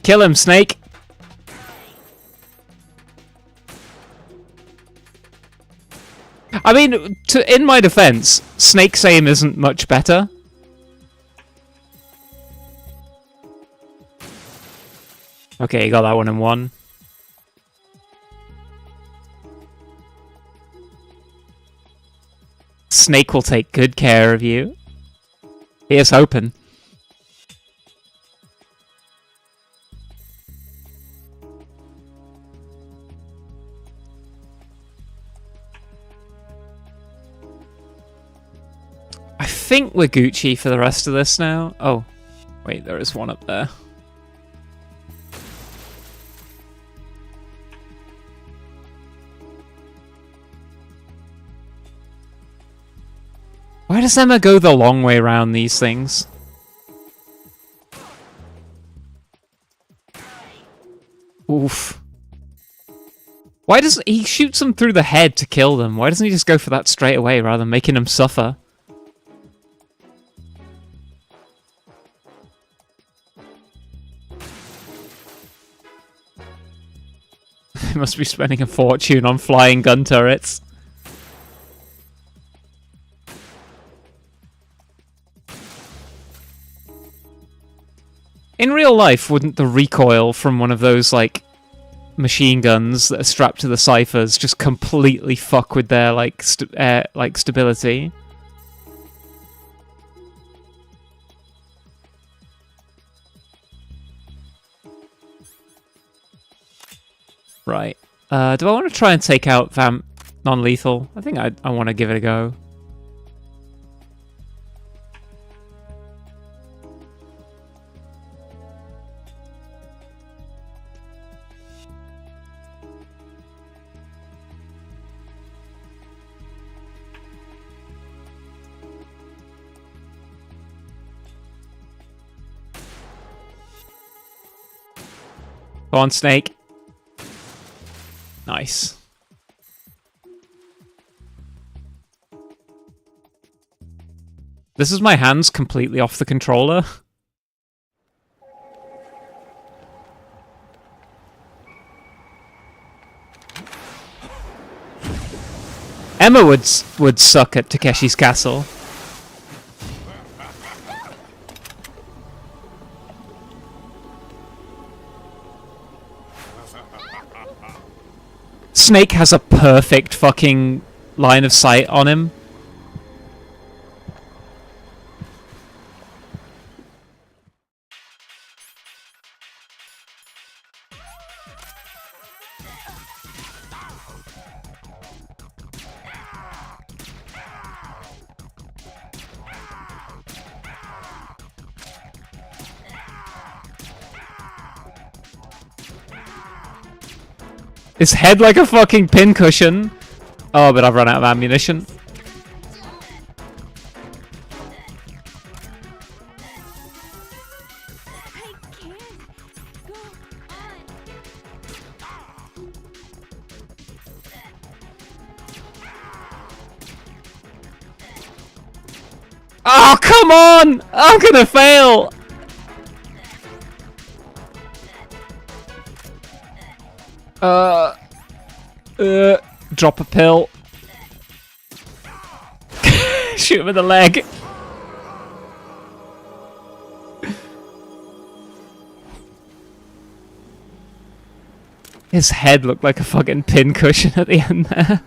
Kill him, Snake! I mean, in my defense, Snake's aim isn't much better. Okay, you got that one in one. Snake will take good care of you. Here's hoping. I think we're Gucci for the rest of this now. Oh, wait, there is one up there. Why does Emma go the long way around these things? Oof. Why does he shoots them through the head to kill them? Why doesn't he just go for that straight away rather than making them suffer? He must be spending a fortune on flying gun turrets. In real life, wouldn't the recoil from one of those, like, machine guns that are strapped to the ciphers just completely fuck with their, like, stability? Right. Do I want to try and take out Vamp non-lethal? I think I want to give it a go. Go on, Snake. Nice. This is my hands completely off the controller. Emma would suck at Takeshi's Castle. Snake has a perfect fucking line of sight on him. His head like a fucking pincushion. Oh, but I've run out of ammunition. I can't go Oh, come on! I'm gonna fail! Drop a pill. Shoot him in the leg. His head looked like a fucking pincushion at the end there.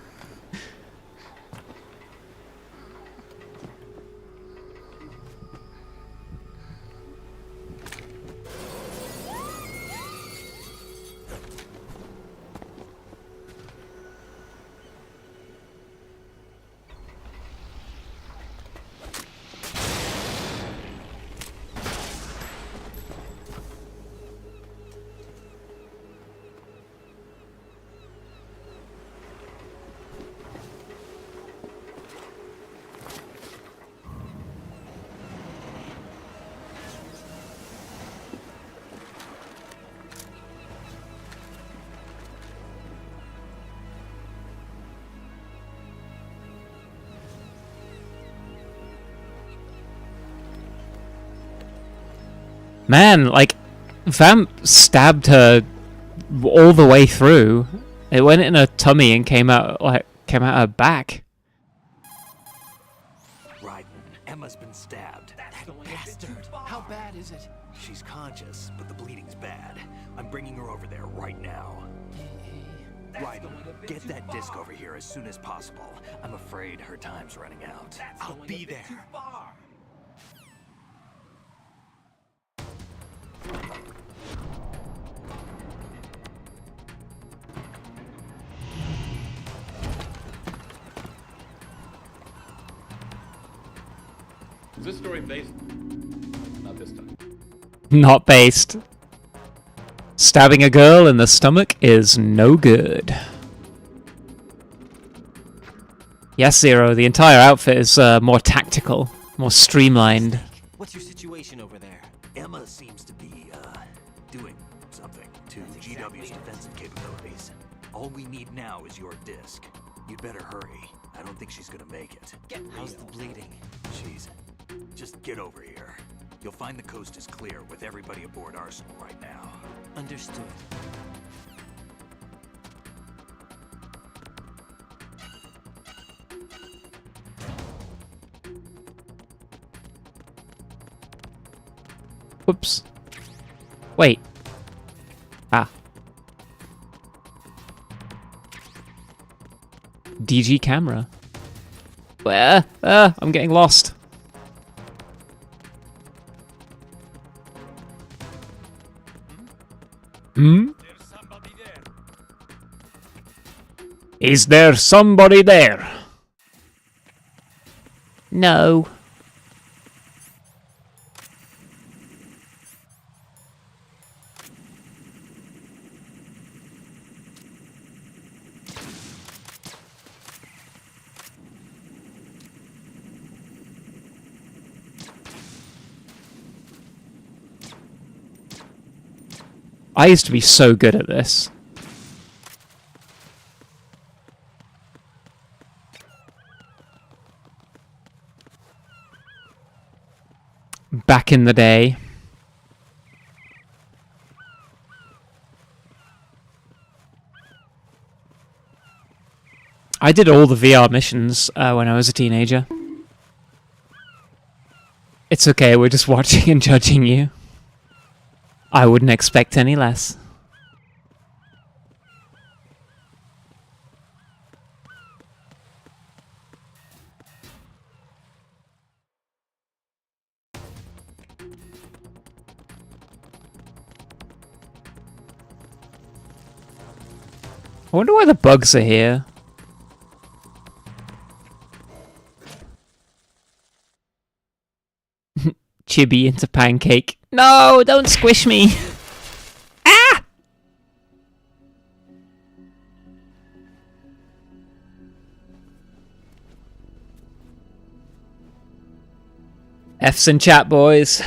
Man, like, Vamp stabbed her all the way through. It went in her tummy and came out her back. Right. Emma's been stabbed. That bastard. How bad is it? She's conscious, but the bleeding's bad. I'm bringing her over there right now. Right. Get that disc over here as soon as possible. I'm afraid her time's running out. I'll be there. Is this story based? Not this time. Not based. Stabbing a girl in the stomach is no good. Yes, Zero, the entire outfit is more tactical, more streamlined. What's your situation over there? Emma seems to be, doing something to GW's defensive capabilities. All we need now is your disc. You'd better hurry. I don't think she's gonna make it. How's the bleeding? Just get over here. You'll find the coast is clear with everybody aboard Arsenal right now. Understood. Whoops. Wait. Ah. DG camera. Where? I'm getting lost. Hmm? Is there somebody there? No. I used to be so good at this. Back in the day. I did all the VR missions when I was a teenager. It's okay, we're just watching and judging you. I wouldn't expect any less. I wonder why the bugs are here. Chibi into pancake. No, don't squish me. Ah! F's in chat, boys.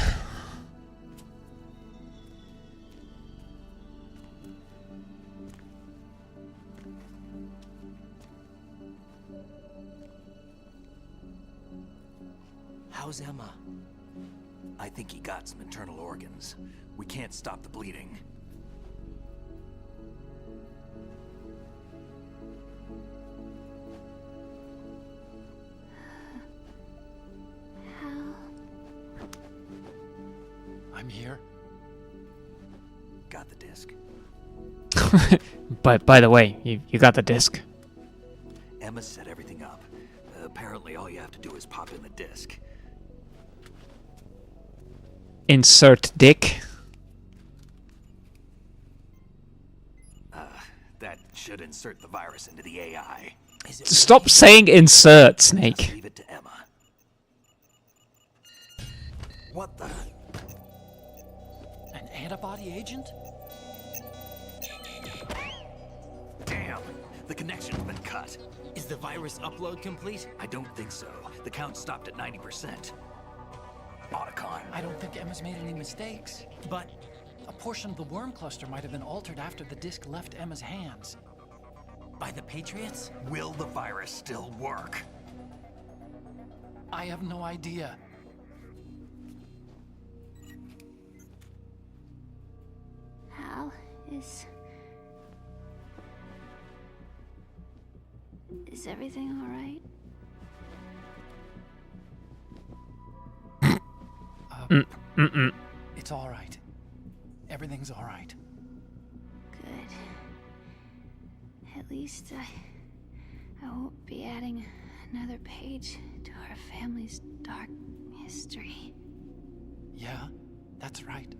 How's Emma? I think he got some internal organs. We can't stop the bleeding. Hal. I'm here. Got the disc. But by the way, you got the disc. Emma set everything up. Apparently all you have to do is pop in the disc. Insert dick. That should insert the virus into the AI. Stop saying insert, Snake. Leave it to Emma. What the? An antibody agent? Damn! The connection's been cut. Is the virus upload complete? I don't think so. The count stopped at 90%. Otacon. I don't think Emma's made any mistakes. But A portion of the worm cluster might have been altered after the disc left Emma's hands. by the Patriots? Will the virus still work? I have no idea. Hal, is everything all right? It's all right. Everything's all right. Good. At least I won't be adding another page to our family's dark history. Yeah, that's right.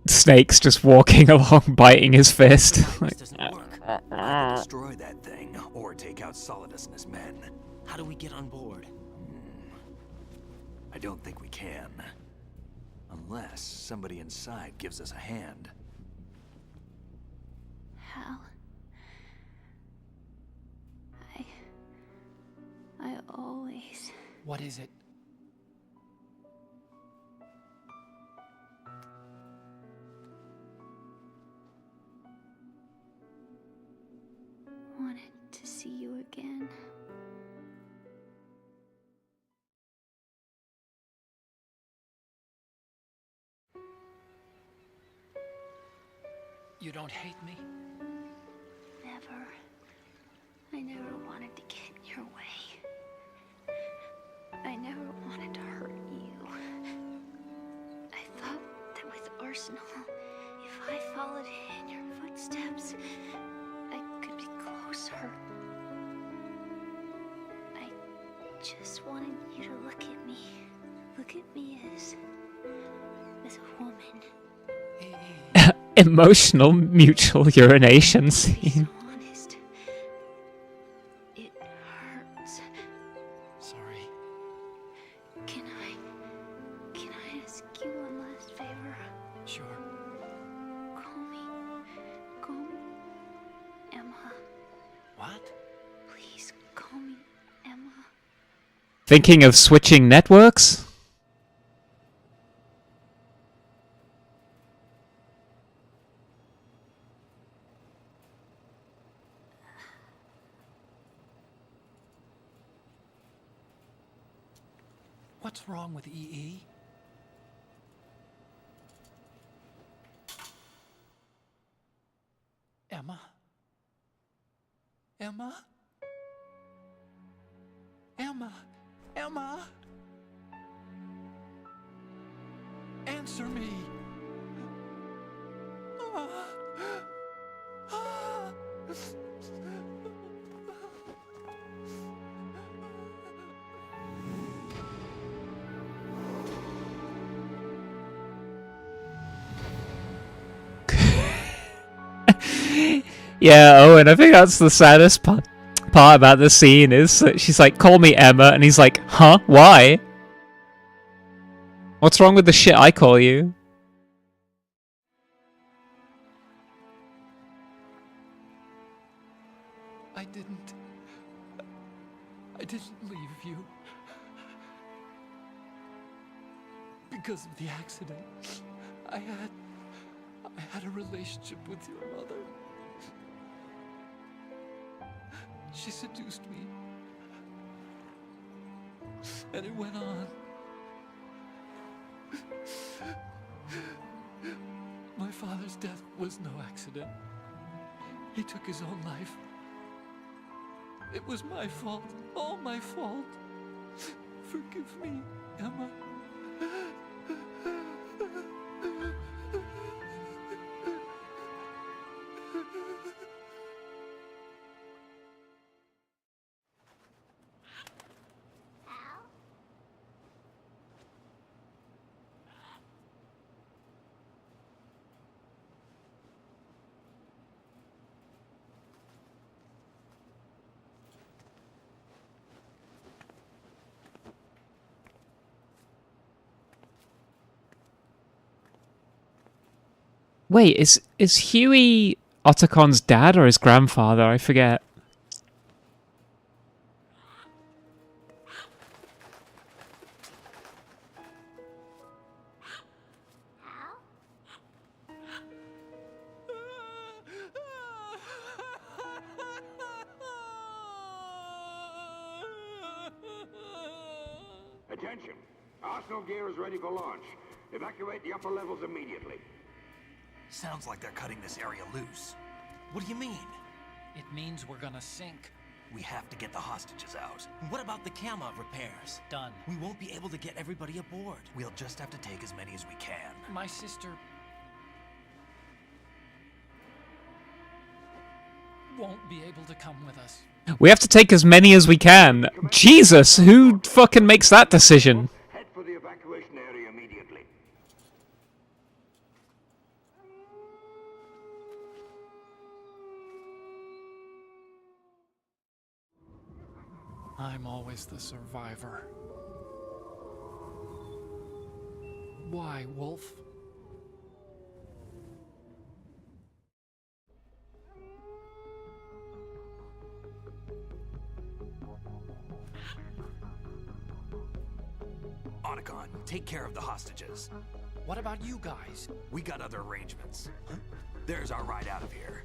Snake's just walking along, biting his fist. This doesn't work. Either destroy that thing, or take out Solidus and his men. How do we get on board? I don't think we can. Unless somebody inside gives us a hand. Hal, I always... What is it? wanted to see you again. You don't hate me? Never. I never wanted to get in your way. I never wanted to hurt you. I thought that with Arsenal, if I followed in your footsteps, I could be closer. I just wanted you to look at me. Look at me as a woman. Emotional mutual urination scene. Honest. It hurts. Sorry. Can I ask you one last favor? Sure. Call me Emma. What? Please call me Emma. Thinking of switching networks? What's wrong with EE? Emma? Emma? Emma? Emma? Answer me! Yeah, Owen, I think that's the saddest part about the scene is that she's like, call me Emma, and he's like, huh? Why? What's wrong with the shit I call you? I didn't leave you. Because of the accident. I had a relationship with your mother. She seduced me. And it went on. My father's death was no accident. He took his own life. It was my fault, all my fault. Forgive me, Emma. Wait, is Huey Ottocon's dad or his grandfather? I forget. Attention! Arsenal gear is ready for launch. Evacuate the upper levels immediately. Sounds like they're cutting this area loose. What do you mean? It means we're gonna sink. We have to get the hostages out. What about the camo repairs? Done. We won't be able to get everybody aboard. We'll just have to take as many as we can. My sister won't be able to come with us. We have to take as many as we can. Jesus, who fucking makes that decision? Head for the evacuation area immediately. I'm always the survivor. Why, Wolf? Otacon, take care of the hostages. What about you guys? We got other arrangements. There's our ride out of here.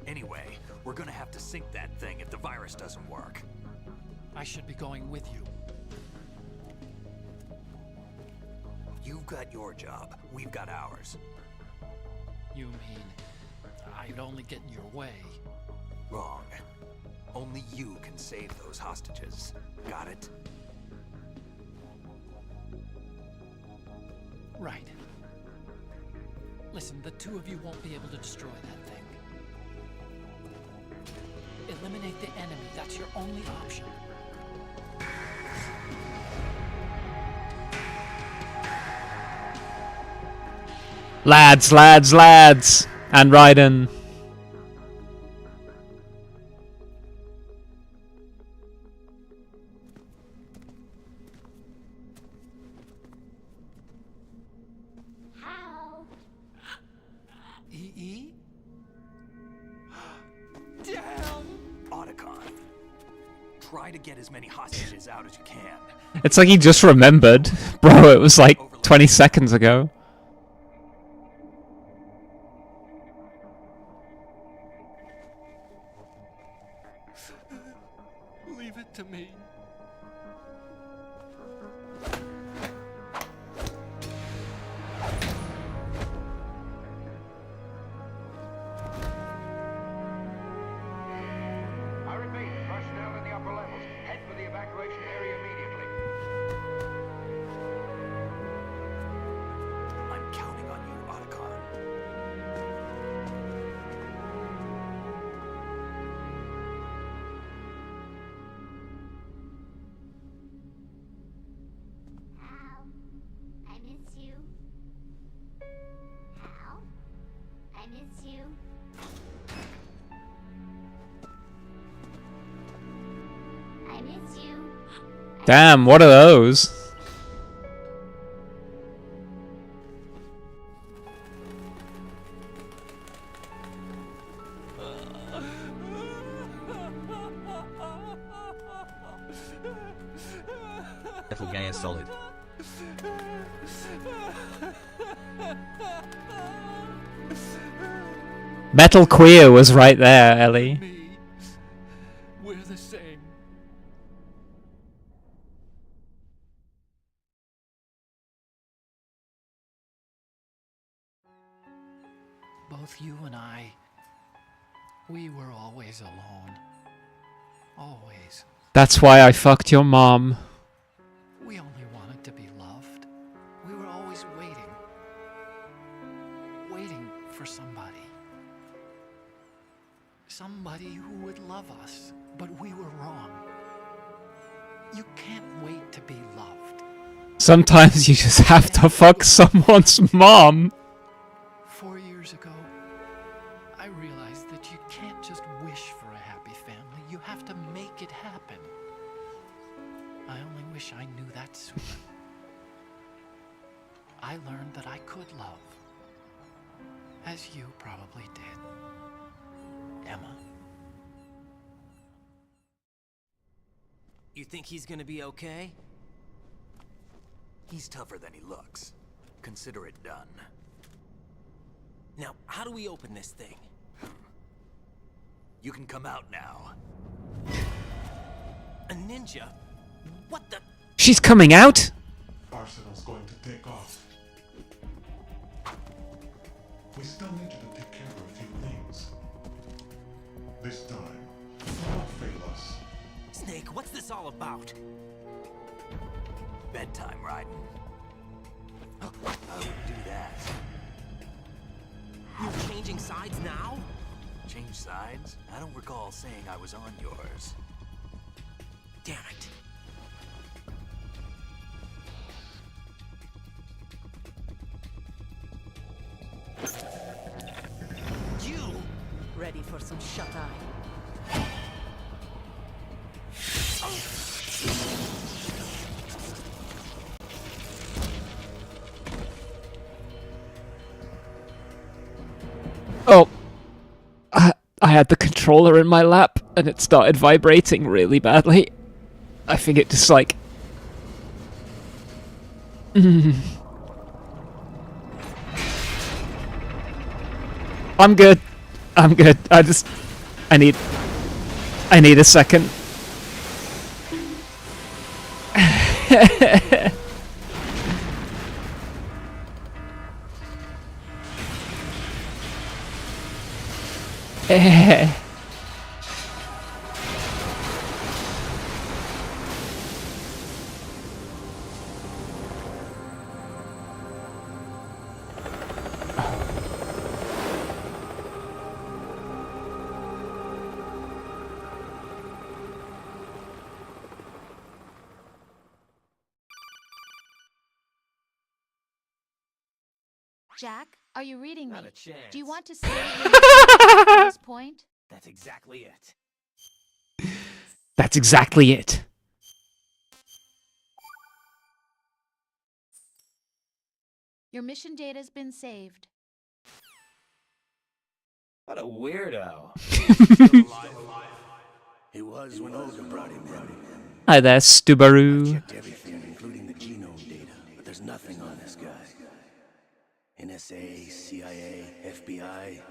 Anyway, we're gonna have to sink that thing if the virus doesn't work. I should be going with you. You've got your job. We've got ours. You mean I'd only get in your way? Wrong. Only you can save those hostages. Got it? Right. Listen, the two of you won't be able to destroy that thing. Eliminate the enemy. That's your only option. Lads, lads, lads! And Raiden. EE? Damn! Otacon, try to get as many hostages out as you can. It's like he just remembered. Bro, it was like 20 seconds ago. Leave it to me. I repeat, personnel in the upper levels, head for the evacuation area immediately. I'm counting on you, Otacon. Hal, I miss you. Hal, I miss you. I miss you. Damn, what are those? Metal Gear Solid. Metal Queer was right there, Ellie. Me. We're the same. both you and I, we were always alone. Always. That's why I fucked your mom. We only wanted to be loved. We were always waiting. Waiting for somebody. Somebody who would love us, but we were wrong. You can't wait to be loved. Sometimes you just have to fuck someone's mom. 4 years ago, I realized that you can't just wish for a happy family. You have to make it happen. I only wish I knew that sooner. I learned that I could love. As you probably did, Emma. You think he's gonna be okay? He's tougher than he looks. Consider it done. Now, how do we open this thing? You can come out now. A ninja? What the? She's coming out? Arsenal's going to take off. We still need you to take care of a few things. This time, don't fail us. Snake, what's this all about? Bedtime, Raiden. I wouldn't do that. You're changing sides now? Change sides? I don't recall saying I was on yours. Damn it. You! Ready for some shut-eye? Oh. I had the controller in my lap and it started vibrating really badly. I think it just like... I'm good. I'm good. I need a second. Jack, are you reading me? Not a chance. Do you want to say at this point? That's exactly it. That's exactly it. Your mission data's been saved. What a weirdo. He was when Olga brought him in. Hi there, Stubaru. Checked everything, including the genome data, but there's nothing on this guy. NSA, CIA, FBI.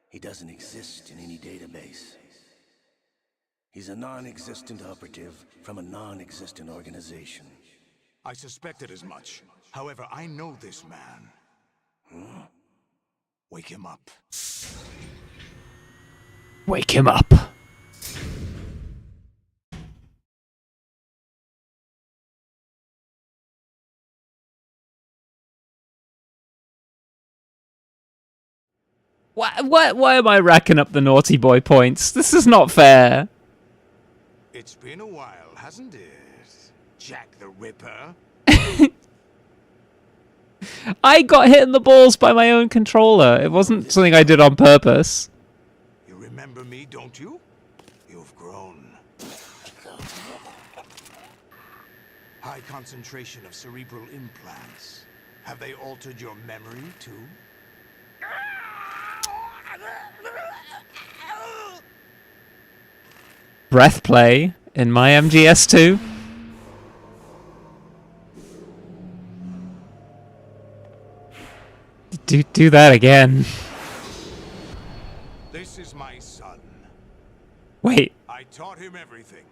He doesn't exist in any database. He's a non-existent operative from a non-existent organization. I suspected as much. However, I know this man. Wake him up. Wake him up. Why am I racking up the naughty boy points? This is not fair. It's been a while, hasn't it? Jack the Ripper? I got hit in the balls by my own controller. It wasn't something I did on purpose. You remember me, don't you? You've grown. High concentration of cerebral implants. Have they altered your memory, too? Breath play in my MGS2. Do that again. This is my son. Wait. I taught him everything.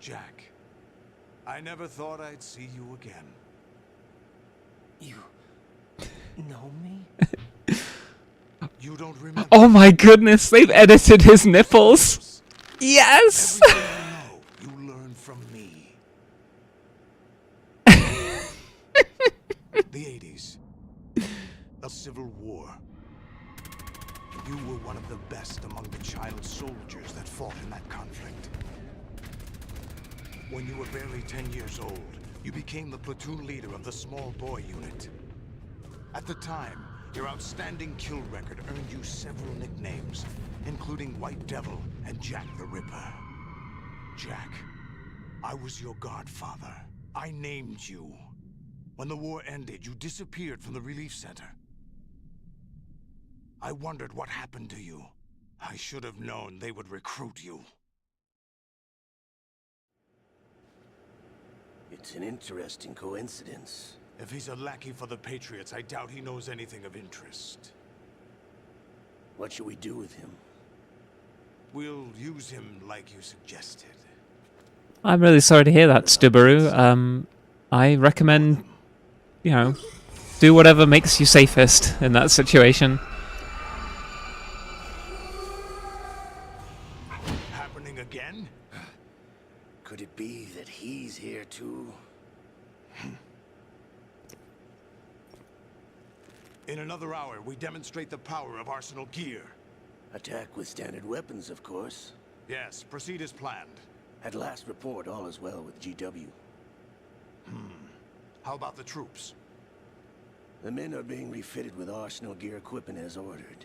Jack, I never thought I'd see you again. You know me? You don't remember? Oh my goodness, they've edited his nipples. Yes! Everything you know, you learn from me. The 80s. A civil war. You were one of the best among the child soldiers that fought in that conflict. When you were barely 10 years old, you became the platoon leader of the small boy unit. At the time, your outstanding kill record earned you several nicknames, including White Devil and Jack the Ripper. Jack, I was your godfather. I named you. When the war ended, you disappeared from the relief center. I wondered what happened to you. I should have known they would recruit you. It's an interesting coincidence. If he's a lackey for the Patriots, I doubt he knows anything of interest. What should we do with him? We'll use him like you suggested. I'm really sorry to hear that, Stubaru. I recommend, you know, do whatever makes you safest in that situation. Happening again? Could it be that he's here too? In another hour, we demonstrate the power of Arsenal gear. Attack with standard weapons, of course. Yes, proceed as planned. At last report, all is well with GW. How about the troops? The men are being refitted with Arsenal gear equipment as ordered.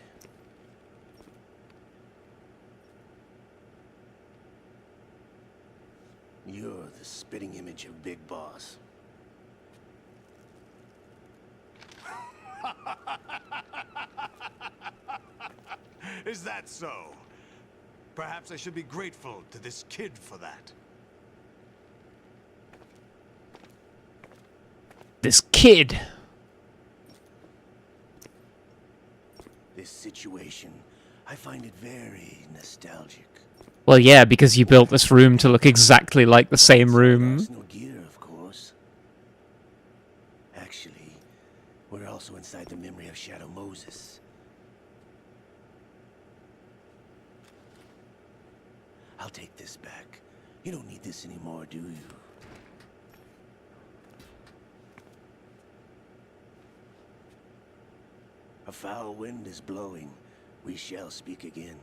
You're the spitting image of Big Boss. Is that so? Perhaps I should be grateful to this kid for that. This kid! This situation, I find it very nostalgic. Well, yeah, because you built this room to look exactly like the same room. Arsenal gear, of course. Actually, we're also inside the memory of Shadow Moses. I'll take this back. You don't need this anymore, do you? A foul wind is blowing. We shall speak again.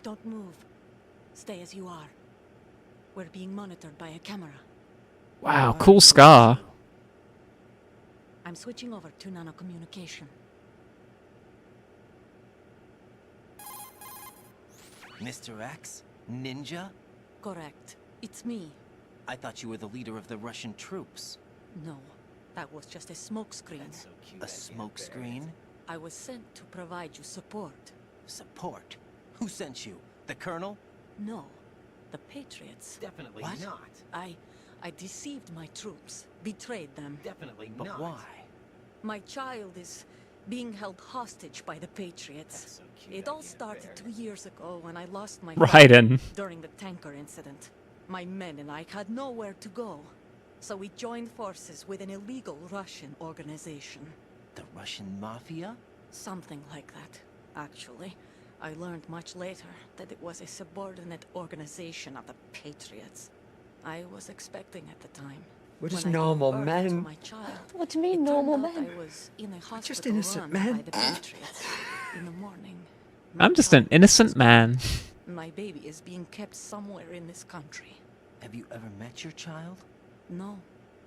Don't move. Stay as you are. We're being monitored by a camera. Wow, cool scar. I'm switching over to nanocommunication. Mr. X? Ninja? Correct. It's me. I thought you were the leader of the Russian troops. No, that was just a smokescreen. A smokescreen? I was sent to provide you support. Support? Who sent you? The Colonel? No, the Patriots. Definitely What? not. I deceived my troops, betrayed them. Definitely But not. why? My child is being held hostage by the Patriots. It all started 2 years ago when I lost my Raiden. father during the tanker incident. My men and I had nowhere to go, so we joined forces with an illegal Russian organization. The Russian Mafia? Something like that, actually. I learned much later that it was a subordinate organization of the Patriots. I was expecting at the time. We're just When I gave normal birth men. to my child, What do you mean, it turned normal out men? I was in a hospital just innocent run men. by the Patriots. In the morning, I'm just an innocent man. my baby is being kept somewhere in this country. Have you ever met your child? No.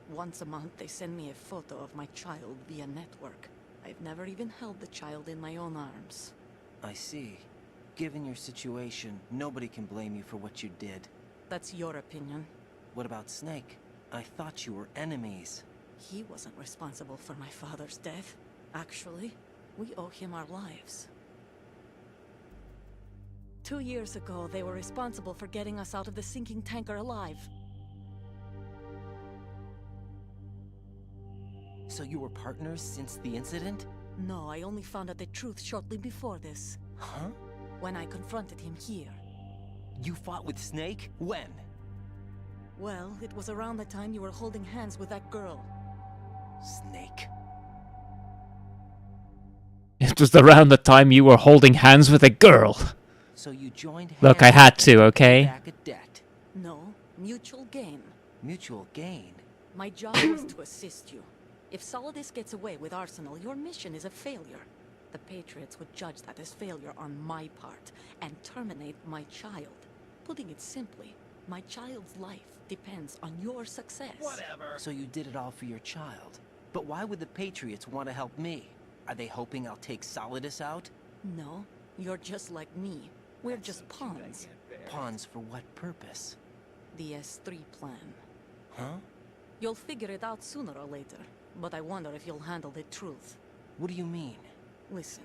Once a month, they send me a photo of my child via network. I've never even held the child in my own arms. I see. Given your situation, nobody can blame you for what you did. That's your opinion. What about Snake? I thought you were enemies. He wasn't responsible for my father's death. Actually, we owe him our lives. 2 years ago, they were responsible for getting us out of the sinking tanker alive. So you were partners since the incident? No, I only found out the truth shortly before this. Huh? when I confronted him here. You fought with Snake? When? Well, it was around the time you were holding hands with that girl. Snake. It was around the time you were holding hands with a girl. So you joined Look, I hands had with to, them okay? pay back a debt. No, mutual gain. Mutual gain. My job was to assist you. If Solidus gets away with Arsenal, your mission is a failure. The Patriots would judge that as failure on my part and terminate my child. Putting it simply, my child's life depends on your success. Whatever. So you did it all for your child. But why would the Patriots want to help me? Are they hoping I'll take Solidus out? No, you're just like me. We're just pawns. Pawns for what purpose? The S3 plan. Huh? You'll figure it out sooner or later, but I wonder if you'll handle the truth. What do you mean? Listen,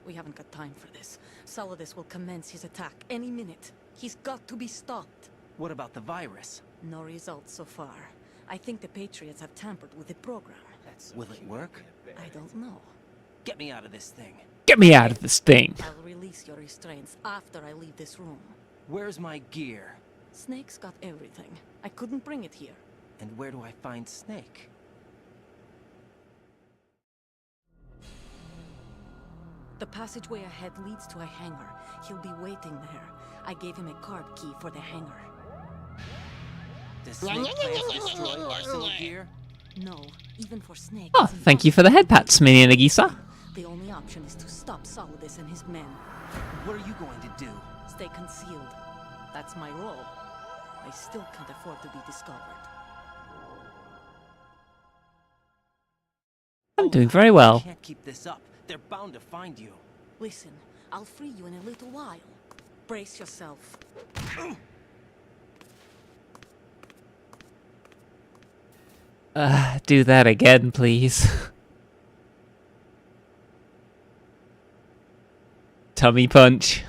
we haven't got time for this. Solidus will commence his attack any minute. He's got to be stopped. What about the virus? No results so far. I think the Patriots have tampered with the program. Will it work? I don't know. Get me out of this thing. Get me out of this thing. I'll release your restraints after I leave this room. Where's my gear? Snake's got everything. I couldn't bring it here. And where do I find Snake? The passageway ahead leads to a hangar. He'll be waiting there. I gave him a card key for the hangar. Does Snake plan to destroy Arsenal gear? No, even for Snake. Oh, thank you for the head pats, Mini Nagisa. The only option is to stop Solidus and his men. What are you going to do? Stay concealed. That's my role. I still can't afford to be discovered. I'm doing very well. You can't keep this up. They're bound to find you. Listen, I'll free you in a little while. Brace yourself. Do that again, please. Tummy punch.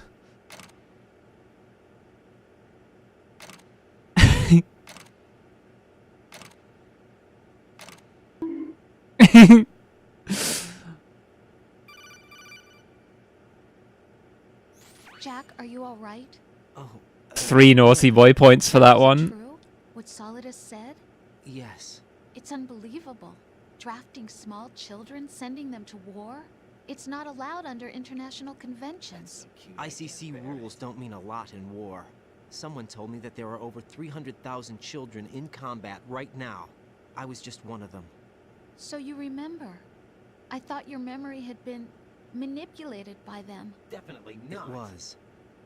Jack, are you all right? Oh. 3 naughty boy points for that one. True? What Solidus said? Yes. It's unbelievable. Drafting small children, sending them to war? It's not allowed under international conventions. ICC rules don't mean a lot in war. Someone told me that there are over 300,000 children in combat right now. I was just one of them. So you remember? I thought your memory had been manipulated by them. Definitely not. It was.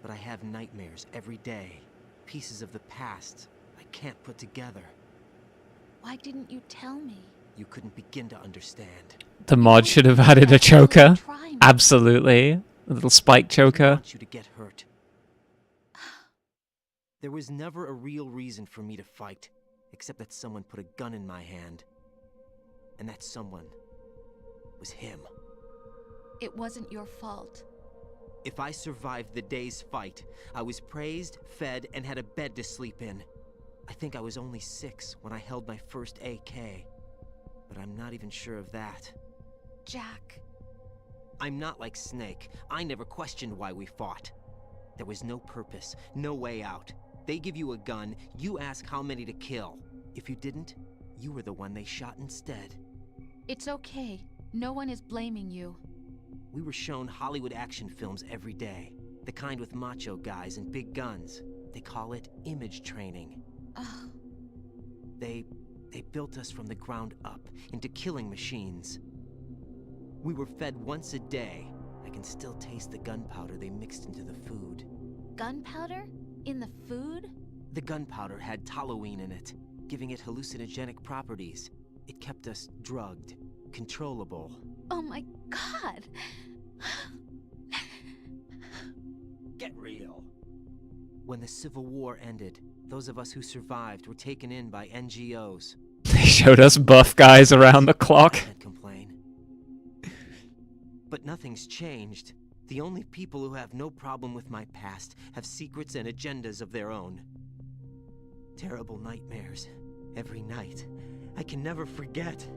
But I have nightmares every day. Pieces of the past I can't put together. Why didn't you tell me? You couldn't begin to understand. The mod should have added a choker. Absolutely. A little spike choker. I want you to get hurt. There was never a real reason for me to fight, except that someone put a gun in my hand. And that someone was him. It wasn't your fault. If I survived the day's fight, I was praised, fed, and had a bed to sleep in. I think I was only 6 when I held my first AK. But I'm not even sure of that. Jack. I'm not like Snake. I never questioned why we fought. There was no purpose, no way out. They give you a gun, you ask how many to kill. If you didn't, you were the one they shot instead. It's okay. No one is blaming you. We were shown Hollywood action films every day. The kind with macho guys and big guns. They call it image training. Ugh. They built us from the ground up into killing machines. We were fed once a day. I can still taste the gunpowder they mixed into the food. Gunpowder? In the food? The gunpowder had toluene in it, giving it hallucinogenic properties. It kept us drugged, controllable. Oh my god! Get real. When the Civil War ended, those of us who survived were taken in by NGOs. They showed us buff guys around the clock. I can't complain. But nothing's changed. The only people who have no problem with my past have secrets and agendas of their own. Terrible nightmares. Every night. I can never forget.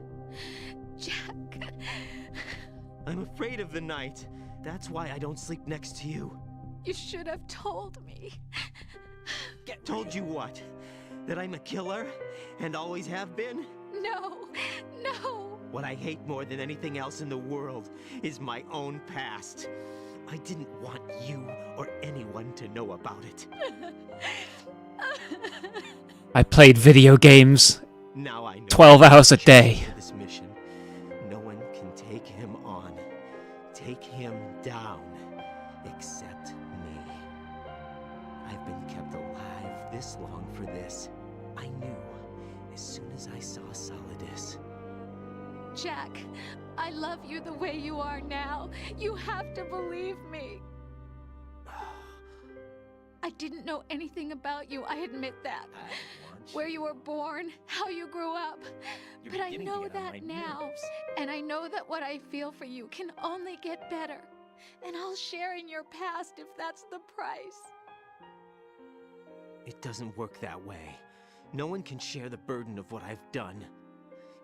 Jack. I'm afraid of the night. That's why I don't sleep next to you. You should have told me. Told you what? That I'm a killer? And always have been? No, no. What I hate more than anything else in the world is my own past. I didn't want you or anyone to know about it. I played video games Now I know 12 hours a day. this mission. No one can take him on, take him down, except me. I've been kept alive this long for this. I knew as soon as I saw Solidus. Jack, I love you the way you are now. You have to believe me. I didn't know anything about you, I admit that. Where you were born, how you grew up. But I know that now. And I know that what I feel for you can only get better. And I'll share in your past if that's the price. It doesn't work that way. No one can share the burden of what I've done.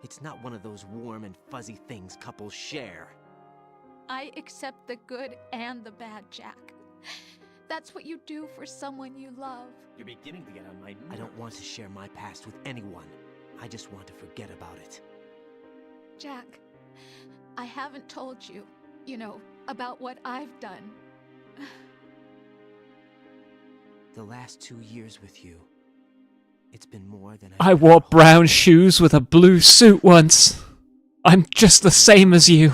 It's not one of those warm and fuzzy things couples share. I accept the good and the bad, Jack. That's what you do for someone you love. You're beginning to get on my nerves. I don't want to share my past with anyone. I just want to forget about it. Jack, I haven't told you, about what I've done. The last 2 years with you, it's been more than I wore brown shoes with a blue suit once. I'm just the same as you.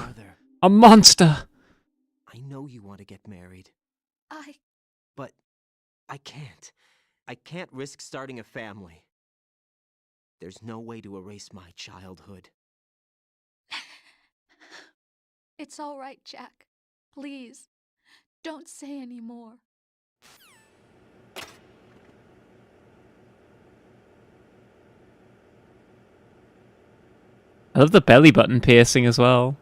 A monster. I know you want to get married. I But I can't. I can't risk starting a family. There's no way to erase my childhood. It's all right, Jack. Please, don't say any more. I love the belly button piercing as well.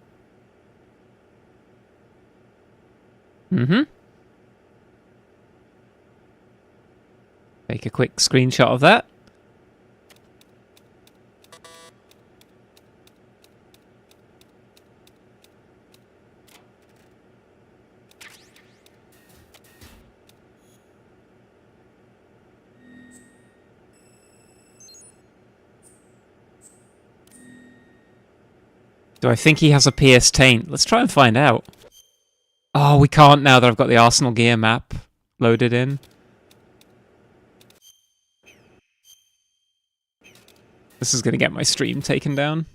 Take a quick screenshot of that. Do I think he has a pierced taint? Let's try and find out. Oh, we can't now that I've got the Arsenal gear map loaded in. This is going to get my stream taken down.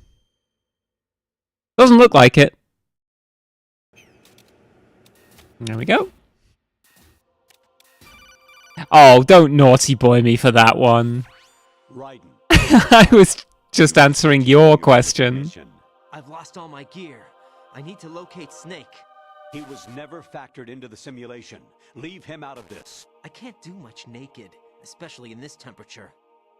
Doesn't look like it. There we go. Oh, don't naughty boy me for that one. Raiden. I was just answering your question. I've lost all my gear. I need to locate Snake. He was never factored into the simulation. Leave him out of this. I can't do much naked, especially in this temperature.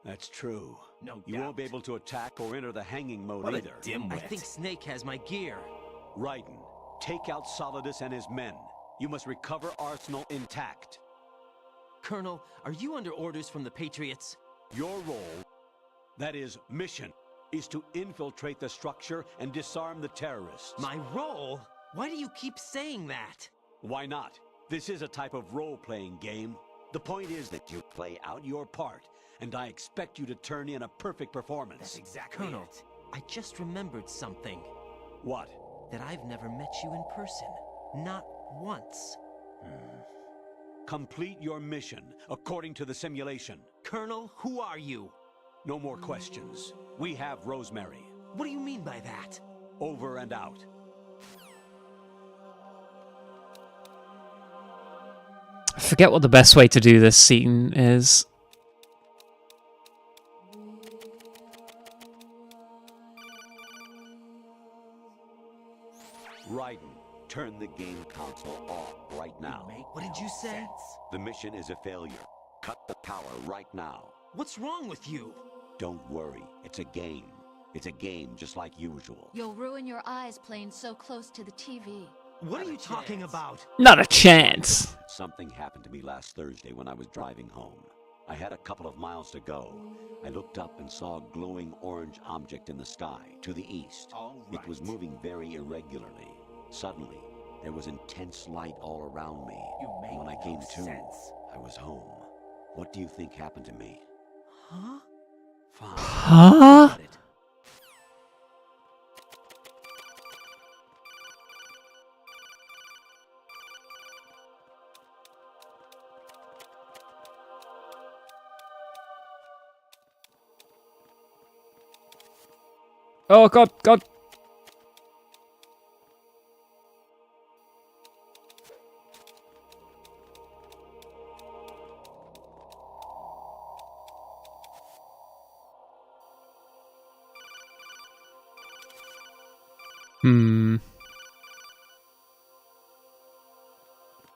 That's true. No You doubt. won't be able to attack or enter the hanging mode What a either. dimwit. I think Snake has my gear. Raiden, take out Solidus and his men. You must recover Arsenal intact. Colonel, are you under orders from the Patriots? Your role, that is mission, is to infiltrate the structure and disarm the terrorists. My role? Why do you keep saying that? Why not? This is a type of role-playing game. The point is that you play out your part, and I expect you to turn in a perfect performance. That's exactly Colonel, it. I just remembered something. What? That I've never met you in person. Not once. Complete your mission, according to the simulation. Colonel, who are you? No more questions. We have Rosemary. What do you mean by that? Over and out. I forget what the best way to do this scene is. Raiden, turn the game console off right now. What did you say? The mission is a failure. Cut the power right now. What's wrong with you? Don't worry, it's a game. It's a game just like usual. You'll ruin your eyes playing so close to the TV. What are you talking about? Not a chance. Something happened to me last Thursday when I was driving home. I had a couple of miles to go. I looked up and saw a glowing orange object in the sky to the east. It was moving very irregularly. Suddenly, There was intense light all around me. You make When I came no to, sense. I was home. What do you think happened to me? Huh? Fine. Huh? Got it. Oh god, god.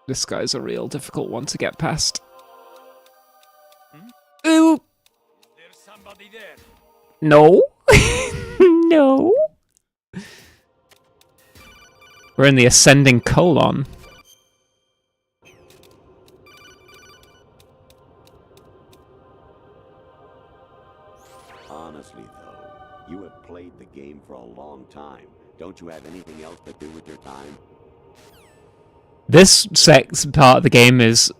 This guy's a real difficult one to get past. Ooh. There's somebody there. No. No. We're in the ascending colon. Honestly, though, you have played the game for a long time. Don't you have anything else to do with your time? This sex part of the game is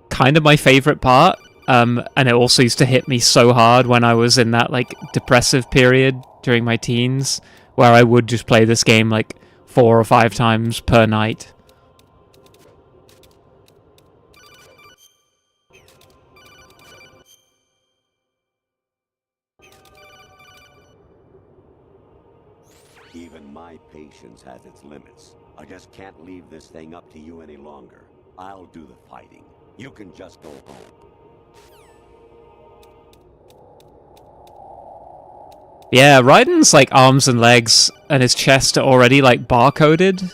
kind of my favorite part. And it also used to hit me so hard when I was in that like depressive period during my teens, where I would just play this game like 4 or 5 times per night. Even my patience has its limits. I just can't leave this thing up to you any longer. I'll do the fighting. You can just go home. Yeah, Raiden's like arms and legs and his chest are already like barcoded,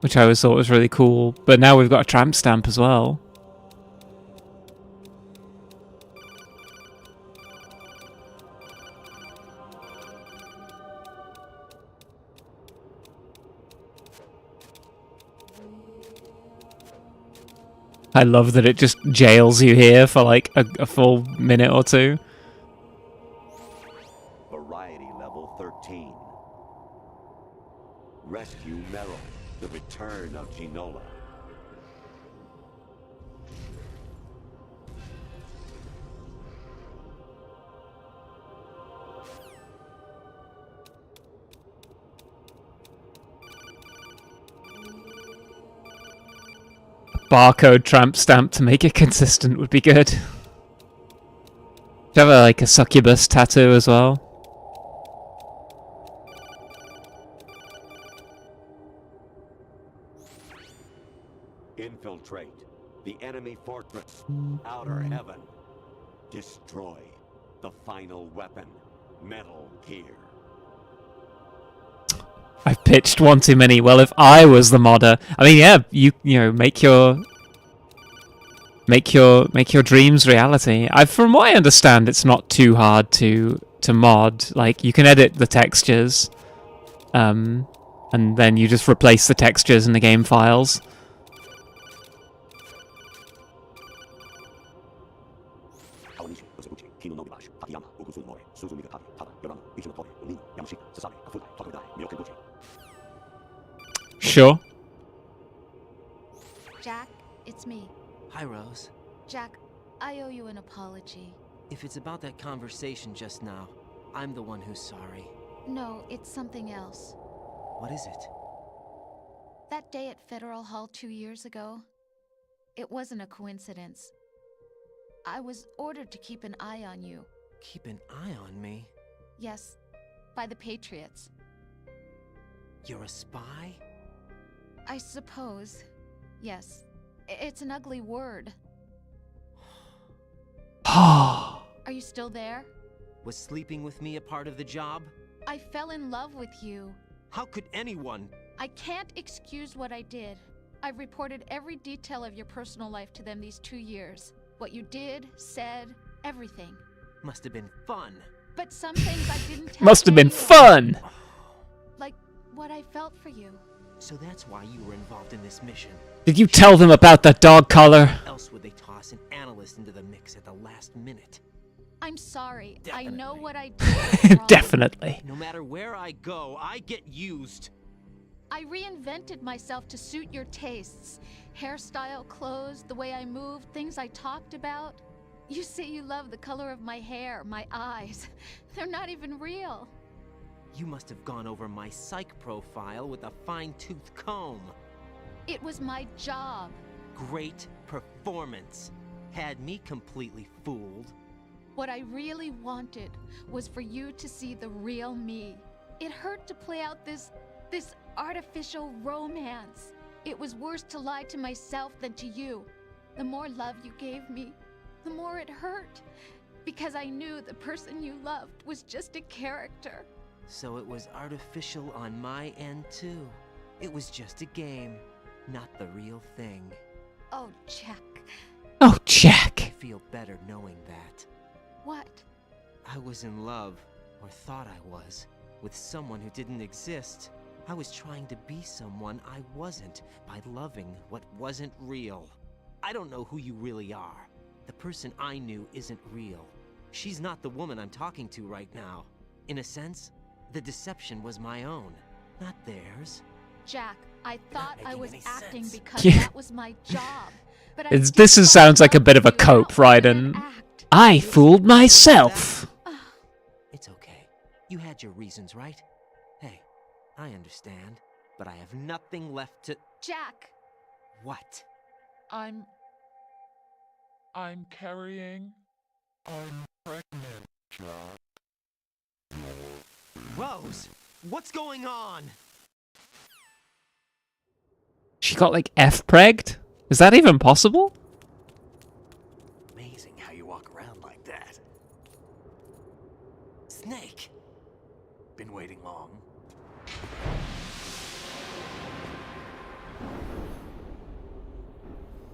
which I always thought was really cool. But now we've got a tramp stamp as well. I love that it just jails you here for like a full minute or two. Variety level 13. Rescue Meryl. The return of Ginola. Barcode tramp stamp to make it consistent would be good. Do you have like a succubus tattoo as well? Infiltrate the enemy fortress. Outer heaven. Destroy the final weapon. Metal Gear. I've pitched one too many. Well, if I was the modder, I mean, yeah, you know, make your dreams reality. From what I understand, it's not too hard to mod. Like, you can edit the textures, and then you just replace the textures in the game files. Sure. Jack, it's me. Hi, Rose. Jack, I owe you an apology. If it's about that conversation just now, I'm the one who's sorry. No, it's something else. What is it? That day at Federal Hall 2 years ago, it wasn't a coincidence. I was ordered to keep an eye on you. Keep an eye on me? Yes, by the Patriots. You're a spy? I suppose. Yes. It's an ugly word. Are you still there? Was sleeping with me a part of the job? I fell in love with you. How could anyone? I can't excuse what I did. I've reported every detail of your personal life to them these 2 years. What you did, said, everything. Must have been fun. But some things I didn't tell Must have been anyone. fun! Like what I felt for you. So that's why you were involved in this mission. Did you tell them about the dog collar? Why else would they toss an analyst into the mix at the last minute? I'm sorry. Definitely. I know what I did was wrong. Definitely. No matter where I go, I get used. I reinvented myself to suit your tastes. Hairstyle, clothes, the way I moved, things I talked about. You say you love the color of my hair, my eyes. They're not even real. You must have gone over my psych profile with a fine-tooth comb. It was my job. Great performance. Had me completely fooled. What I really wanted was for you to see the real me. It hurt to play out this artificial romance. It was worse to lie to myself than to you. The more love you gave me, the more it hurt. Because I knew the person you loved was just a character. So it was artificial on my end too. It was just a game, not the real thing. Oh, Jack. Oh, Jack. I feel better knowing that. What? I was in love, or thought I was, with someone who didn't exist. I was trying to be someone I wasn't by loving what wasn't real. I don't know who you really are. The person I knew isn't real. She's not the woman I'm talking to right now. In a sense, the deception was my own, not theirs. Jack, I thought I was acting because Yeah. that was my job. But Sounds like a bit of a cope, right? And I fooled myself. It's okay. You had your reasons, right? Hey, I understand, but I have nothing left to... Jack! What? I'm carrying... I'm pregnant, Jack. Rose! What's going on? She got like F-pregged? Is that even possible? Amazing how you walk around like that. Snake! Been waiting long?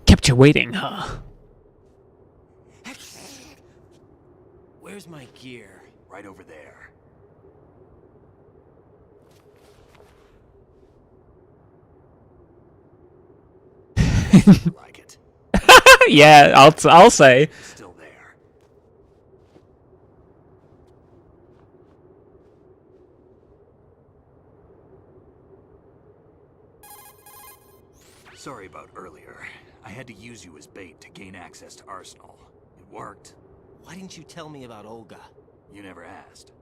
Kept you waiting, huh? Where's my gear? Right over there. Like it. Yeah, I'll say. Still there. Sorry about earlier. I had to use you as bait to gain access to Arsenal. It worked. Why didn't you tell me about Olga? You never asked.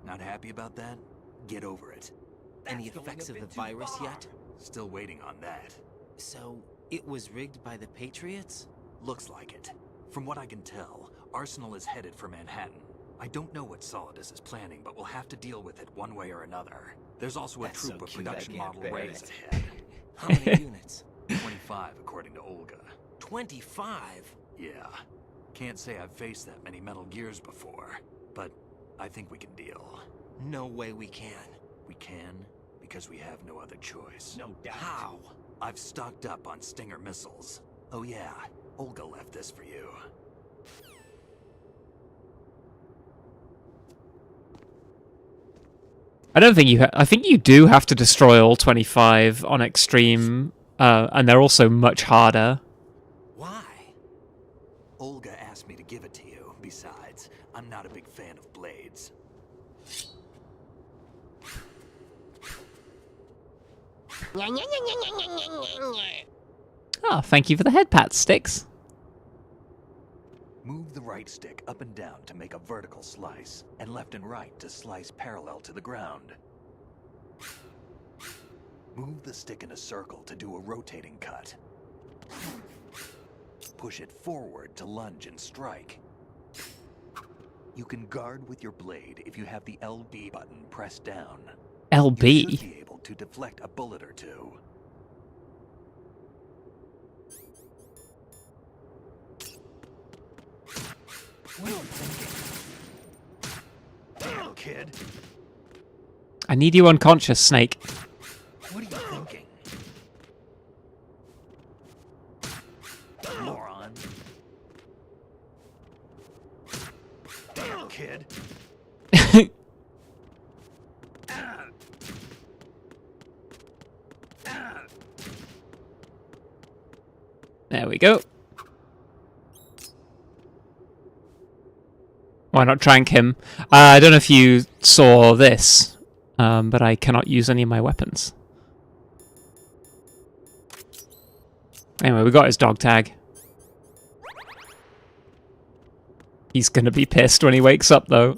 Not happy about that? Get over it. Any effects of the virus yet? Still waiting on that. So, it was rigged by the Patriots? Looks like it. From what I can tell, Arsenal is headed for Manhattan. I don't know what Solidus is planning, but we'll have to deal with it one way or another. There's also a troop of production model Rays ahead. How many units? 25, according to Olga. 25? Yeah. Can't say I've faced that many Metal Gears before, but I think we can deal. No way we can. We can, because we have no other choice. No doubt. How? I've stocked up on Stinger missiles. Oh yeah, Olga left this for you. I don't think you. I think you do have to destroy all 25 on Extreme, and they're also much harder. Why? Olga asked me to give it to you. Besides, I'm not a big fan of blades. Oh, thank you for the head pat, Sticks. Move the right stick up and down to make a vertical slice, and left and right to slice parallel to the ground. Move the stick in a circle to do a rotating cut. Push it forward to lunge and strike. You can guard with your blade if you have the LB button pressed down. LB? You should be able to deflect a bullet or two. What are you thinking? Damn, kid. I need you unconscious, Snake. What are you thinking? Moron. Damn, kid. There we go. Why not trank him? I don't know if you saw this. but I cannot use any of my weapons. Anyway, we got his dog tag. He's gonna be pissed when he wakes up, though.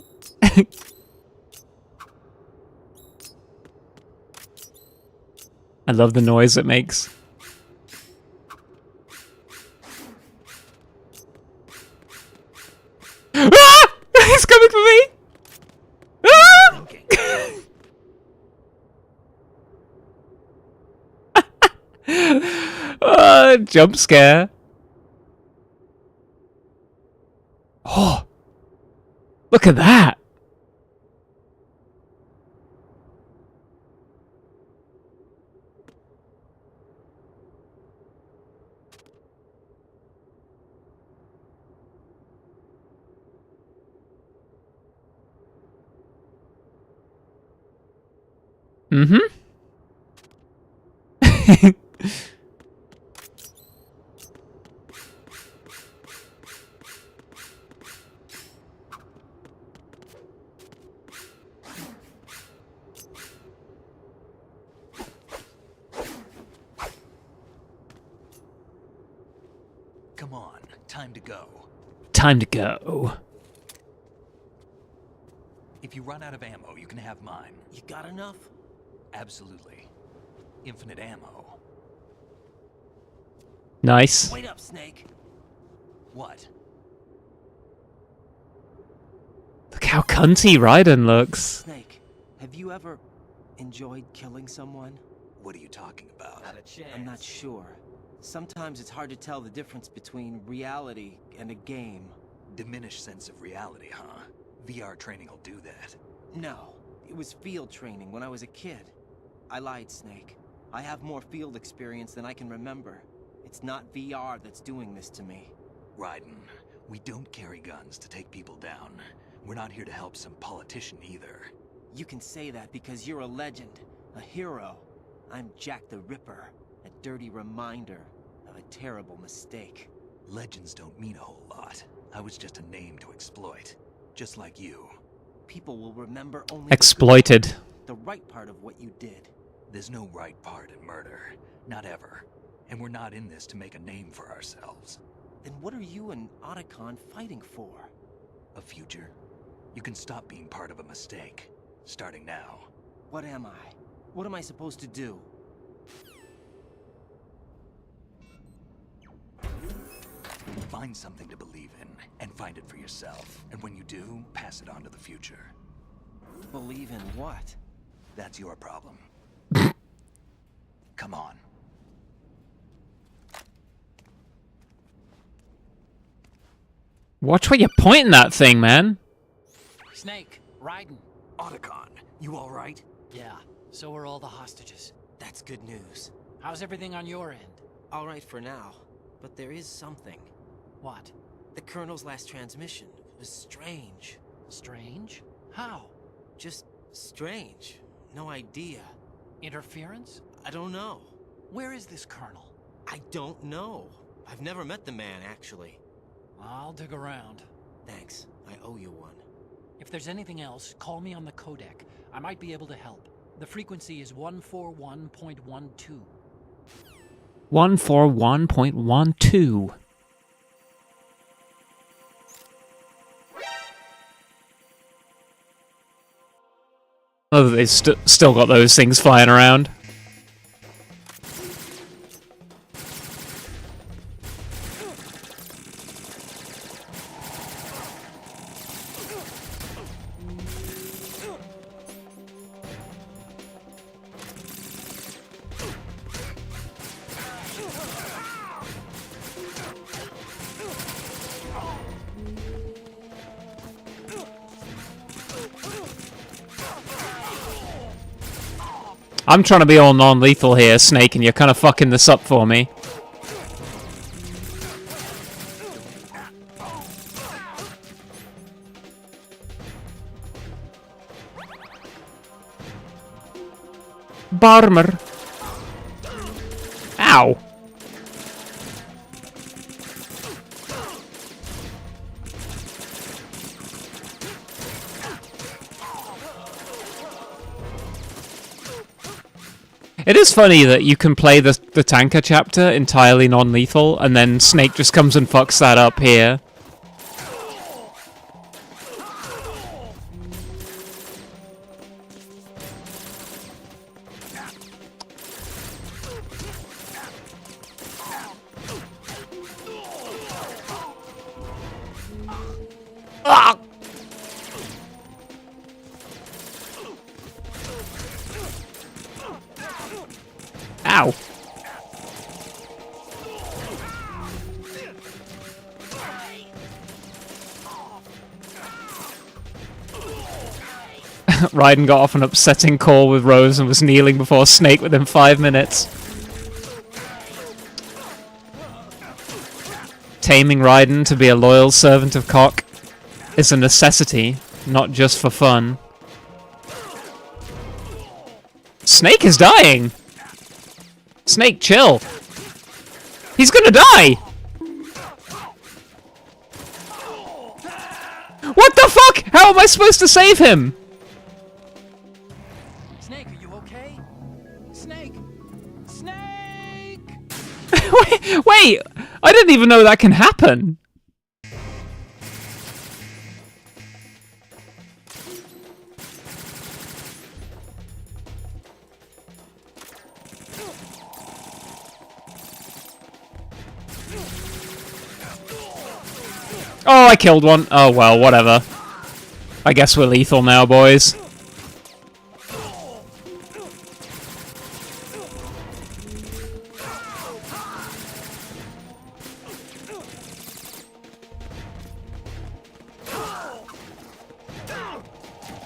I love the noise it makes. Ah! He's coming for me! Ah! Jump scare. Oh! Look at that! Mm-hmm. Come on, time to go. Time to go. If you run out of ammo, you can have mine. You got enough? Absolutely. Infinite ammo. Nice. Wait up, Snake. What? Look how cunty Raiden looks. Snake, have you ever enjoyed killing someone? What are you talking about? Not a chance. I'm not sure. Sometimes it's hard to tell the difference between reality and a game. Diminished sense of reality, huh? VR training will do that. No, it was field training when I was a kid. I lied, Snake. I have more field experience than I can remember. It's not VR that's doing this to me. Raiden, we don't carry guns to take people down. We're not here to help some politician either. You can say that because you're a legend, a hero. I'm Jack the Ripper, a dirty reminder of a terrible mistake. Legends don't mean a whole lot. I was just a name to exploit. Just like you. People will remember only Exploited. the right part of what you did. There's no right part in murder. Not ever. And we're not in this to make a name for ourselves. Then what are you and Otacon fighting for? A future? You can stop being part of a mistake. Starting now. What am I? What am I supposed to do? Find something to believe in, and find it for yourself. And when you do, pass it on to the future. Believe in what? That's your problem. Come on. Watch where you're pointing that thing, man. Snake, Raiden. Otacon, you alright? Yeah, so are all the hostages. That's good news. How's everything on your end? All right for now, but there is something. What? The Colonel's last transmission was strange. Strange? How? Just strange. No idea. Interference? I don't know. Where is this Colonel? I don't know. I've never met the man, actually. I'll dig around. Thanks. I owe you one. If there's anything else, call me on the codec. I might be able to help. The frequency is 141.12. 141.12. Oh, they've still got those things flying around. I'm trying to be all non-lethal here, Snake, and you're kind of fucking this up for me. Barmer. Ow. It is funny that you can play the tanker chapter entirely non-lethal, and then Snake just comes and fucks that up here. Ah! Ow. Raiden got off an upsetting call with Rose and was kneeling before Snake within 5 minutes. Taming Raiden to be a loyal servant of Cock is a necessity, not just for fun. Snake is dying! Snake, chill! He's gonna die! What the fuck?! How am I supposed to save him?! Snake, are you okay? Snake! Snake! Wait! I didn't even know that can happen! Oh, I killed one. Oh well, whatever. I guess we're lethal now, boys.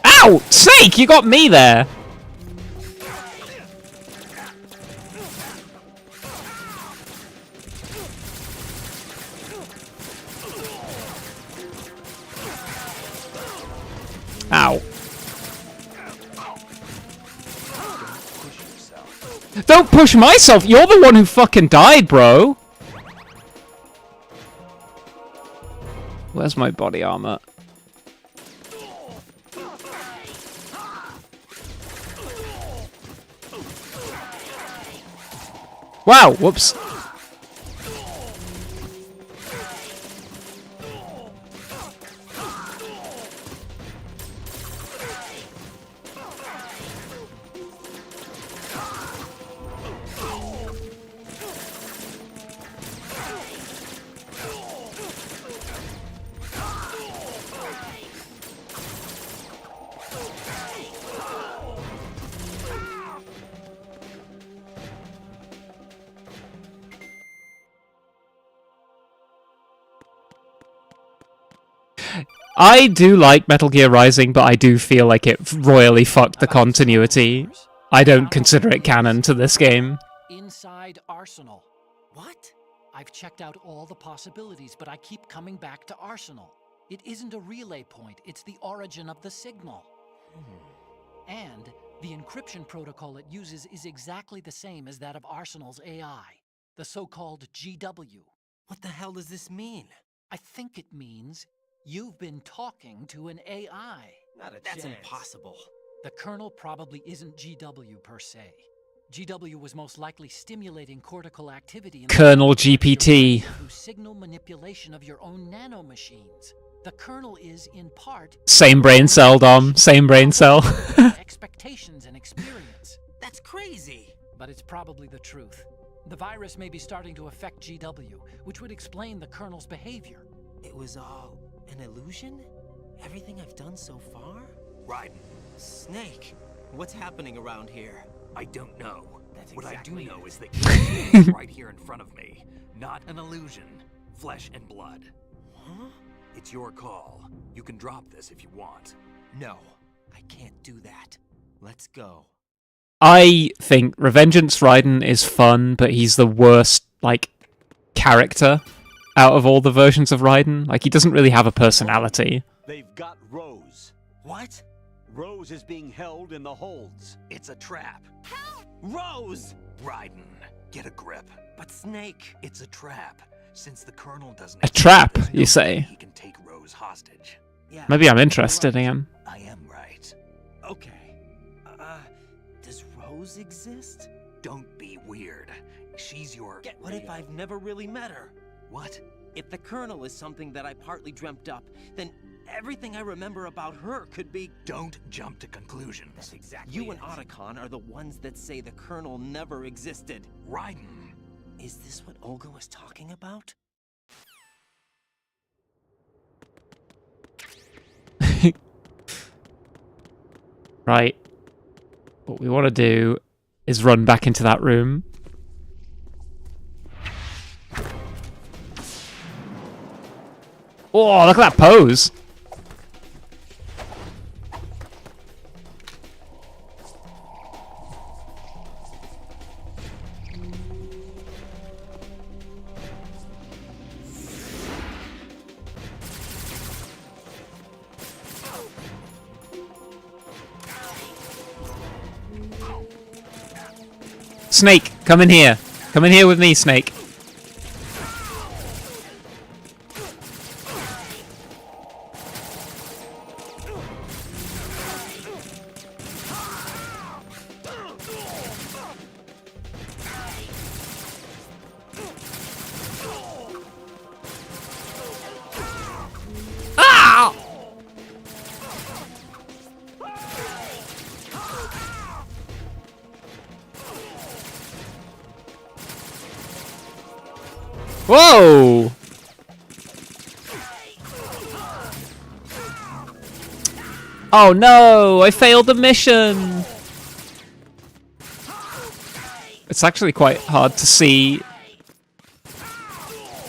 Ow! Snake, you got me there! Ow. Don't push myself! You're the one who fucking died, bro! Where's my body armor? Wow, whoops. I do like Metal Gear Rising, but I do feel like it royally fucked the continuity. I don't consider it canon to this game. Inside Arsenal. What? I've checked out all the possibilities, but I keep coming back to Arsenal. It isn't a relay point, it's the origin of the signal. And the encryption protocol it uses is exactly the same as that of Arsenal's AI, the so-called GW. What the hell does this mean? I think it means you've been talking to an AI. Not a That's impossible. The kernel probably isn't GW per se. GW was most likely stimulating cortical activity in Kernel GPT. through signal manipulation of your own nanomachines. The kernel is, in part, Same brain cell, Dom. Same brain cell. expectations and experience. That's crazy. But it's probably the truth. The virus may be starting to affect GW, which would explain the kernel's behavior. It was all an illusion? Everything I've done so far? Raiden. Snake, what's happening around here? I don't know. That's what exactly I do know it. is that you're right here in front of me. Not an illusion. Flesh and blood. Huh? It's your call. You can drop this if you want. No, I can't do that. Let's go. I think Revengeance Raiden is fun, but he's the worst, like, character out of all the versions of Raiden. Like, he doesn't really have a personality. They've got Rose. What? Rose is being held in the holds. It's a trap. Help! Rose! Raiden, get a grip. But Snake... It's a trap. Since the Colonel doesn't... A trap, you say? He can take Rose hostage. Yeah, Maybe I'm interested in him. I am right. Okay. Does Rose exist? Don't be weird. She's your... What if I've never really met her? What? If the Colonel is something that I partly dreamt up, then everything I remember about her could be... Don't jump to conclusions. That's exactly You and Otacon are the ones that say the Colonel never existed. Raiden. Is this what Olga was talking about? Right. What we want to do is run back into that room. Oh, look at that pose. Snake, come in here. Come in here with me, Snake. Ah! Whoa! Oh no, I failed the mission! It's actually quite hard to see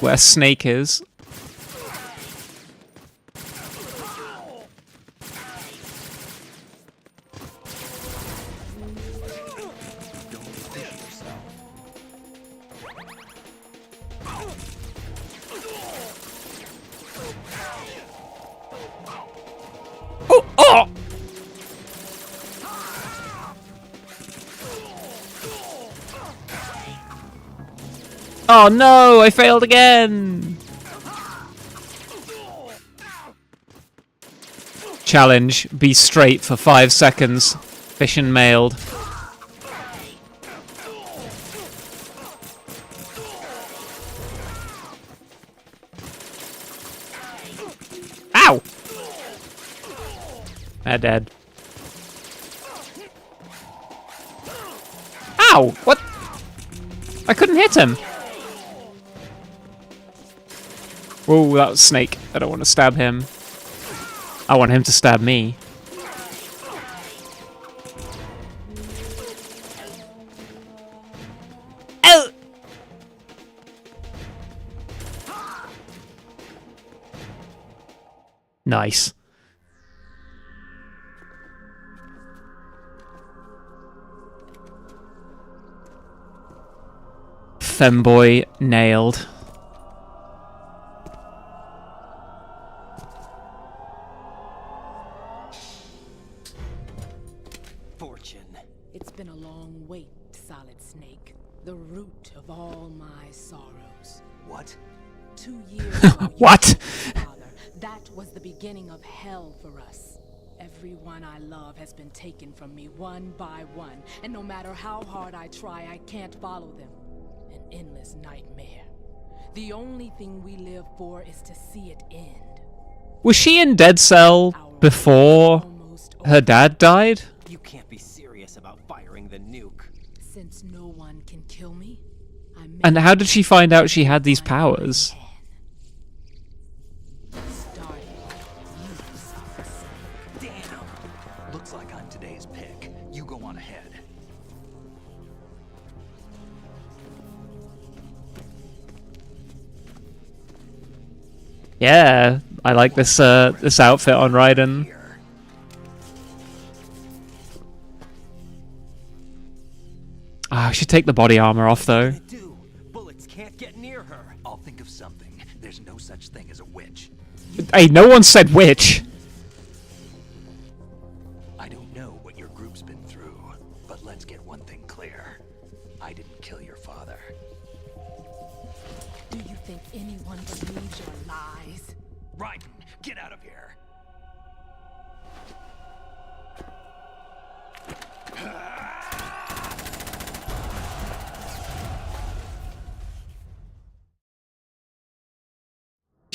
where Snake is. Oh! Oh! Oh no, I failed again! Challenge, be straight for 5 seconds. Mission mailed. Ow! They're dead. Ow! What? I couldn't hit him. Whoa, that was Snake. I don't want to stab him. I want him to stab me. Oh! Nice. Femboy nailed. Fortune. It's been a long wait, Solid Snake. The root of all my sorrows. What? 2 years ago, What? Father, that was the beginning of hell for us. Everyone I love has been taken from me one by one, and no matter how hard I try, I can't follow them. An endless nightmare. The only thing we live for is to see it end. Was she in Dead Cell before her dad died? You can't be serious about firing the nuke. Since no one can kill me, And how did she find out she had these powers? Damn! Looks like I'm today's pick. You go on ahead. Yeah, I like this this outfit on Raiden. I should take the body armor off though. Bullets can't get near her. I'll think of something. There's no such thing as a witch. Hey, no one said witch. I don't know what your group's been through, but let's get one thing clear. I didn't kill your father. Do you think anyone believes your lies? Raiden, get out of here!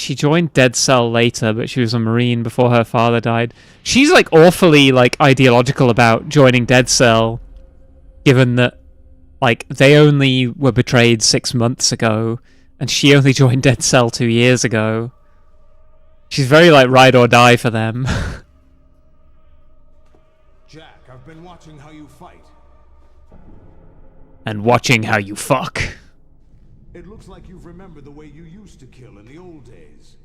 she joined Dead Cell later, but she was a Marine before her father died. She's like awfully like ideological about joining Dead Cell, given that like they only were betrayed 6 months ago, and she only joined Dead Cell 2 years ago. She's very like ride or die for them. Jack, I've been watching how you fight. And watching how you fuck. It looks like you've remembered the way you used to kill in the old days.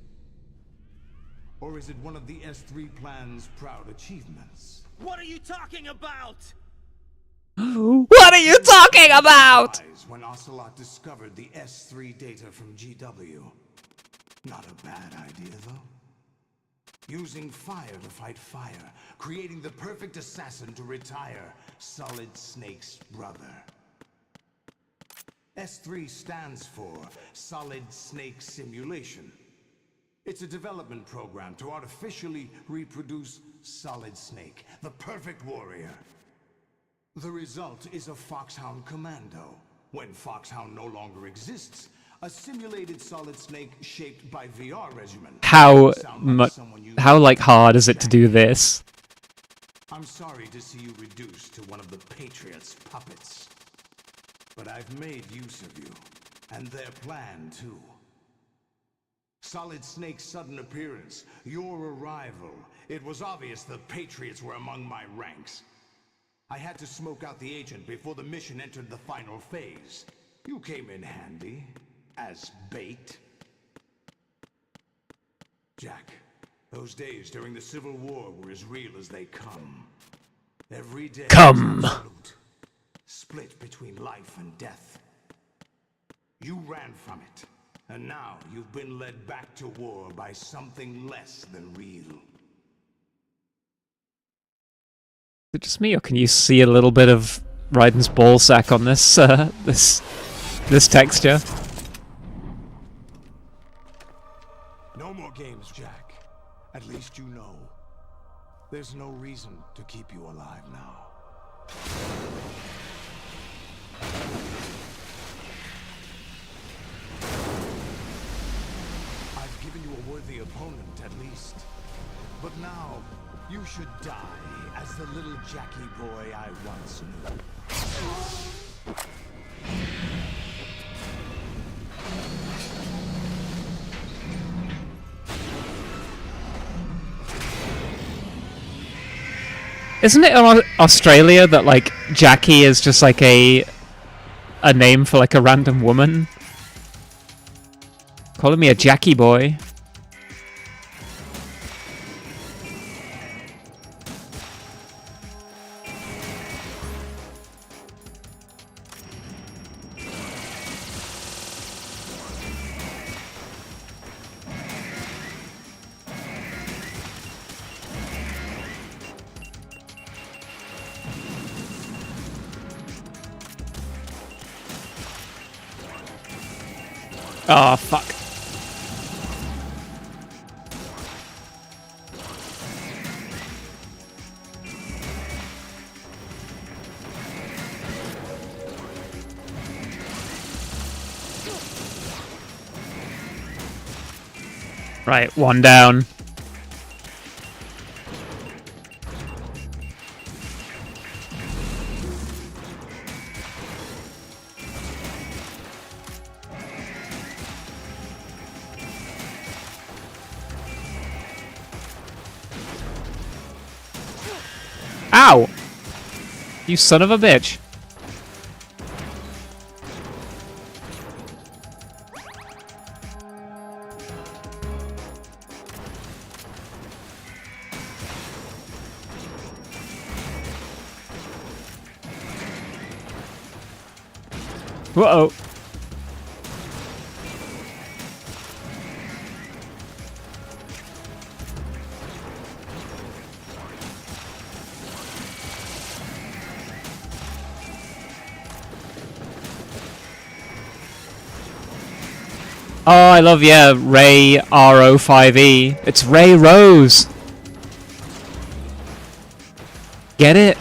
Or is it one of the S3 plan's proud achievements? What are you talking about? What are you talking about? When Ocelot discovered the S3 data from GW. Not a bad idea, though. Using fire to fight fire, creating the perfect assassin to retire Solid Snake's brother. S3 stands for Solid Snake Simulation. It's a development program to artificially reproduce Solid Snake, the perfect warrior. The result is a Foxhound Commando. When Foxhound no longer exists, a simulated Solid Snake shaped by VR regimen. How like hard is it to do this? I'm sorry to see you reduced to one of the Patriots' puppets. But I've made use of you, and their plan too. Solid Snake's sudden appearance, your arrival. It was obvious the Patriots were among my ranks. I had to smoke out the agent before the mission entered the final phase. You came in handy, as bait. Jack, those days during the Civil War were as real as they come. Every day Come. Split between life and death. You ran from it, and now you've been led back to war by something less than real. Is it just me, or can you see a little bit of Raiden's ballsack on this this texture? No more games, Jack. At least you know. There's no reason to keep you alive now. I've given you a worthy opponent, at least. But now, you should die as the little Jackie boy I once knew. Isn't it in Australia that like Jackie is just like a name for like a random woman? Calling me a Jackie boy. Oh, fuck. Right, one down. Ow! You son of a bitch. Uh-oh. Oh, I love, yeah, Ray RO5E. It's Ray Rose. Get it?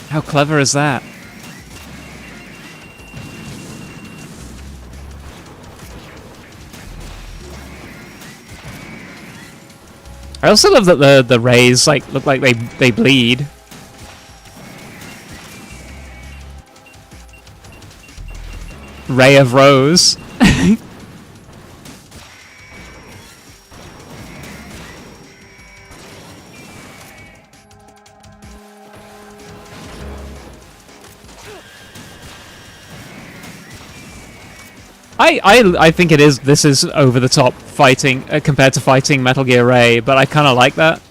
How clever is that? I also love that the rays like look like they bleed. Ray of Rose. I think it is. This is over the top fighting compared to fighting Metal Gear Ray, but I kind of like that.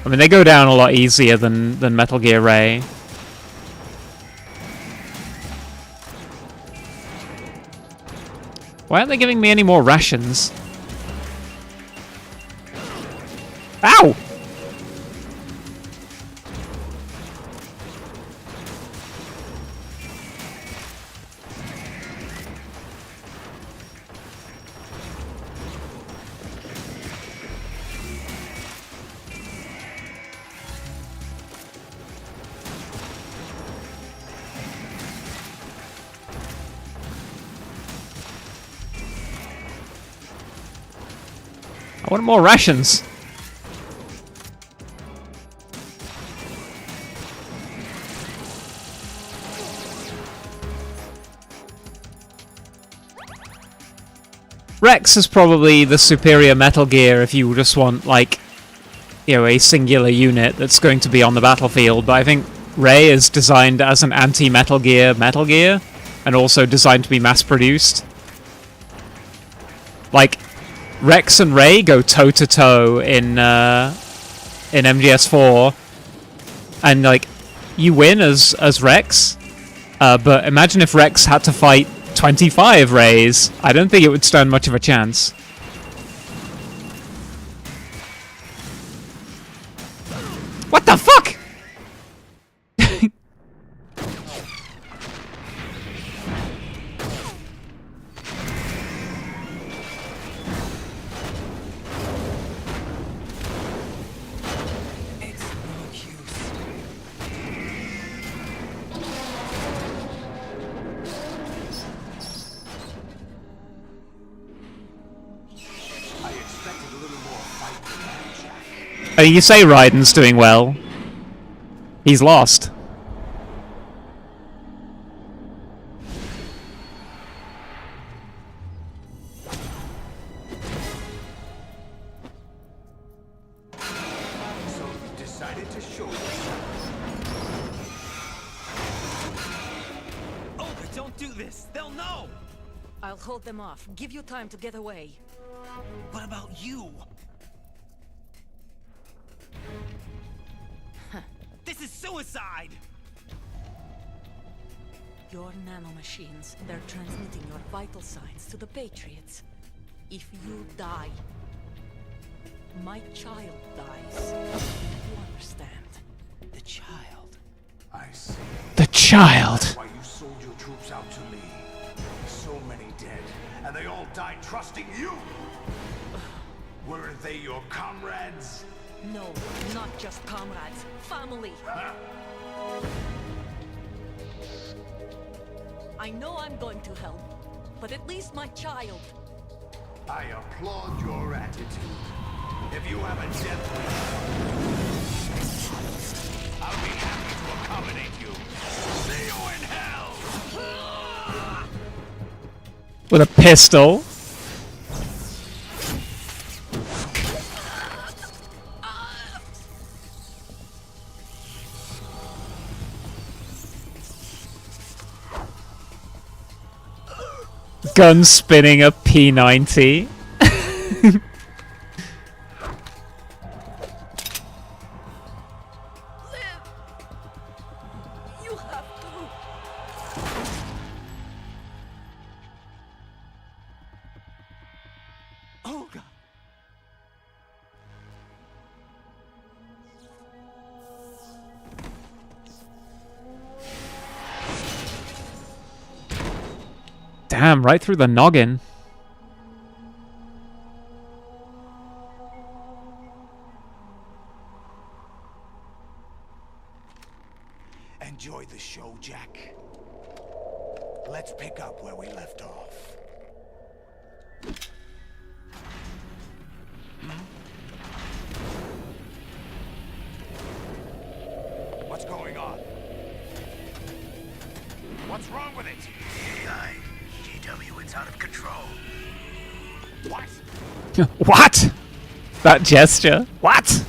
I mean, they go down a lot easier than Metal Gear Ray. Why aren't they giving me any more rations? Ow! I want more rations. Rex is probably the superior Metal Gear if you just want, like, you know, a singular unit that's going to be on the battlefield, but I think Ray is designed as an anti-Metal Gear Metal Gear, and also designed to be mass-produced. Like, Rex and Ray go toe-to-toe in MGS4, and, like, you win as Rex, but imagine if Rex had to fight 25 Rays. I don't think it would stand much of a chance. What the fuck?! You say Raiden's doing well. He's lost. So you decided to show Oh, but don't do this. They'll know. I'll hold them off. Give you time to get away. What about you? This is suicide! Your nanomachines, they're transmitting your vital signs to the Patriots. If you die, my child dies. You understand? The child. I see. The child. Why you sold your troops out to me. So many dead, and they all died trusting you. Weren't they your comrades? No, not just comrades. Family. I know I'm going to hell, but at least my child. I applaud your attitude. If you have a death wish, I'll be happy to accommodate you. See you in hell! With a pistol. Gun spinning a P90. You have to. Oh, God. Damn, right through the noggin. Enjoy the show, Jack. Let's pick up where we left off. what's going on. What's wrong with it? AI, GW, it's out of control. What? What? That gesture. What?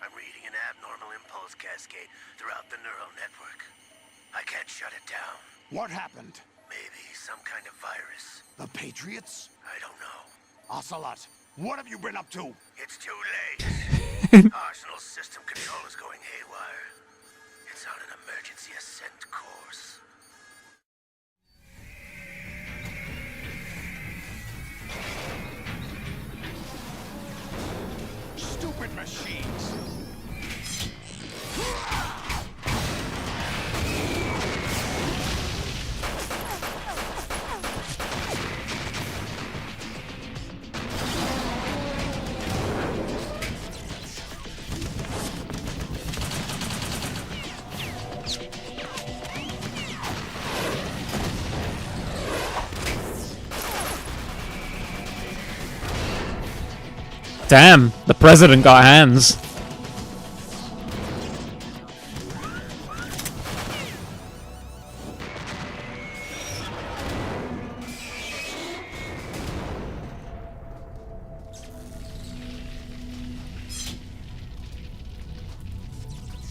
I'm reading an abnormal impulse cascade throughout the neural network. I can't shut it down. What happened? Maybe some kind of virus. The Patriots? I don't know. Ocelot, what have you been up to? It's too late. Arsenal's system control is going haywire. It's on an emergency ascent course. Stupid machines! Damn, the president got hands.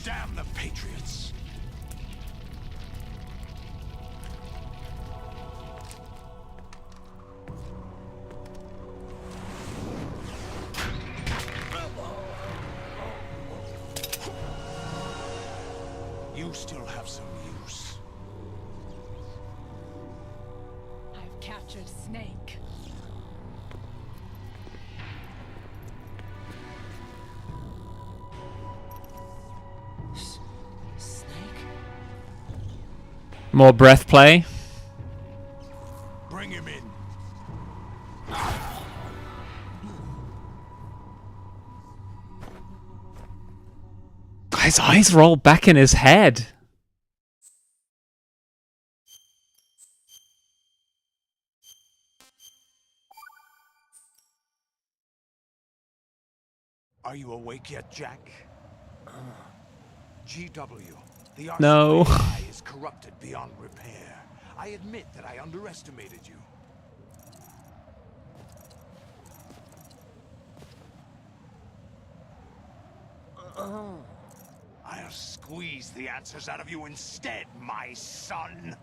Damn the Patriots! You still have some use. I've captured Snake. Snake? More breath play. Bring him in. His eyes roll back in his head. Are you awake yet, Jack? GW, the No. Arsenal AI is corrupted beyond repair. I admit that I underestimated you. I'll squeeze the answers out of you instead, my son.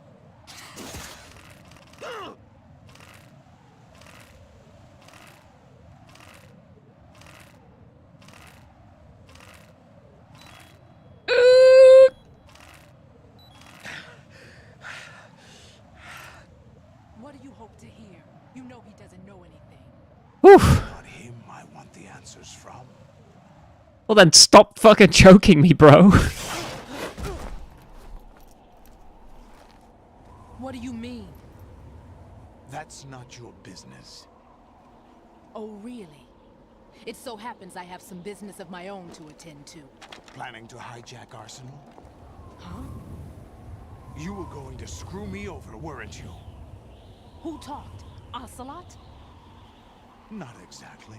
What do you hope to hear? You know he doesn't know anything. Oof. Not him I want the answers from. Well then stop fucking choking me, bro. What do you mean? That's not your business. Oh, really? It so happens I have some business of my own to attend to. Planning to hijack Arsenal? Huh? You were going to screw me over, weren't you? Who talked? Ocelot? Not exactly.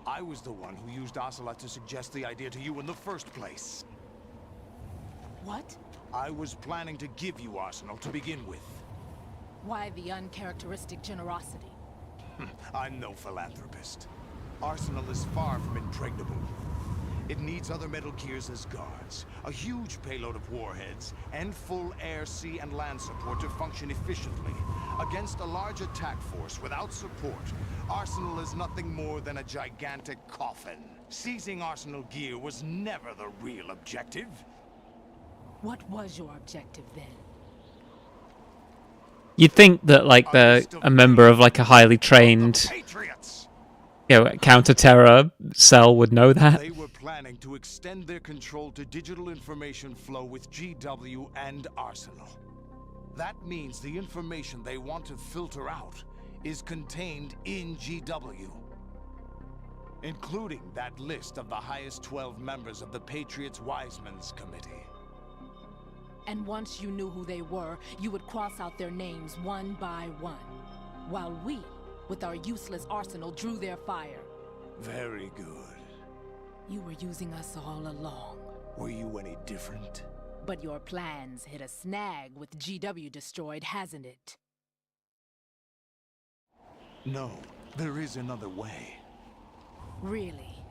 I was the one who used Ocelot to suggest the idea to you in the first place. What? I was planning to give you Arsenal to begin with. Why the uncharacteristic generosity? I'm no philanthropist. Arsenal is far from impregnable. It needs other Metal Gears as guards, a huge payload of warheads, and full air, sea, and land support to function efficiently. Against a large attack force without support, Arsenal is nothing more than a gigantic coffin. Seizing Arsenal gear was never the real objective. What was your objective then? You'd think that like a member of like a highly trained, counter-terror cell would know that. They were planning to extend their control to digital information flow with GW and Arsenal. That means the information they want to filter out is contained in GW, including that list of the highest 12 members of the Patriots Wiseman's Committee. And once you knew who they were, you would cross out their names one by one, while we, with our useless arsenal, drew their fire. Very good. You were using us all along. Were you any different? But your plans hit a snag with GW destroyed, hasn't it? No, there is another way. Really?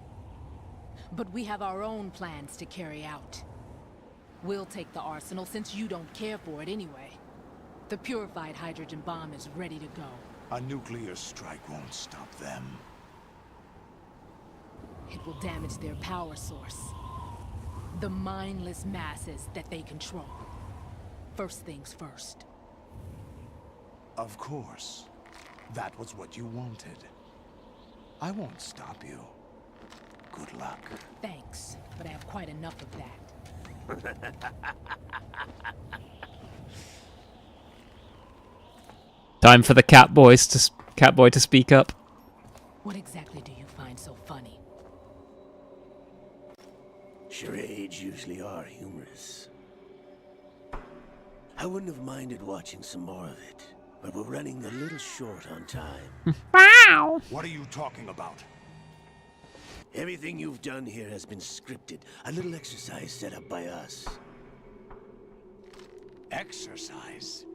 But we have our own plans to carry out. We'll take the arsenal since you don't care for it anyway. The purified hydrogen bomb is ready to go. A nuclear strike won't stop them. It will damage their power source. The mindless masses that they control. First things first. Of course. That was what you wanted. I won't stop you. Good luck. Thanks, but I have quite enough of that. Time for the Catboy to speak up. What exactly do you find so funny? Charades usually are humorous. I wouldn't have minded watching some more of it, but we're running a little short on time. Wow! What are you talking about? Everything you've done here has been scripted. A little exercise set up by us. Exercise?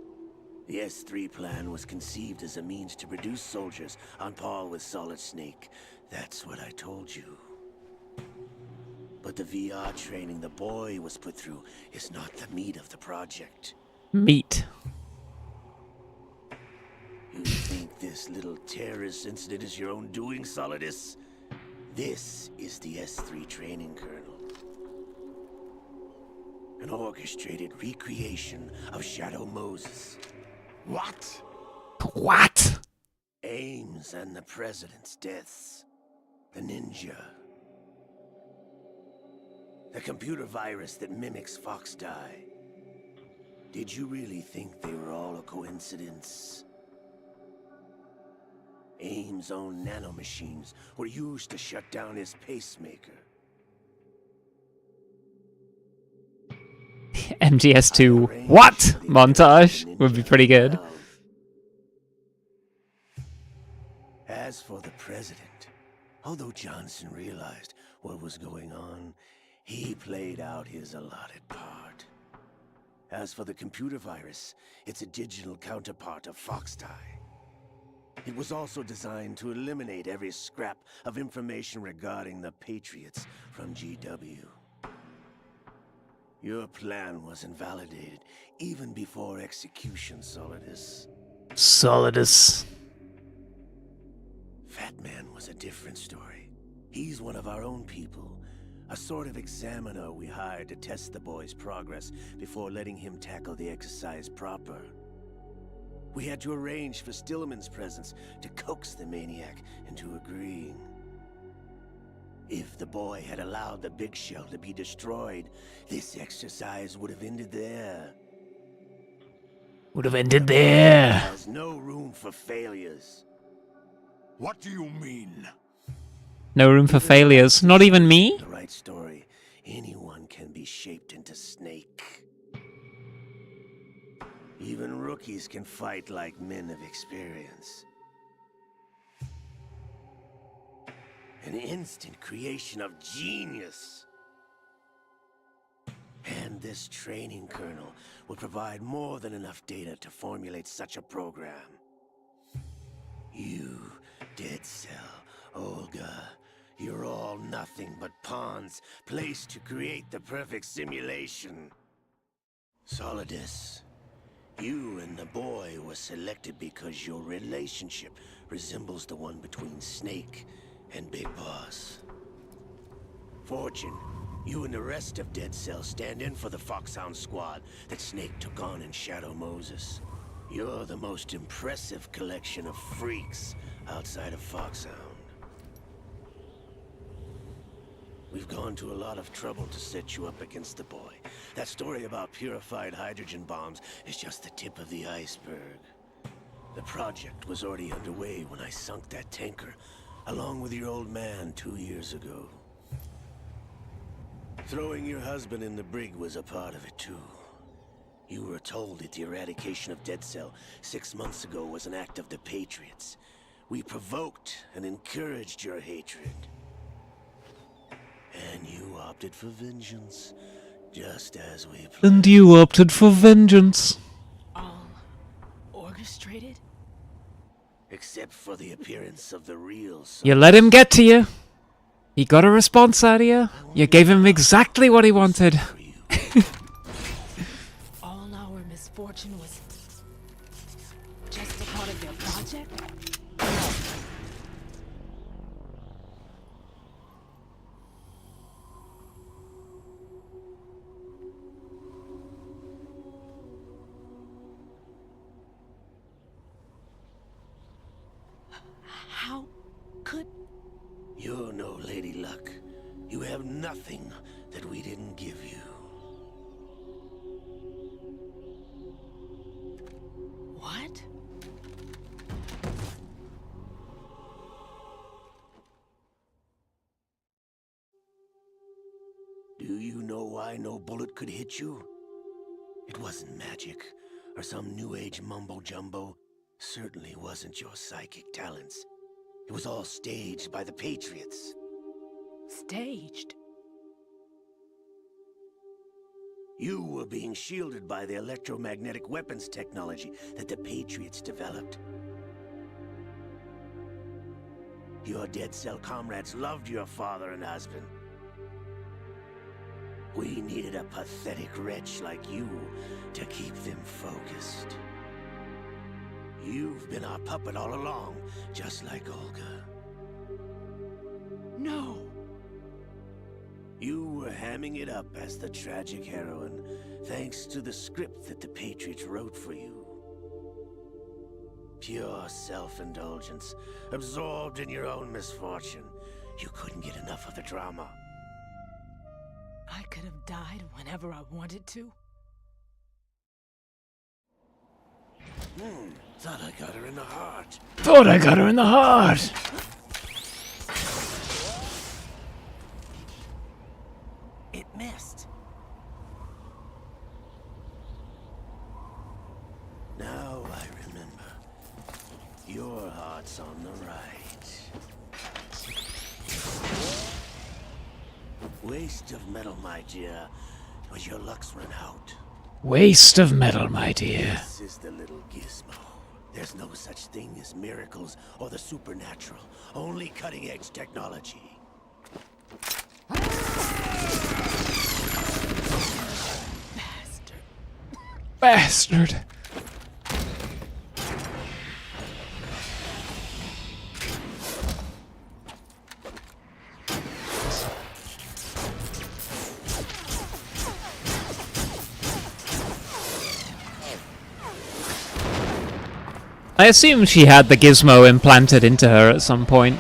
The S3 plan was conceived as a means to produce soldiers on par with Solid Snake. That's what I told you. But the VR training the boy was put through is not the meat of the project. Meat. You think this little terrorist incident is your own doing, Solidus? This is the S3 training kernel. An orchestrated recreation of Shadow Moses. What? What? Ames and the president's deaths. The ninja. The computer virus that mimics Fox Die. Did you really think they were all a coincidence? Ames' own nanomachines were used to shut down his pacemaker. MGS2 what? Montage would be pretty good. As for the president, although Johnson realized what was going on, he played out his allotted part. As for the computer virus, it's a digital counterpart of Fox Die. It was also designed to eliminate every scrap of information regarding the Patriots from GW. Your plan was invalidated even before execution, Solidus. Solidus. Fat Man was a different story. He's one of our own people. A sort of examiner we hired to test the boy's progress before letting him tackle the exercise proper. We had to arrange for Stillman's presence to coax the maniac into agreeing. If the boy had allowed the big shell to be destroyed, this exercise would have ended there. Would have ended there. There's no room for failures. What do you mean? No room for failures. Not even me? The right story. Anyone can be shaped into Snake. Even rookies can fight like men of experience. An instant creation of genius. And this training kernel will provide more than enough data to formulate such a program. You, Dead Cell, Olga, you're all nothing but pawns placed to create the perfect simulation. Solidus, you and the boy were selected because your relationship resembles the one between Snake and Big Boss. Fortune, you and the rest of Dead Cell stand in for the Foxhound squad that Snake took on in Shadow Moses. You're the most impressive collection of freaks outside of Foxhound. We've gone to a lot of trouble to set you up against the boy. That story about purified hydrogen bombs is just the tip of the iceberg. The project was already underway when I sunk that tanker, along with your old man 2 years ago. Throwing your husband in the brig was a part of it too. You were told that the eradication of Dead Cell 6 months ago was an act of the Patriots. We provoked and encouraged your hatred. And you opted for vengeance, just as we planned. And you opted for vengeance. All orchestrated? Except for the appearance of the real You let him get to you. He got a response out of you. You gave him exactly what he wanted. All our misfortune was just a part of their project? How could... You're no Lady Luck. You have nothing that we didn't give you. What? Do you know why no bullet could hit you? It wasn't magic, or some new age mumbo-jumbo. Certainly wasn't your psychic talents. It was all staged by the Patriots. Staged? You were being shielded by the electromagnetic weapons technology that the Patriots developed. Your Dead Cell comrades loved your father and husband. We needed a pathetic wretch like you to keep them focused. You've been our puppet all along, just like Olga. No! You were hamming it up as the tragic heroine, thanks to the script that the Patriots wrote for you. Pure self-indulgence, absorbed in your own misfortune. You couldn't get enough of the drama. I could have died whenever I wanted to. Thought I got her in the heart. Thought I got her in the heart. It missed. Now I remember. Your heart's on the right. Waste of metal, my dear. Was your luck's run out? Waste of metal, my dear. This is the little gizmo. There's no such thing as miracles or the supernatural. Only cutting-edge technology. Bastard. I assume she had the gizmo implanted into her at some point.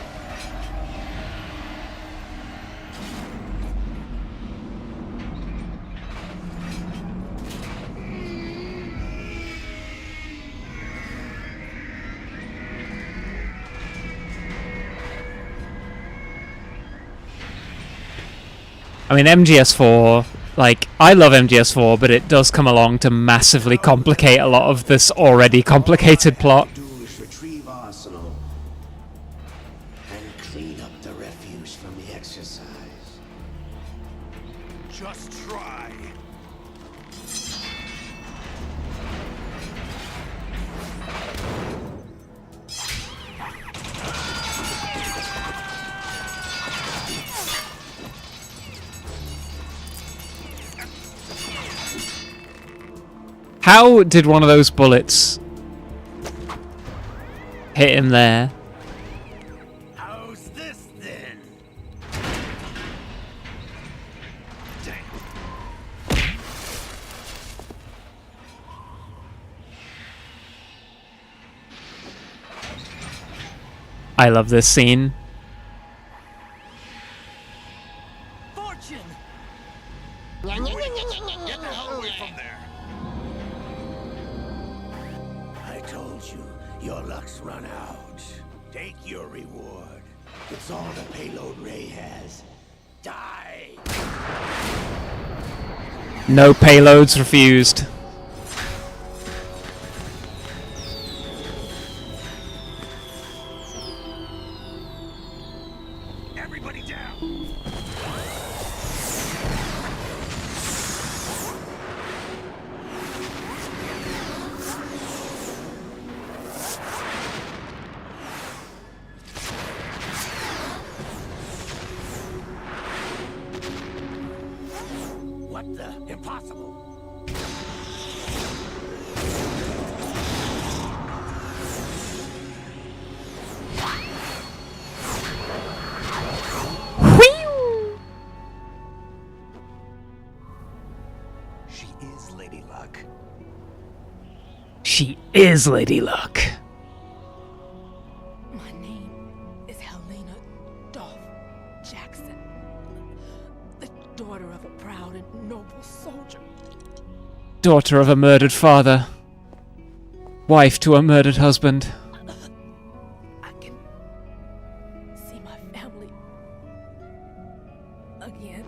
I mean, MGS4, like, I love MGS4, but it does come along to massively complicate a lot of this already complicated plot. Retrieve Arsenal and clean up the refuse from the exercise. Just try. How did one of those bullets hit him there? How's this then? I love this scene. Fortune! Get the hell away from there. I told you, Your luck's run out. Take your reward. It's all the payload Ray has. Die! No payloads refused. Everybody down! What the? Impossible! She is Lady Luck. She is Lady Luck. My name is Helena Dolph Jackson, the daughter of a proud and noble soldier. Daughter of a murdered father. Wife to a murdered husband. I can see my family again.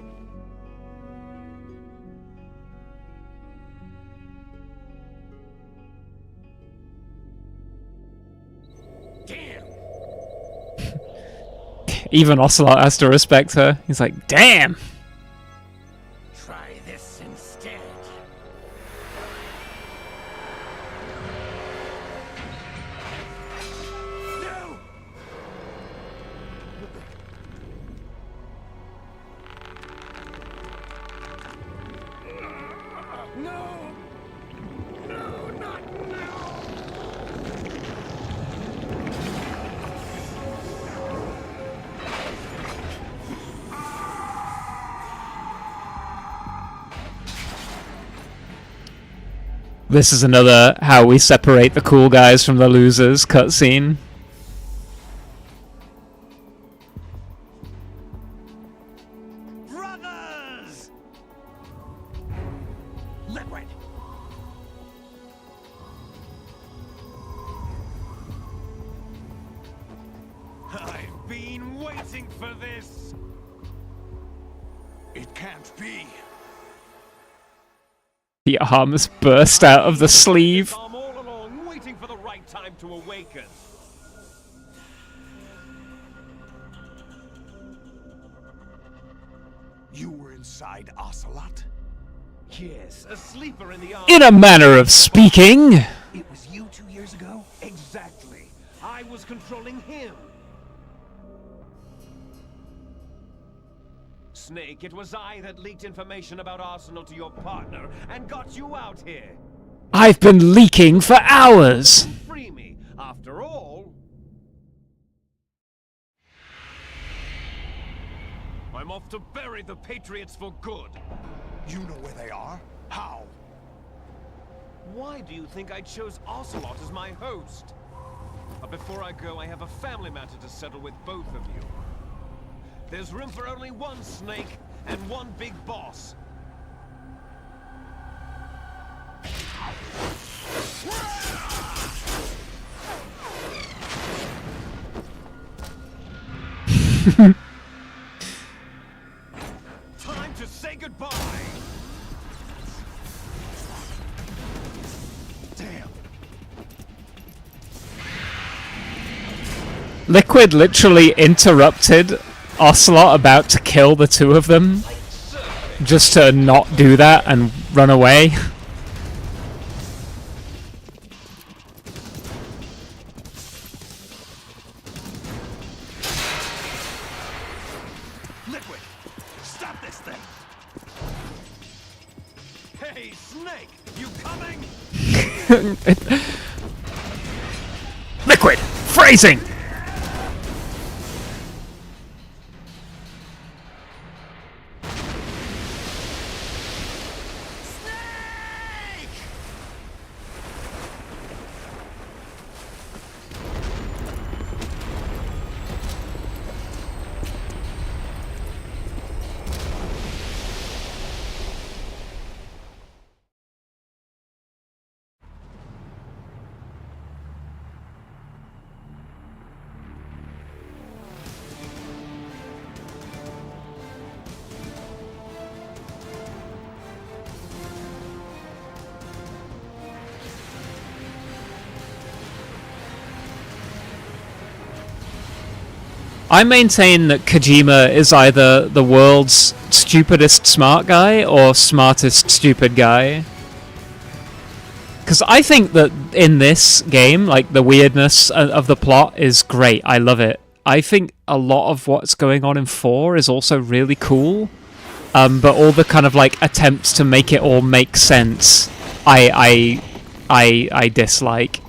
Damn! Even Ocelot has to respect her. He's like, damn! Try this instead. No! No! No, not now! This is another how we separate the cool guys from the losers cutscene. Brothers! Liquid! I've been waiting for this! It can't be. The arms burst out of the sleeve. I'm all along waiting for the right time to awaken. You were inside Ocelot? Yes, a sleeper in the arm. In a manner of speaking. It was you 2 years ago? Exactly. I was controlling him. Snake, it was I that leaked information about Arsenal to your partner and got you out here. I've been leaking for hours. Free me. After all, I'm off to bury the Patriots for good. You know where they are? How? Why do you think I chose Ocelot as my host? But before I go, I have a family matter to settle with both of you. There's room for only one Snake and one big boss. Time to say goodbye. Damn. Liquid literally interrupted Ocelot about to kill the two of them just to not do that and run away. Liquid, stop this thing. Hey, Snake, you coming? Liquid! Phrasing! I maintain that Kojima is either the world's stupidest smart guy or smartest stupid guy. Because I think that in this game, like, the weirdness of the plot is great. I love it. I think a lot of what's going on in 4 is also really cool. But all the kind of, like, attempts to make it all make sense, I dislike.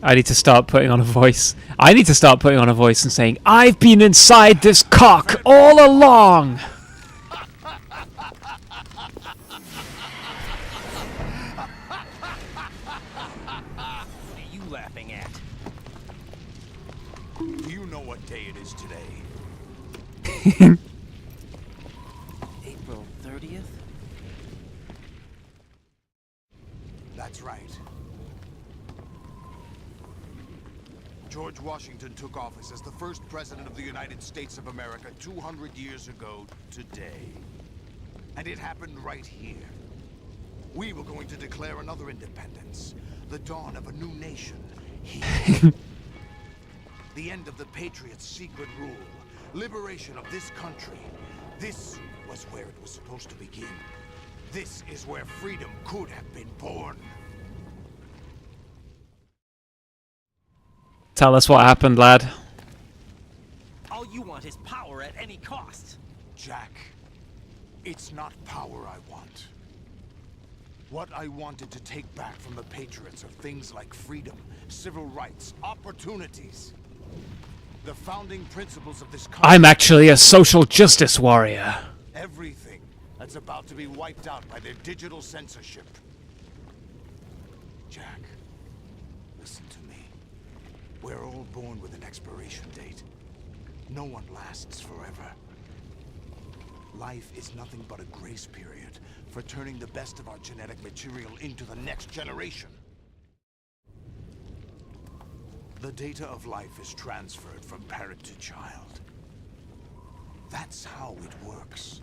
I need to start putting on a voice. I need to start putting on a voice and saying, I've been inside this cock all along! What are you laughing at? Do you know what day it is today? April 30th? That's right. George Washington took office as the first president of the United States of America 200 years ago today. And it happened right here. We were going to declare another independence, the dawn of a new nation here. The end of the Patriots' secret rule, liberation of this country. This was where it was supposed to begin. This is where freedom could have been born. Tell us what happened, lad. All you want is power at any cost. Jack, it's not power I want. What I wanted to take back from the Patriots are things like freedom, civil rights, opportunities. The founding principles of this country. I'm actually a social justice warrior. Everything that's about to be wiped out by their digital censorship. Jack, listen to me. We're all born with an expiration date. No one lasts forever. Life is nothing but a grace period for turning the best of our genetic material into the next generation. The data of life is transferred from parent to child. That's how it works.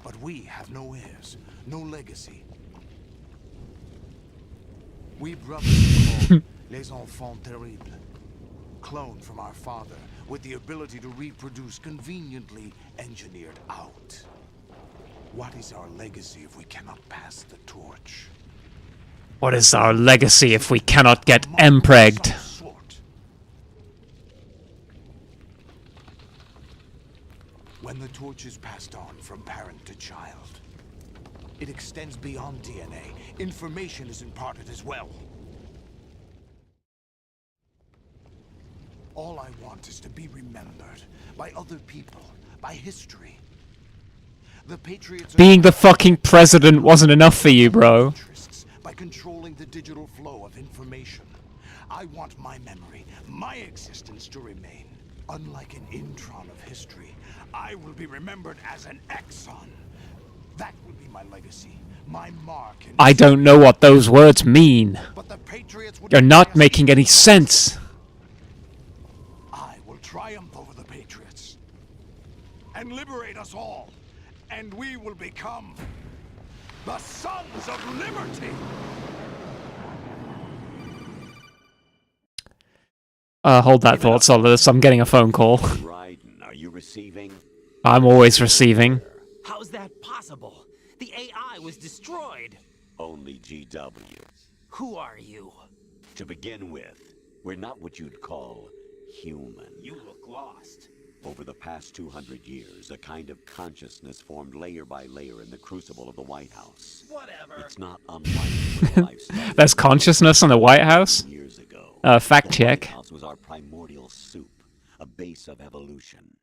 But we have no heirs, no legacy. We brothers called les enfants terribles, cloned from our father with the ability to reproduce conveniently engineered out. What is our legacy if we cannot pass the torch? What is our legacy if we cannot get empregged? When the torch is passed on from parent to child, it extends beyond DNA. Information is imparted as well. All I want is to be remembered by other people, by history. The Patriots Being the fucking president wasn't enough for you, bro. By controlling the digital flow of information. I want my memory, my existence to remain. Unlike an intron of history, I will be remembered as an exon. That will be my legacy, my mark. I don't know what those words mean. You're not making any sense. I will triumph over the Patriots and liberate us all, and we will become the Sons of Liberty. Hold that thought, Solidus. I'm getting a phone call. Raiden, are you receiving? I'm always receiving. How's that possible? The AI was destroyed. Only GW. Who are you? To begin with, we're not what you'd call human. You look lost. Over the past 200 years, a kind of consciousness formed layer by layer in the crucible of the White House. Whatever. It's not unlike lifestyle. There's consciousness in the White House? Years ago, fact check. The White House was our primordial soup, a base of evolution.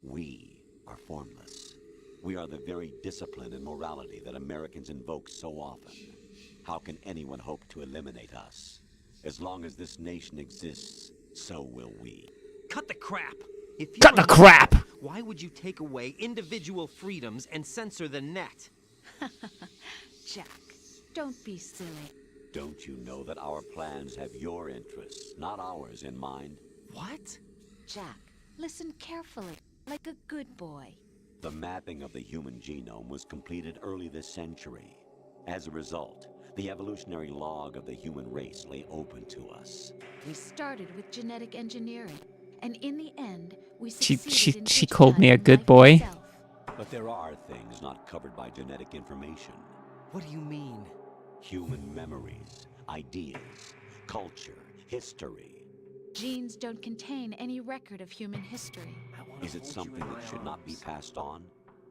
We are formless. We are the very discipline and morality that Americans invoke so often. How can anyone hope to eliminate us? As long as this nation exists, so will we. Cut the crap. Cut the crap! Why would you take away individual freedoms and censor the net? Jack, don't be silly. Don't you know that our plans have your interests, not ours, in mind? What? Jack, listen carefully, like a good boy. The mapping of the human genome was completed early this century. As a result, the evolutionary log of the human race lay open to us. We started with genetic engineering, and in the end, we She succeeded in she called me a digitizing good life boy. itself. But there are things not covered by genetic information. What do you mean? Human memories, ideas, culture, history. Genes don't contain any record of human history. Is it something that should not be passed on?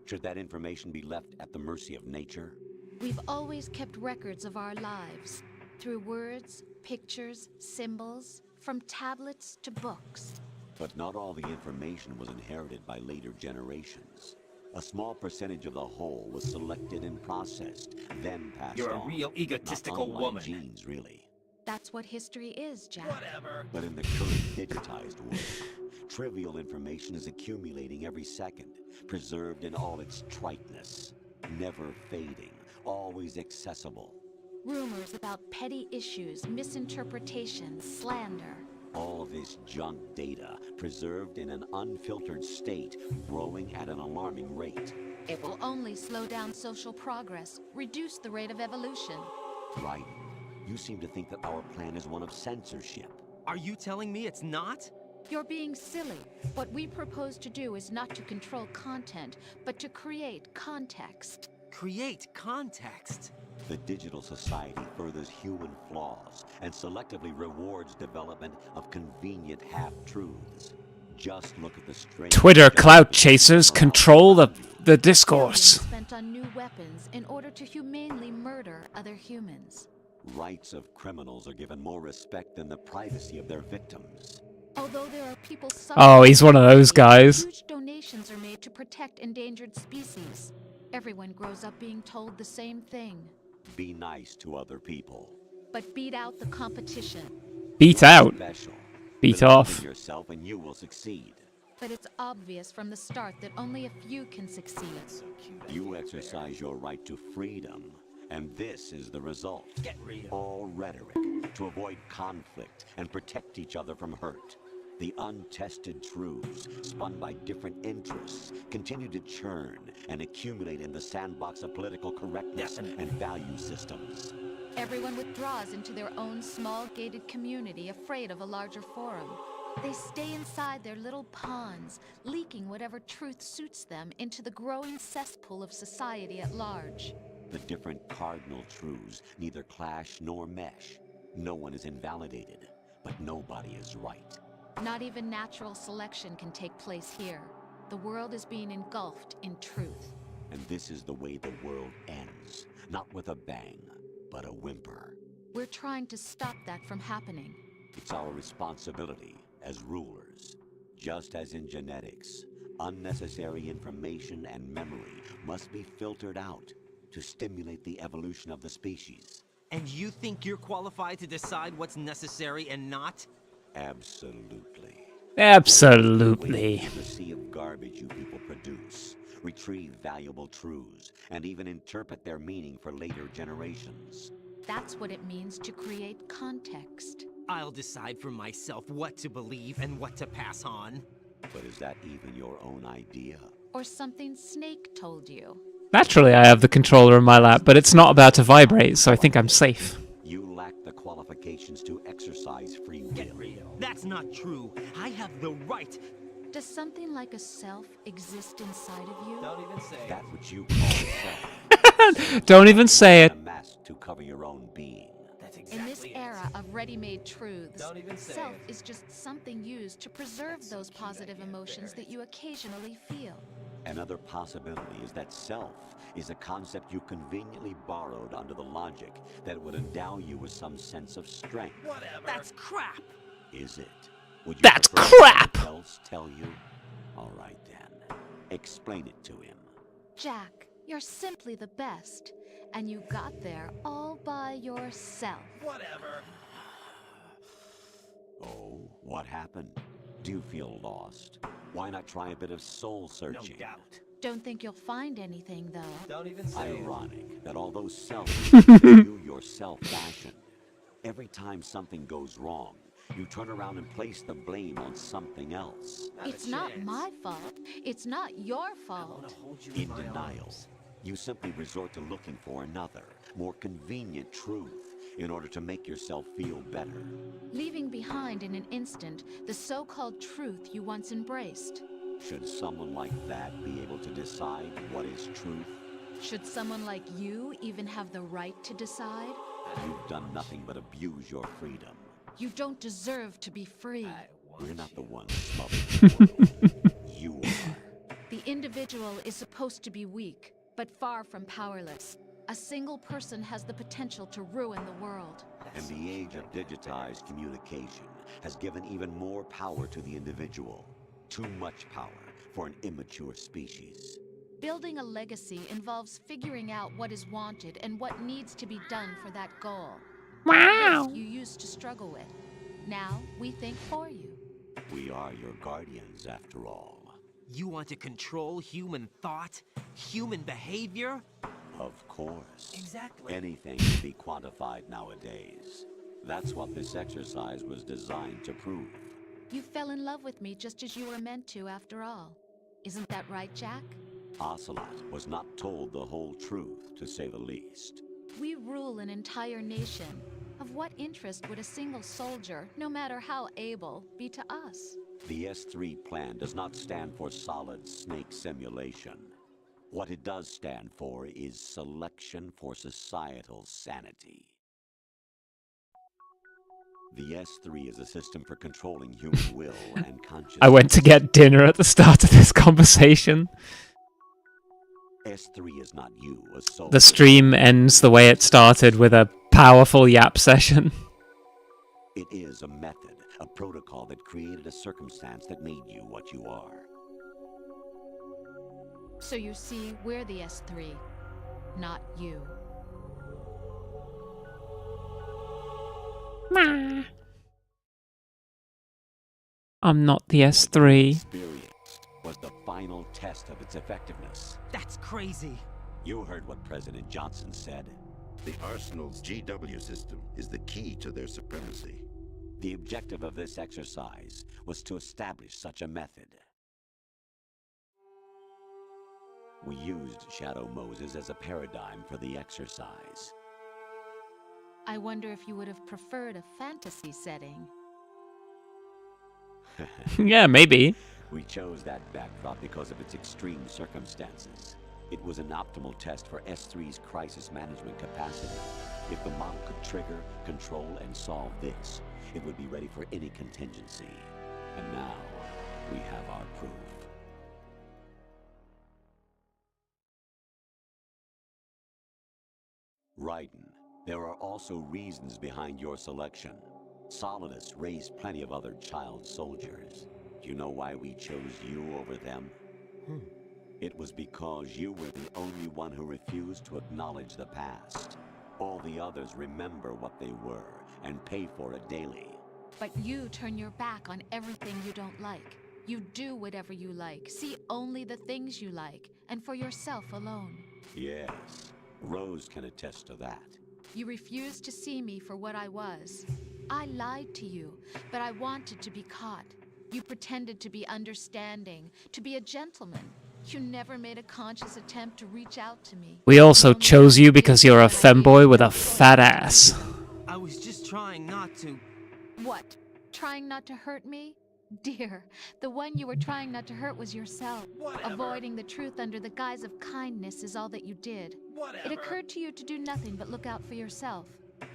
Should that information be left at the mercy of nature? We've always kept records of our lives, through words, pictures, symbols, from tablets to books. But not all the information was inherited by later generations. A small percentage of the whole was selected and processed, then passed on. You're a real egotistical not woman. Genes, really. That's what history is, Jack. Whatever. But in the current digitized world, trivial information is accumulating every second, preserved in all its triteness, never fading, always accessible. Rumors about petty issues, misinterpretations, slander. All this junk data, preserved in an unfiltered state, growing at an alarming rate. It will only slow down social progress, reduce the rate of evolution. Right. You seem to think that our plan is one of censorship. Are you telling me it's not? You're being silly. What we propose to do is not to control content, but to create context. Create context? The digital society furthers human flaws and selectively rewards development of convenient half-truths. Just look at the strange... Twitter clout chasers control the discourse. Spent on new weapons in order to humanely murder other humans. Rights of criminals are given more respect than the privacy of their victims. Although there are people Oh, he's one of those guys. Huge donations are made to protect endangered species. Everyone grows up being told the same thing. Be nice to other people. But beat out the competition. Beat out. Special. Beat Believe off. in yourself and you will succeed. But it's obvious from the start that only a few can succeed. You exercise your right to freedom, and this is the result. Get real. All rhetoric to avoid conflict and protect each other from hurt. The untested truths, spun by different interests, continue to churn and accumulate in the sandbox of political correctness and value systems. Everyone withdraws into their own small gated community, afraid of a larger forum. They stay inside their little ponds, leaking whatever truth suits them into the growing cesspool of society at large. The different cardinal truths neither clash nor mesh. No one is invalidated, but nobody is right. Not even natural selection can take place here. The world is being engulfed in truth. And this is the way the world ends. Not with a bang, but a whimper. We're trying to stop that from happening. It's our responsibility as rulers. Just as in genetics, unnecessary information and memory must be filtered out to stimulate the evolution of the species. And you think you're qualified to decide what's necessary and not? Absolutely. Absolutely. The sea of garbage you people produce, retrieve valuable truths, and even interpret their meaning for later generations. That's what it means to create context. I'll decide for myself what to believe and what to pass on. But is that even your own idea? Or something Snake told you? Naturally, I have the controller in my lap, but it's not about to vibrate, so I think I'm safe. You lack the qualifications to exercise free will. Get real. That's not true. I have the right. Does something like a self exist inside of you? Don't even say that which you call self. Don't even say it. A mask to cover your own being. That's exactly In this era of ready-made truths, Don't even say self it. is just something used to preserve those positive emotions that you occasionally feel. Another possibility is that self is a concept you conveniently borrowed under the logic that would endow you with some sense of strength. Whatever. That's crap. Is it? Would you That's prefer crap! someone else tell you? All right then. Explain it to him. Jack, you're simply the best, and you got there all by yourself. Whatever. Oh, what happened? Do you feel lost? Why not try a bit of soul searching? No doubt. Don't think you'll find anything, though. Don't even say it. Ironic that although self is you yourself fashioned, every time something goes wrong, you turn around and place the blame on something else. It's not my fault. It's not your fault. In denial, you simply resort to looking for another, more convenient truth in order to make yourself feel better. Leaving behind in an instant the so-called truth you once embraced. Should someone like that be able to decide what is truth? Should someone like you even have the right to decide? You've done nothing but abuse your freedom. You don't deserve to be free. We're not the ones smothering the world. You are. The individual is supposed to be weak, but far from powerless. A single person has the potential to ruin the world. And the age of digitized communication has given even more power to the individual. Too much power for an immature species. Building a legacy involves figuring out what is wanted and what needs to be done for that goal. Wow! This you used to struggle with. Now we think for you. We are your guardians, after all. You want to control human thought? Human behavior? Of course. Exactly. Anything can be quantified nowadays. That's what this exercise was designed to prove. You fell in love with me just as you were meant to, after all. Isn't that right, Jack? Ocelot was not told the whole truth, to say the least. We rule an entire nation. Of what interest would a single soldier, no matter how able, be to us? The S3 plan does not stand for solid snake simulation. What it does stand for is selection for societal sanity. The S3 is a system for controlling human will and consciousness. I went to get dinner at the start of this conversation. S3 is not you, a soul. The stream ends the way it started, with a powerful yap session. It is a method, a protocol that created a circumstance that made you what you are. So you see, we're the S3, not you. I'm not the S3. Experience was the final test of its effectiveness. That's crazy. You heard what President Johnson said. The Arsenal's GW system is the key to their supremacy. The objective of this exercise was to establish such a method. We used Shadow Moses as a paradigm for the exercise. I wonder if you would have preferred a fantasy setting. Yeah, maybe. We chose that backdrop because of its extreme circumstances. It was an optimal test for S3's crisis management capacity. If the model could trigger, control, and solve this, it would be ready for any contingency. And now, we have our proof. Raiden, there are also reasons behind your selection. Solidus raised plenty of other child soldiers. Do you know why we chose you over them? It was because you were the only one who refused to acknowledge the past. All the others remember what they were and pay for it daily. But you turn your back on everything you don't like. You do whatever you like, see only the things you like, and for yourself alone. Yes, Rose can attest to that. You refused to see me for what I was. I lied to you, but I wanted to be caught. You pretended to be understanding, to be a gentleman. You never made a conscious attempt to reach out to me. We also chose you because you're a femboy with a fat ass. I was just trying not to... What? Trying not to hurt me? Dear, the one you were trying not to hurt was yourself. Whatever. Avoiding the truth under the guise of kindness is all that you did. Whatever. It occurred to you to do nothing but look out for yourself.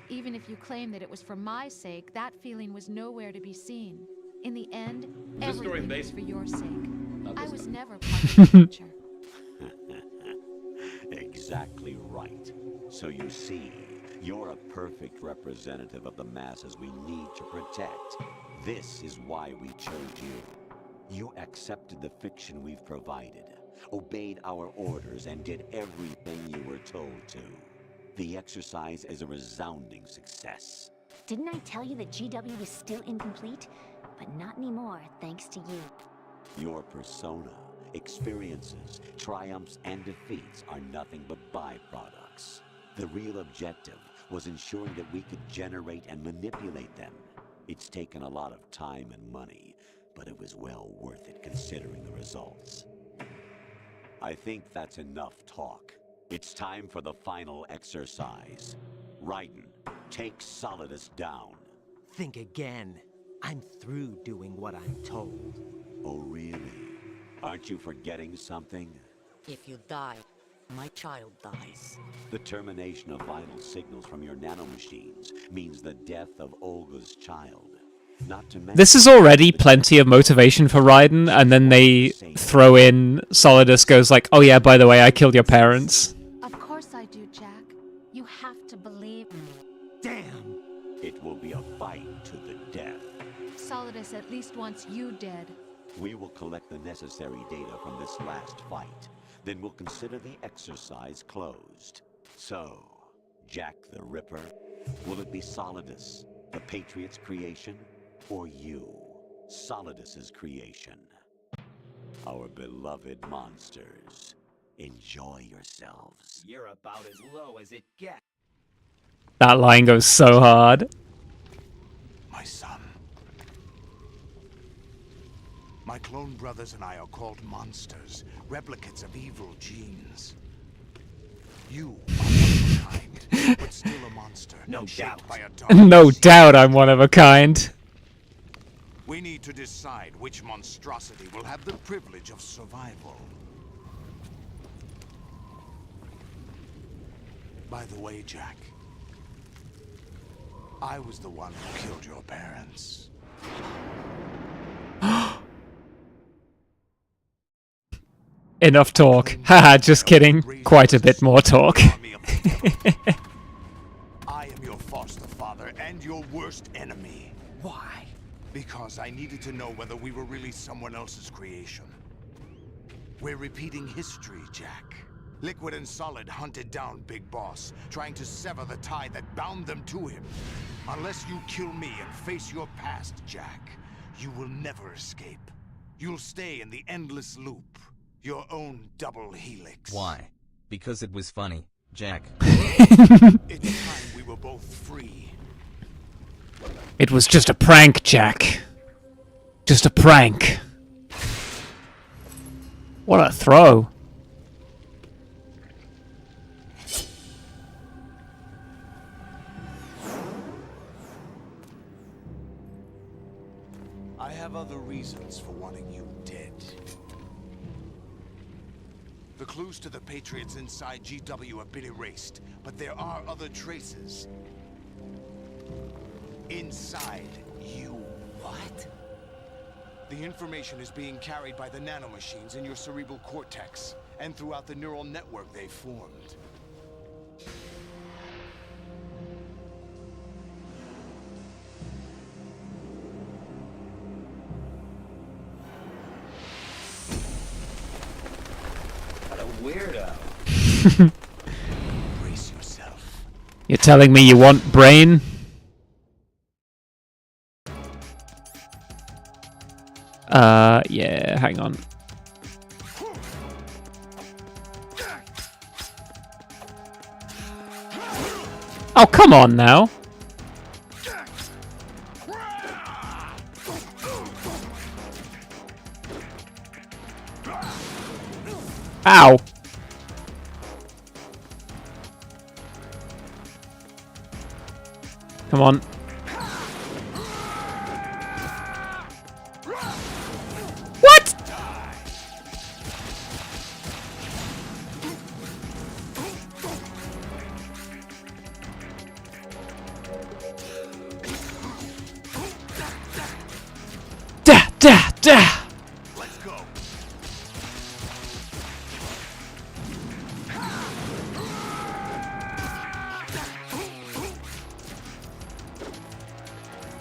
Even if you claim that it was for my sake, that feeling was nowhere to be seen. In the end, Is this story everything was based- for your sake. Not I this was time. never part of the future. Exactly right. So you see, you're a perfect representative of the masses we need to protect. This is why we chose you. You accepted the fiction we've provided, obeyed our orders, and did everything you were told to. The exercise is a resounding success. Didn't I tell you that GW was still incomplete? But not anymore, thanks to you. Your persona, experiences, triumphs, and defeats are nothing but byproducts. The real objective was ensuring that we could generate and manipulate them. It's taken a lot of time and money, but it was well worth it considering the results. I think that's enough talk. It's time for the final exercise. Raiden, take Solidus down. Think again. I'm through doing what I'm told. Oh, really? Aren't you forgetting something? If you die, my child dies. The termination of vital signals from your nanomachines means the death of Olga's child. Not to mention... This is already plenty of motivation for Raiden, and then they throw in Solidus goes like, oh yeah, by the way, I killed your parents. Of course I do, Jack. You have to believe me. Damn! It will be a fight to the death. Solidus at least wants you dead. We will collect the necessary data from this last fight. Then we'll consider the exercise closed. So, Jack the Ripper, will it be Solidus, the Patriot's creation, or you, Solidus's creation? Our beloved monsters, enjoy yourselves. You're about as low as it gets. That line goes so hard. My son. My clone brothers and I are called monsters, replicates of evil genes. You are one of a kind, but still a monster. No shaped doubt. by a dark No seed. doubt I'm one of a kind. We need to decide which monstrosity will have the privilege of survival. By the way, Jack, I was the one who killed your parents. Enough talk. Haha, just kidding. Quite a bit more talk. I am your foster father and your worst enemy. Why? Because I needed to know whether we were really someone else's creation. We're repeating history, Jack. Liquid and Solid hunted down Big Boss, trying to sever the tie that bound them to him. Unless you kill me and face your past, Jack, you will never escape. You'll stay in the endless loop. Your own double helix. Why? Because it was funny, Jack. It's time we were both free. It was just a prank, Jack. Just a prank. What a throw. I have other reasons for wanting you dead. The clues to the Patriots inside GW have been erased, but there are other traces. Inside you. What? The information is being carried by the nanomachines in your cerebral cortex, and throughout the neural network they've formed. What a weirdo. Brace yourself. You're telling me you want brain? Yeah, hang on. Oh, come on now. Ow. Come on. What? Da da da. Let's go.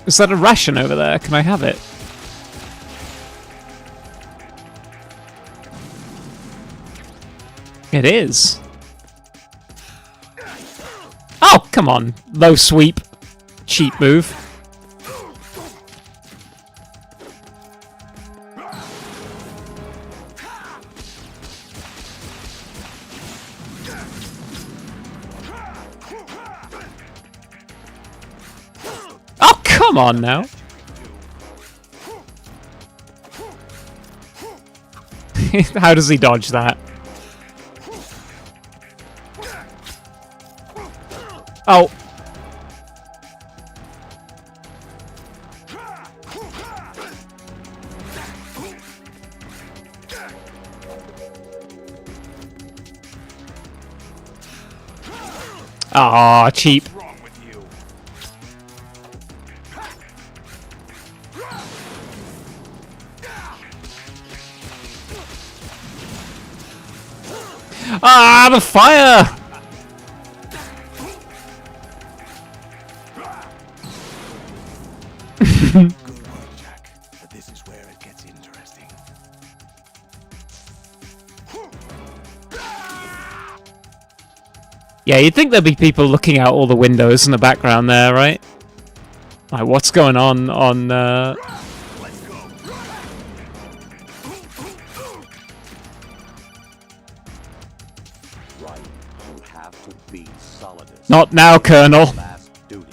Is that a ration over there? Can I have it? It is. Oh, come on. Low sweep. Cheap move. Oh, come on now. How does he dodge that? Oh. Ah, cheap. Ah, the fire! Good work, Jack. But this is where it gets interesting. Yeah, you'd think there'd be people looking out all the windows in the background there, right? Like, what's going on Right. You have to be Solidus. Not now, Colonel. Last duty.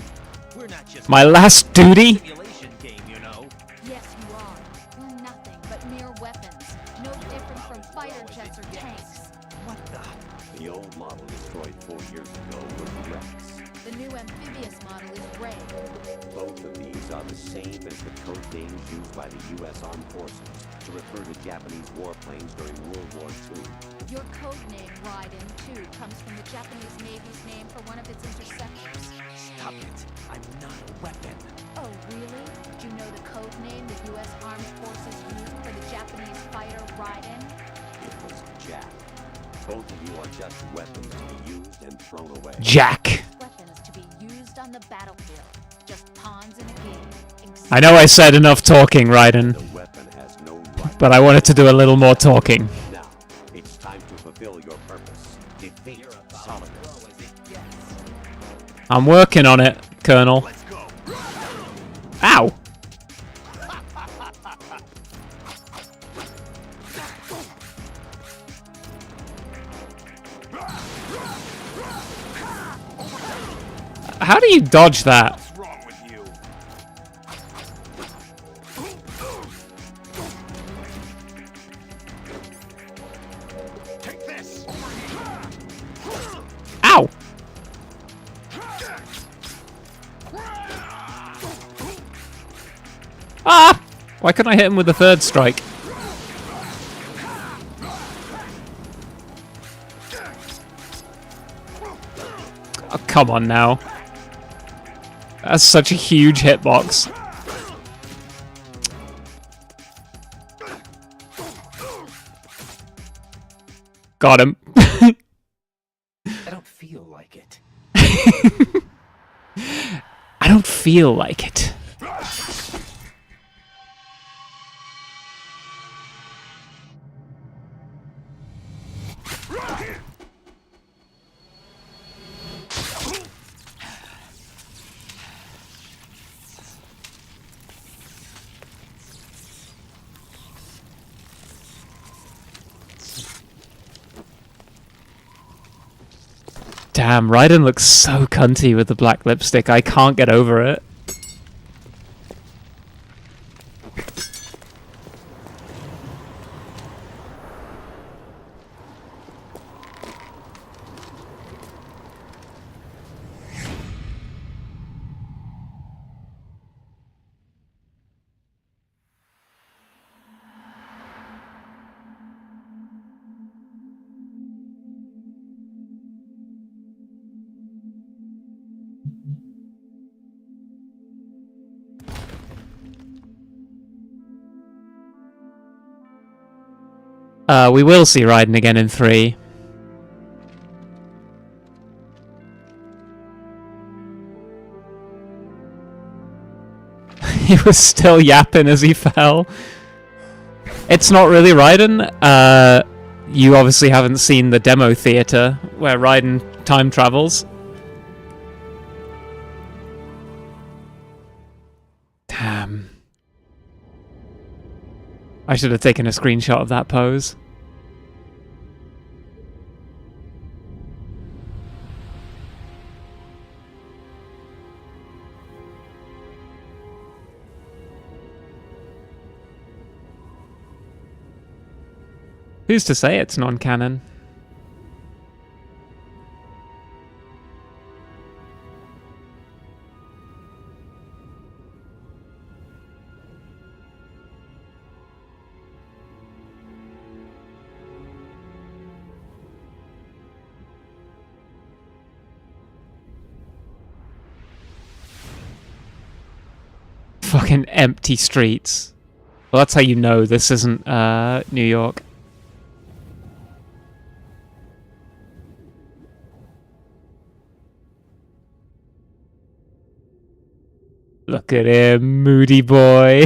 We're not just My last duty? simulation game, you know. Yes, you are. We're nothing but mere weapons. No different from fighter jets or tanks. What the? The old model destroyed 4 years ago was Rex. The new amphibious model is Ray. Both of these are the same as the code names used by the U.S. Armed Forces to refer to Japanese warplanes during World War II. Your code name, Raiden, too, comes from the Japanese Navy's name for one of its interceptors. Stop it. I'm not a weapon. Oh, really? Do you know the code name the U.S. Armed Forces used for the Japanese fighter Raiden? It was Jack. Both of you are just weapons to be used and thrown away. Jack. Weapons to be used on the battlefield. Just pawns in a game. I know I said enough talking, Raiden. The weapon has no right. But I wanted to do a little more talking. Now, it's time to fulfill your purpose. Defeat Solidus. I'm working on it, Colonel. Ow! How do you dodge that? What's wrong with you? Take this. Ow! Ah! Why couldn't I hit him with the third strike? Oh, come on now. That's such a huge hitbox. Got him. I don't feel like it. I don't feel like it. Damn, Raiden looks so cunty with the black lipstick. I can't get over it. We will see Raiden again in 3. He was still yapping as he fell. It's not really Raiden. You obviously haven't seen the demo theater where Raiden time travels. Damn. I should have taken a screenshot of that pose. Who's to say it's non-canon? Fucking empty streets. Well, that's how you know this isn't New York. Look at him, moody boy.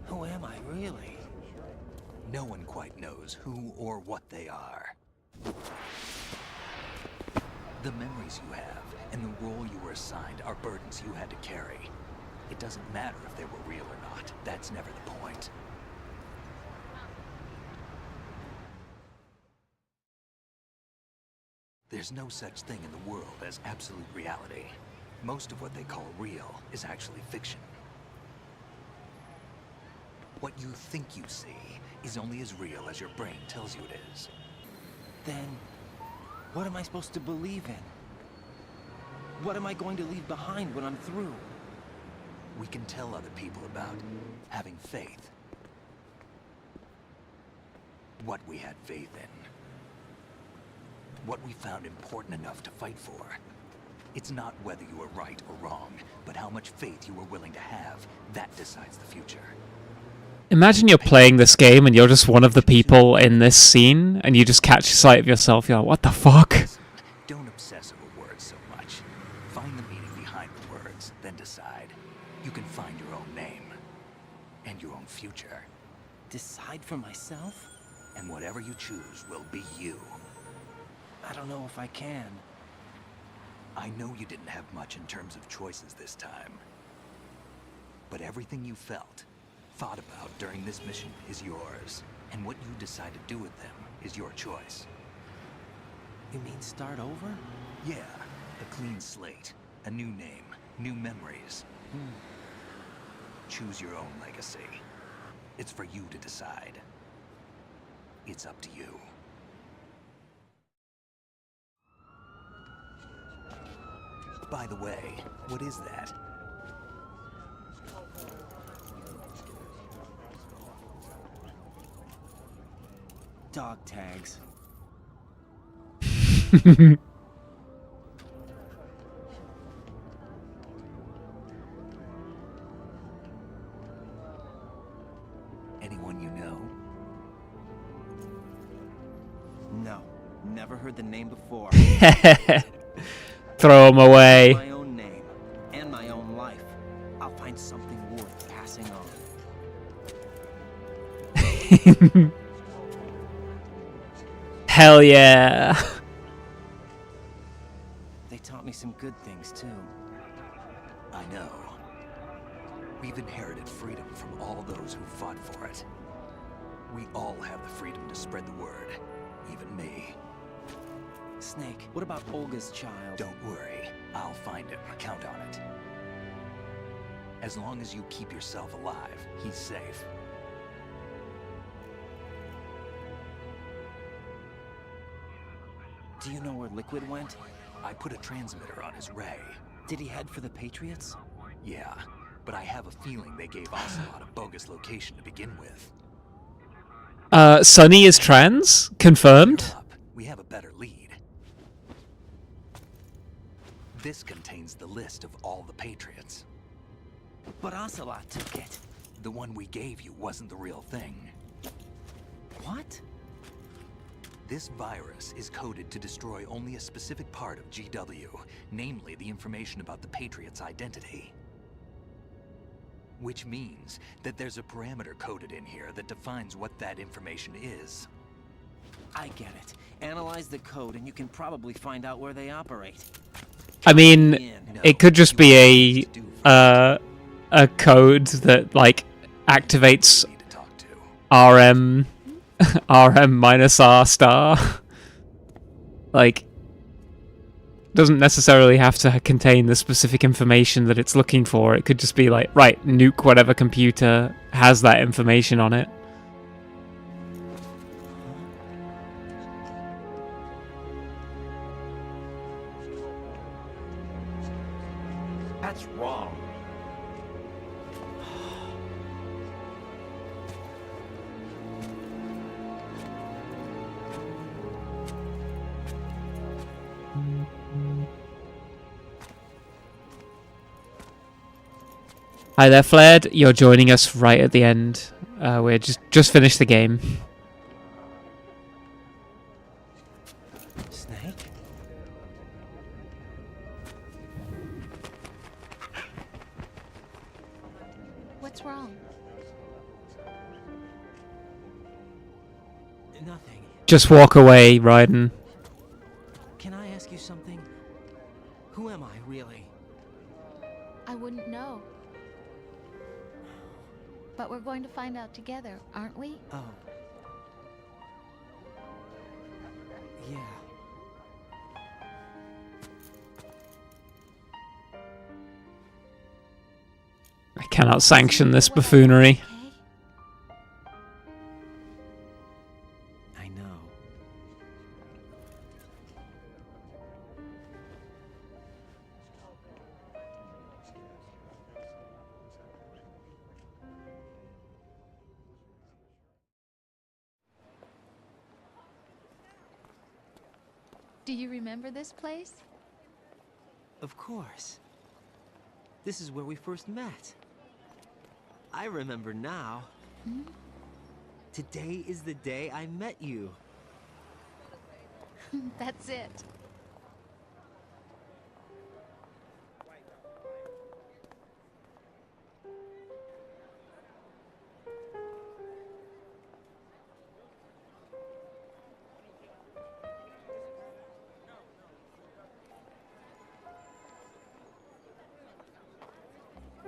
Who am I, really? No one quite knows who or what they are. The memories you have and the role you were assigned are burdens you had to carry. It doesn't matter if they were real or not. That's never the point. There's no such thing in the world as absolute reality. Most of what they call real is actually fiction. What you think you see is only as real as your brain tells you it is. Then, what am I supposed to believe in? What am I going to leave behind when I'm through? We can tell other people about having faith. What we had faith in. What we found important enough to fight for. It's not whether you were right or wrong, but how much faith you were willing to have. That decides the future. Imagine you're playing this game and you're just one of the people in this scene, and you just catch sight of yourself. You're like, what the fuck? Don't obsess over words so much. Find the meaning behind the words, then decide. You can find your own name and your own future. Decide for myself? And whatever you choose will be you. I don't know if I can. I know you didn't have much in terms of choices this time. But everything you felt, thought about during this mission is yours. And what you decide to do with them is your choice. You mean start over? Yeah, a clean slate, a new name, new memories. Choose your own legacy. It's for you to decide. It's up to you. By the way, what is that? Dog tags. Anyone you know? No, never heard the name before. Throw him away. My own name and my own life. I'll find something worth passing on. Hell yeah. They taught me some good things too. I know. We've inherited freedom from all those who fought for it. We all have the freedom to spread the word, even me. Snake, what about Olga's child? Don't worry, I'll find him. Count on it. As long as you keep yourself alive, he's safe. Do you know where Liquid went? I put a transmitter on his ray. Did he head for the Patriots? Yeah, but I have a feeling they gave Ocelot a bogus location to begin with. Sunny is trans? Confirmed? We have a better lead. This contains the list of all the Patriots. But Ocelot took it. The one we gave you wasn't the real thing. What? This virus is coded to destroy only a specific part of GW, namely the information about the Patriots' identity. Which means that there's a parameter coded in here that defines what that information is. I get it. Analyze the code and you can probably find out where they operate. I mean, it could just be a code that like activates RM RM minus R star. Like, doesn't necessarily have to contain the specific information that it's looking for. It could just be like, right, nuke whatever computer has that information on it. That's wrong. Hi there, Flared. You're joining us right at the end. We're just finished the game. Snake? What's wrong? Nothing. Just walk away, Raiden. Can I ask you something? Who am I, really? I wouldn't know. But we're going to find out together, aren't we? Oh. Yeah. I cannot sanction this buffoonery. I know. Do you remember this place? Of course. This is where we first met. I remember now. Hmm? Today is the day I met you. That's it.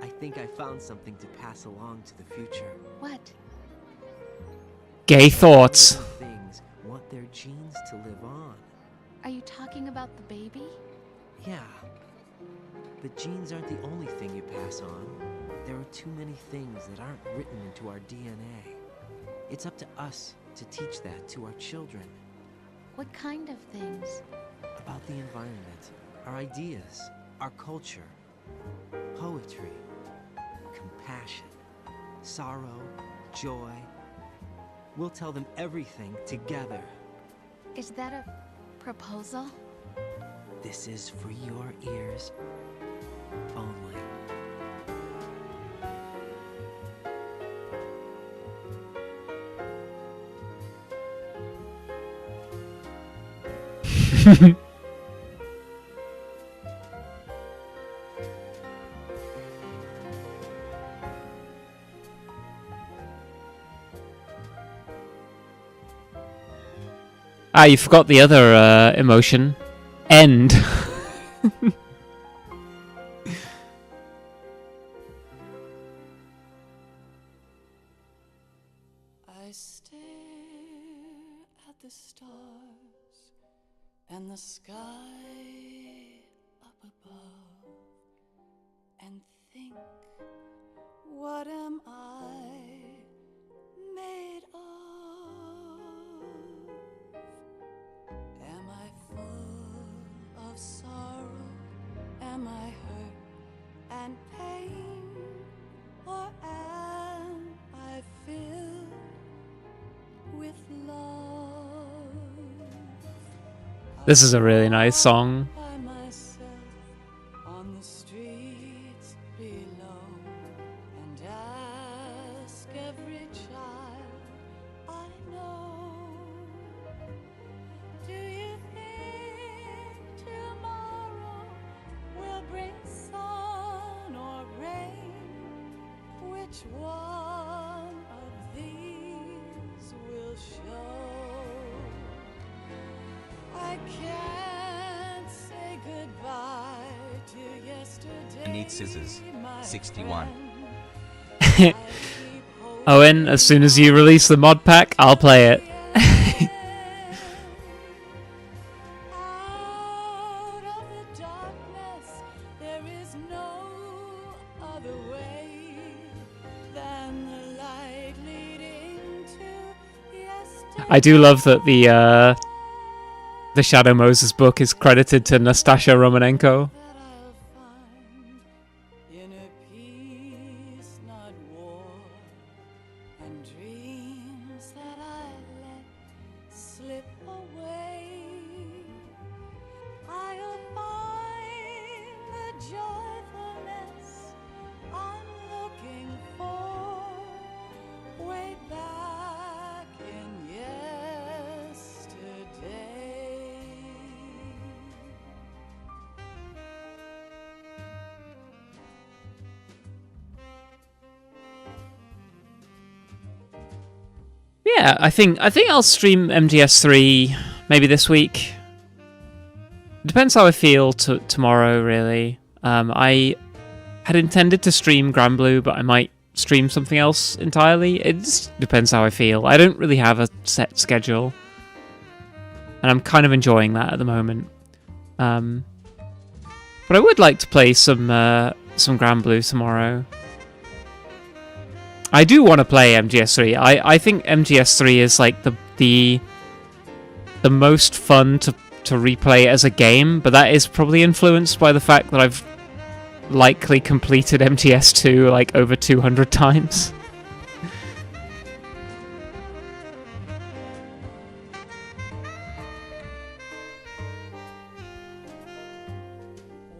I think I found something to pass along to the future. What? Gay thoughts. Things want their genes to live on. Are you talking about the baby? Yeah. But genes aren't the only thing you pass on. There are too many things that aren't written into our DNA. It's up to us to teach that to our children. What kind of things? About the environment, our ideas, our culture, poetry, compassion, sorrow, joy. We'll tell them everything together. Is that a proposal? This is for your ears only. Ah, you forgot the other emotion. End. I stare at the stars and the sky up above and think, what am I made of? Am I full of sorrow? Am I hurt and pain? Or am I filled with love? This is a really nice song. By myself on the streets below and ask every child I know, do you think tomorrow will bring sun or rain? Which one of these will show? I can't say goodbye to yesterday. I need scissors. 61. Owen, as soon as you release the mod pack, I'll play it. I do love that the Shadow Moses book is credited to Nastasha Romanenko. In a peace, not war, and dreams that I let slip away. I'll find the joyfulness I'm looking for way back in yesterday. Yeah, I think I'll stream MGS3 maybe this week. Depends how I feel tomorrow, really. I had intended to stream Granblue, but I might stream something else entirely. It just depends how I feel. I don't really have a set schedule, and I'm kind of enjoying that at the moment. But I would like to play some Granblue tomorrow. I do want to play MGS3. I think MGS3 is like the most fun to replay as a game, but that is probably influenced by the fact that I've likely completed MGS2 like over 200 times.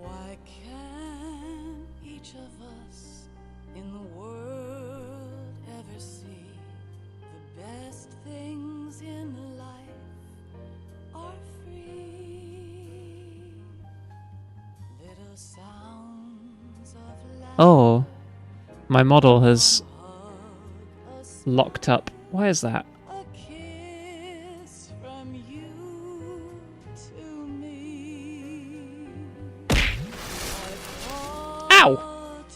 Why can't each of us in the world ever see the best things in life are free? Little sounds of laughter. Oh, my model has locked up. Why is that? A kiss from you to me. Ow!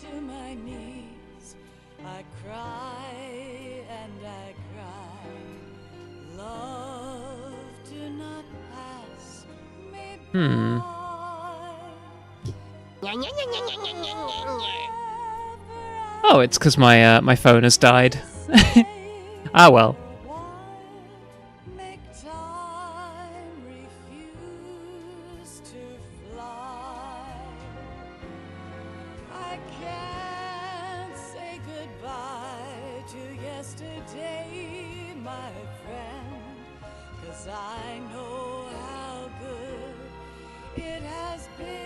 To my knees, I cry and I cry. Love, do not pass me by. Oh, it's because my phone has died. Ah well. Make time refuse to fly. I can't say goodbye to yesterday, my friend, 'cause I know how good it has been.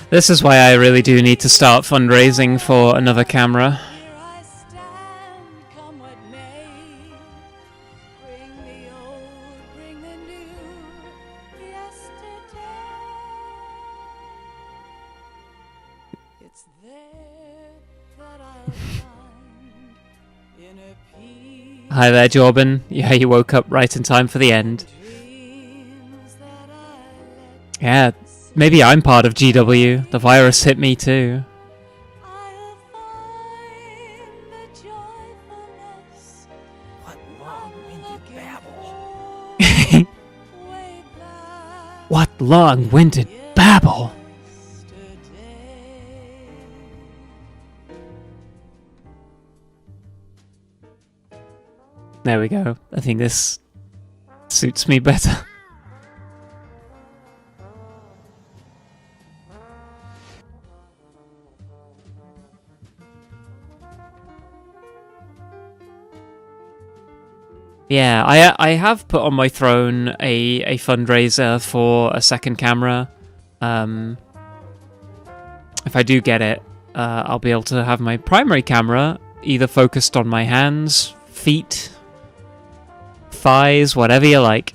This is why I really do need to start fundraising for another camera. Here I stand, come what may. Bring the old, bring the new. Yesterday, it's there that I'll find inner peace. Hi there, Jorben. Yeah, you woke up right in time for the end. Yeah, maybe I'm part of GW. The virus hit me too. I'll find the joyfulness What long-winded babble. way back What long-winded babble. yesterday. There we go. I think this suits me better. Yeah, I have put on my throne a fundraiser for a second camera. If I do get it, I'll be able to have my primary camera either focused on my hands, feet, thighs, whatever you like.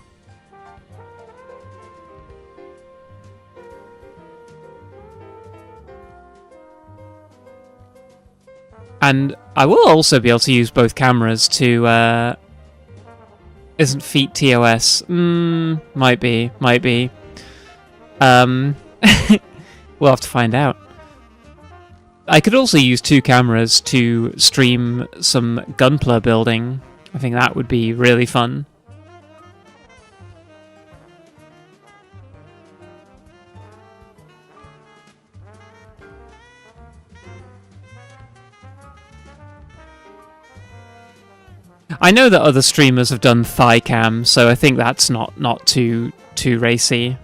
And I will also be able to use both cameras to... Isn't feet TOS? Might be. We'll have to find out. I could also use two cameras to stream some Gunpla building. I think that would be really fun. I know that other streamers have done thigh cam, so I think that's not too racy.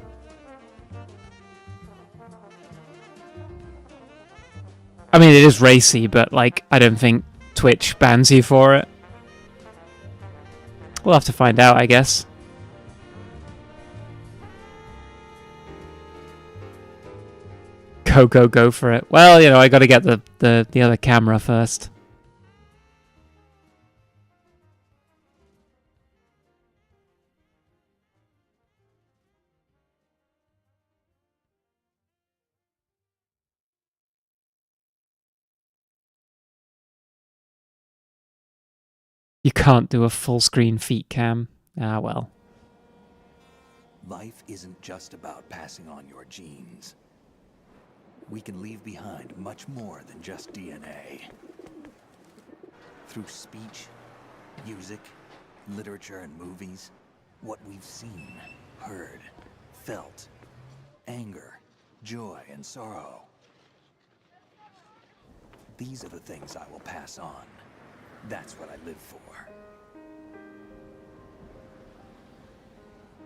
I mean, it is racy, but like I don't think Twitch bans you for it. We'll have to find out, I guess. Go for it. Well, you know, I got to get the other camera first. You can't do a full screen feet cam. Ah, well. Life isn't just about passing on your genes. We can leave behind much more than just DNA. Through speech, music, literature, and movies, what we've seen, heard, felt, anger, joy, and sorrow. These are the things I will pass on. That's what I live for.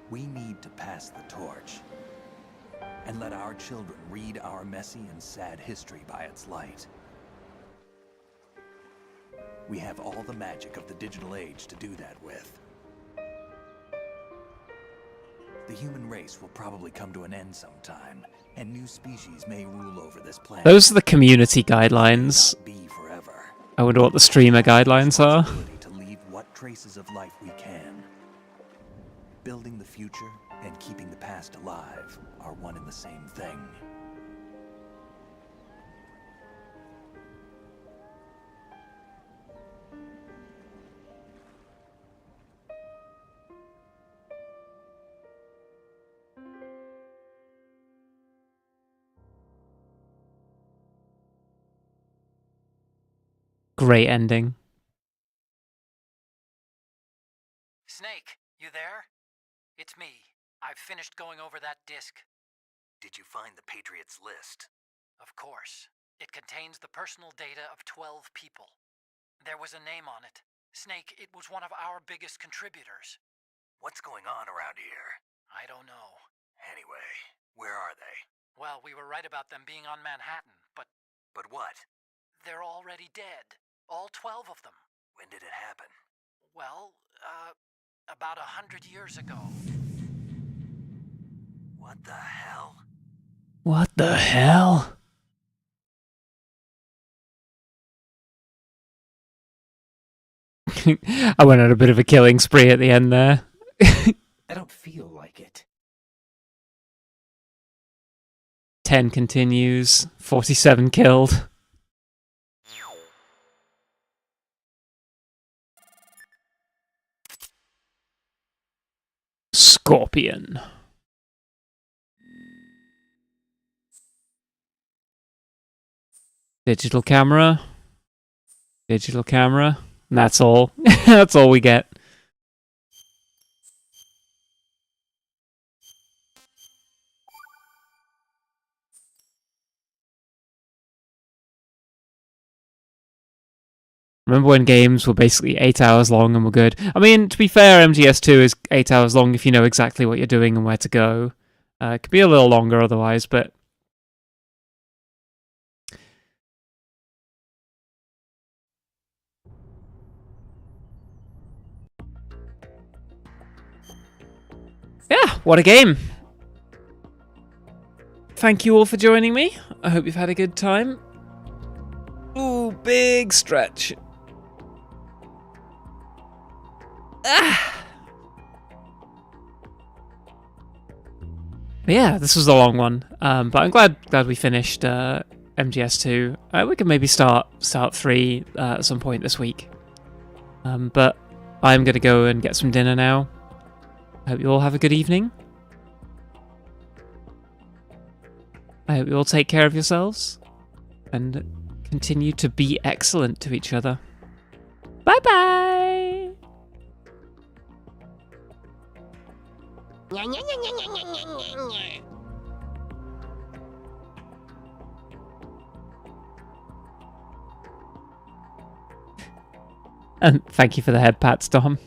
We need to pass the torch and let our children read our messy and sad history by its light. We have all the magic of the digital age to do that with. The human race will probably come to an end sometime, and new species may rule over this planet. Those are the community guidelines. I wonder what the streamer guidelines are. To leave what traces of life we can. Building the future and keeping the past alive are one and the same thing. Great ending. Snake, you there? It's me. I've finished going over that disc. Did you find the Patriots list? Of course. It contains the personal data of 12 people. There was a name on it. Snake, it was one of our biggest contributors. What's going on around here? I don't know. Anyway, where are they? Well, we were right about them being on Manhattan, but... But what? They're already dead. All 12 of them. When did it happen? Well, about 100 years ago. What the hell? What the hell? I went on a bit of a killing spree at the end there. I don't feel like it. 10 continues, 47 killed. Scorpion. Digital camera. Digital camera. And that's all. That's all we get. Remember when games were basically 8 hours long and were good? I mean, to be fair, MGS2 is 8 hours long if you know exactly what you're doing and where to go. It could be a little longer otherwise, but... yeah, what a game. Thank you all for joining me. I hope you've had a good time. Ooh, big stretch. Yeah, this was a long one, but I'm glad we finished MGS2. We can maybe start 3 at some point this week. But I'm gonna go and get some dinner now. I hope you all have a good evening. I hope you all take care of yourselves and continue to be excellent to each other. Bye bye. And thank you for the head pats, Dom.